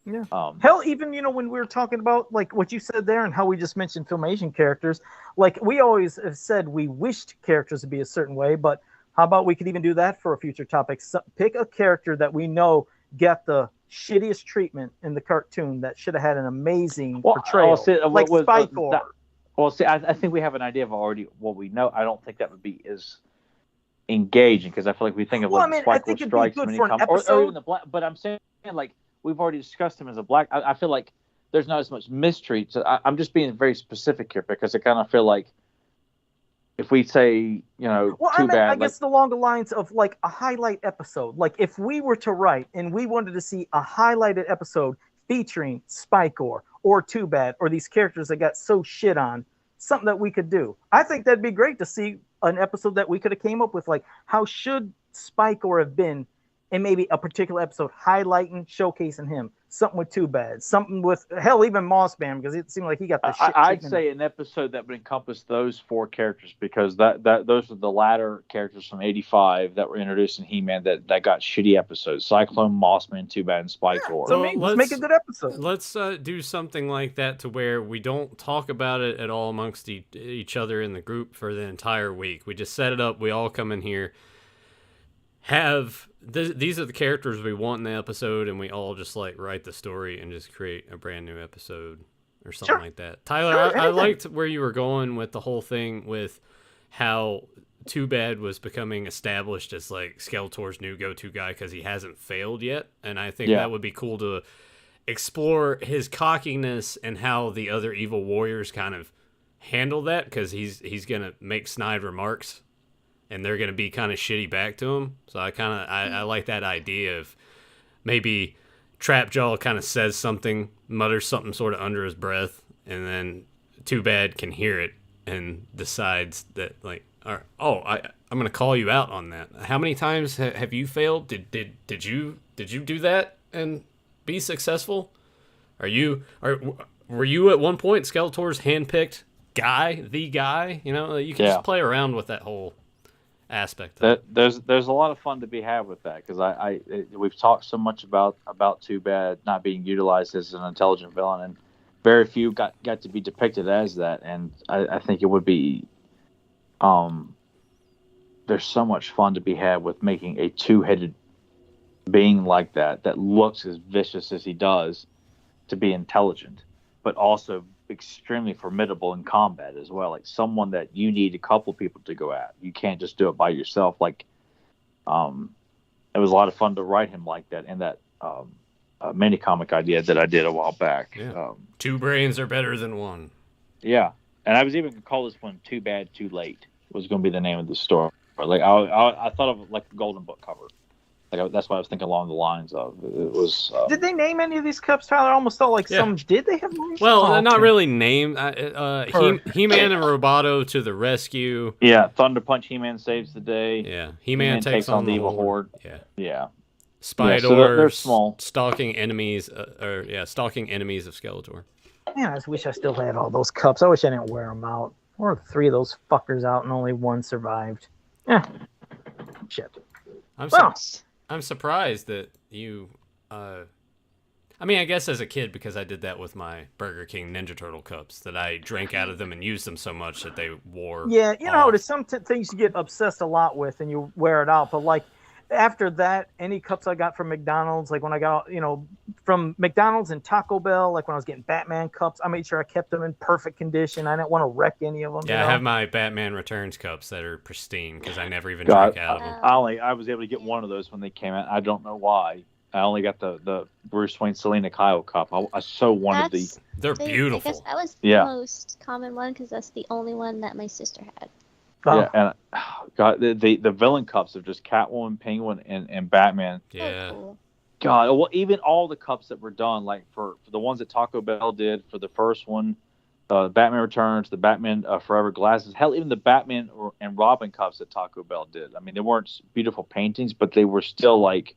Yeah. Hell, even, when we were talking about, like, what you said there and how we just mentioned Filmation characters, like, we always have said we wished characters to be a certain way, but How about we could even do that for a future topic? So, pick a character that we know got the shittiest treatment in the cartoon that should have had an amazing portrayal, like Spike I think we have an idea of already what we know. I don't think that would be as engaging because I feel like we think of Spike strikes many times, or even the black. But I'm saying like we've already discussed him as a black. I feel like there's not as much mystery. So I'm just being very specific here because I kind of feel like if we say, I guess along the lines of like a highlight episode. Like if we were to write and we wanted to see a highlighted episode featuring Spikor or Too Bad or these characters that got so shit on, something that we could do. I think that'd be great to see an episode that we could have came up with, like how should Spikor have been in maybe a particular episode, highlighting, showcasing him. Something with Too Bad. Something with, hell, even Mossman, because it seemed like he got the shit. I'd say an episode that would encompass those 4 characters, because those are the latter characters from 85 that were introduced in He-Man that got shitty episodes. Cyclone, Mossman, Too Bad, and Spikor. So let's make a good episode. Let's do something like that to where we don't talk about it at all amongst each other in the group for the entire week. We just set it up. We all come in here. These are the characters we want in the episode, and we all just like write the story and just create a brand new episode or something like that. Tyler, I liked where you were going with the whole thing with how Too Bad was becoming established as like Skeletor's new go-to guy because he hasn't failed yet, and I think that would be cool to explore his cockiness and how the other evil warriors kind of handle that, because he's gonna make snide remarks and they're going to be kind of shitty back to him. So I like that idea of maybe Trapjaw kind of says something, mutters something sort of under his breath, and then Too Bad can hear it and decides that like, I'm going to call you out on that. How many times have you failed? Did you do that and be successful? Were you at one point Skeletor's handpicked guy, the guy? You can just play around with that whole aspect. There's a lot of fun to be had with that, because we've talked so much about Too Bad not being utilized as an intelligent villain, and very few got to be depicted as that. And I think it would be there's so much fun to be had with making a two-headed being like that looks as vicious as he does to be intelligent, but also extremely formidable in combat as well. Like someone that you need a couple people to go at. You can't just do it by yourself. Like, it was a lot of fun to write him like that in that mini comic idea that I did a while back. Yeah. 2 brains are better than 1. Yeah, and I was even going to call this one "Too Bad, Too Late" was going to be the name of the story. Like I thought of it like a Golden Book cover. Like that's what I was thinking along the lines of. It was. Did they name any of these cups, Tyler? I almost felt like some. Did they have names? Well, not really named. He-Man and Roboto to the rescue. Yeah, Thunder Punch. He-Man saves the day. Yeah, He-Man takes on the evil Horde. Yeah. Spider. So they're small. Stalking enemies. Stalking enemies of Skeletor. Man, I wish I still had all those cups. I wish I didn't wear them out. Or 3 of those fuckers out, and only 1 survived. Yeah. Shit. I'm surprised that you, I guess as a kid, because I did that with my Burger King Ninja Turtle cups, that I drank out of them and used them so much that they wore Yeah, there's some things you get obsessed a lot with and you wear it out. But, like, after that, any cups I got from McDonald's, like when I got, from McDonald's and Taco Bell, like when I was getting Batman cups, I made sure I kept them in perfect condition. I didn't want to wreck any of them. Yeah, I have my Batman Returns cups that are pristine because I never even drank out of them. I was able to get one of those when they came out. I don't know why. I only got the Bruce Wayne Selena Kyle cup. I so wanted the. They're beautiful. I guess that was the most common one because that's the only one that my sister had. Yeah, and God, the villain cups of just Catwoman, Penguin, and Batman. Yeah. Oh, cool. God, well, even all the cups that were done, like for the ones that Taco Bell did for the first one, Batman Returns, the Batman Forever glasses, hell, even the Batman and Robin cups that Taco Bell did. I mean, they weren't beautiful paintings, but they were still like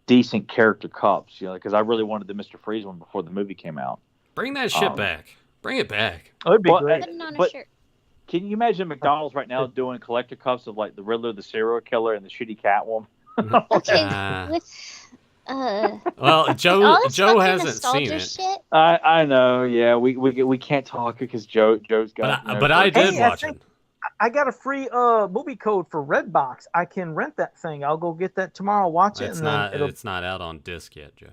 decent character cups, because I really wanted the Mr. Freeze one before the movie came out. Bring that shit back. Bring it back. Oh, it'd be great. Put it on a shirt. Can you imagine McDonald's right now doing collector cups of like the Riddler, the serial killer, and the shitty Catwoman? Okay, well, Joe hasn't seen it. Shit. I know. Yeah, we can't talk because Joe's got. But I did watch it. I got a free movie code for Redbox. I can rent that thing. I'll go get that tomorrow. Watch it. It's and not. then It's not out on disc yet, Joe.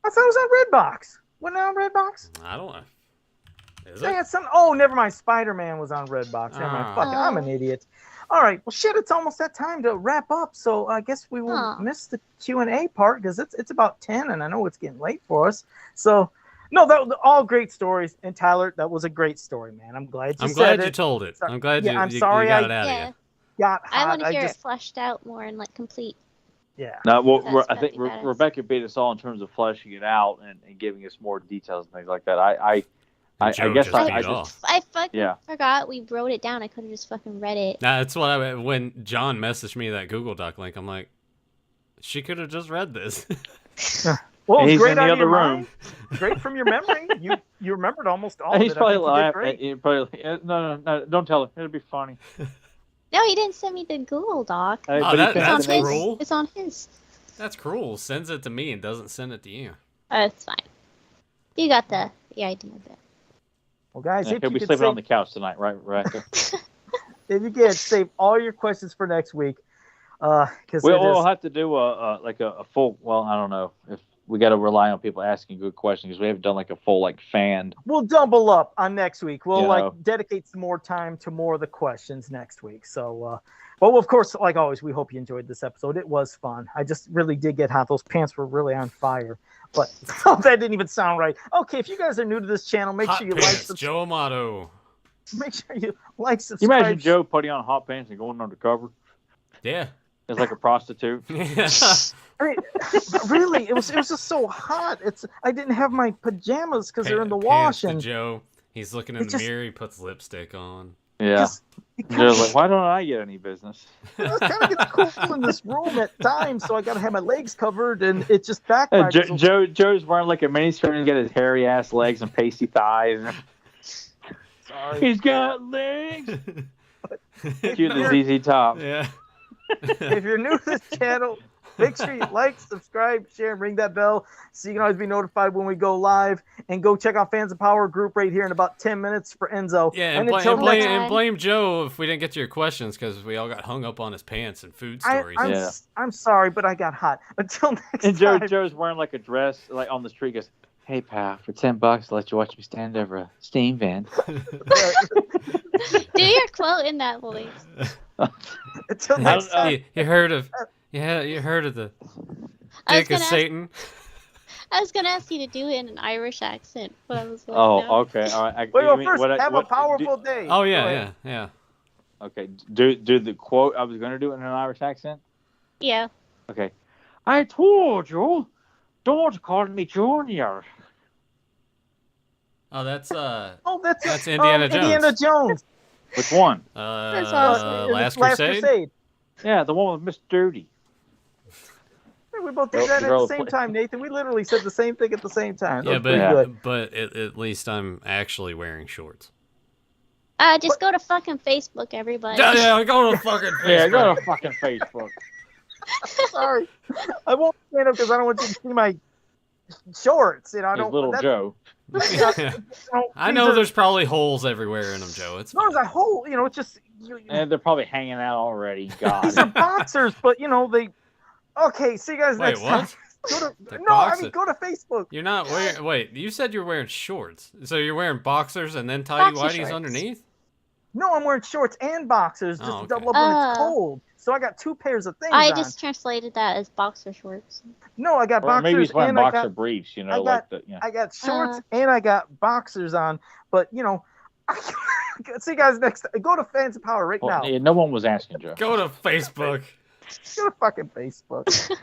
I thought it was on Redbox. Wasn't it on Redbox? I don't know. Is They it? had some. Oh, never mind. Spider-Man was on Redbox. Never mind. Fuck it. I'm an idiot. All right. Well, shit. It's almost that time to wrap up. So I guess we will miss the Q&A part because it's about 10, and I know it's getting late for us. So, no, that all great stories. And Tyler, that was a great story, man. I'm glad you said it. You told it. I'm glad you. I'm sorry you got it out of you. Got hot. I want to hear it fleshed out more and like complete. Yeah. No, well, I That'd think be badass. Rebecca beat us all in terms of fleshing it out and giving us more details and things like that. I Joe guess just beat I it just off. I fucking forgot we wrote it down. I could have just fucking read it. Nah, that's what when John messaged me that Google Doc link, I'm like, she could have just read this. Well, he's great in the out of other your room. mind. Great from your memory. You remembered almost all He's of it. probably I think laughing. you did great. No, don't tell him. It'll be funny. No, he didn't send me the Google Doc. But Oh, he that's sent it to Nathan. cruel. It's on his. That's cruel. Sends it to me and doesn't send it to you. Oh, it's fine. You got the idea of it. Well, guys, Yeah, if he'll you be could sleeping save, on the couch tonight, right, Rebecca? if you could save all your questions for next week, because We'll have to do a full. Well, I don't know if we got to rely on people asking good questions because we haven't done like a full fan. we'll double up on next week. We'll You know. dedicate some more time to more of the questions next week. So, well, of course, like always, we hope you enjoyed this episode. It was fun. I just really did get hot. Those pants were really on fire. But that didn't even sound right. Okay, if you guys are new to this channel, make Hot sure you pants, Joe Amato. make sure you like, You subscribe. imagine Joe putting on hot pants and going undercover Yeah. as like a prostitute. I mean, really, it was just so hot. I didn't have my pajamas because they're in the wash, Pants to and Joe. He's looking in It the just- mirror. He puts lipstick on. Yeah. it Joe's like, why don't I get any business? kind of gets cool in this room at times, so I got to have my legs covered, and it just And backfires. Joe's wearing like a miniskirt and got his hairy ass legs and pasty thighs. Sorry. He's got legs. If Cue the you're- ZZ Top. Yeah. if you're new to this channel, make sure you like, subscribe, share, and ring that bell so you can always be notified when we go live. And go check out Fans of Power group right here in about 10 minutes for Enzo. Yeah, and, until blame, next and blame Joe if we didn't get to your questions because we all got hung up on his pants and food stories. I'm sorry, but I got hot. Until next And time. Joe's wearing like a dress, like on the street. Goes, hey pal, for $10, I'll let you watch me stand over a steam vent. Do your quote in that voice. Until next time. You heard of the I was dick of gonna Satan? I was gonna ask you to do it in an Irish accent, but I was like, no. Oh, okay, all right. Well, first, have a powerful day. Oh Go yeah, ahead. yeah. Okay, do the quote. I was going to do it in an Irish accent. Yeah. Okay, I told you, don't call me Junior. Oh, that's That's Indiana Jones. Indiana Jones. Which one? That's awesome. Last Crusade. Yeah, the one with Miss Dirty. We both did that at the same time, Nathan. We literally said the same thing at the same time. That Yeah, was pretty good. but at least I'm actually wearing shorts. Just go to fucking Facebook, everybody. Yeah, go to fucking Facebook. Yeah, go to fucking Facebook. Sorry, I won't stand up because I don't want you to see my shorts. I He's don't. little Joe. I know there's probably holes everywhere in them, Joe. It's There's a hole. It's just. And they're probably hanging out already. God. These are boxers, but they. Okay, see you guys Wait, next what? time. They're I boxers. mean, go to Facebook. You're not wearing. Wait, you said you're wearing shorts. So you're wearing boxers and then tidy Boxer whities shorts. underneath? No, I'm wearing shorts and boxers just Oh, to okay. double up when it's cold. So I got two pairs of things I on. just translated that as boxer shorts. No, I got Or boxers maybe he's wearing and boxer briefs. I Like got- the. Yeah. I got shorts and I got boxers on. But see you guys next time. Go to Fans of Power right now. Yeah, no one was asking, Joe. Go to Facebook. Go to fucking Facebook.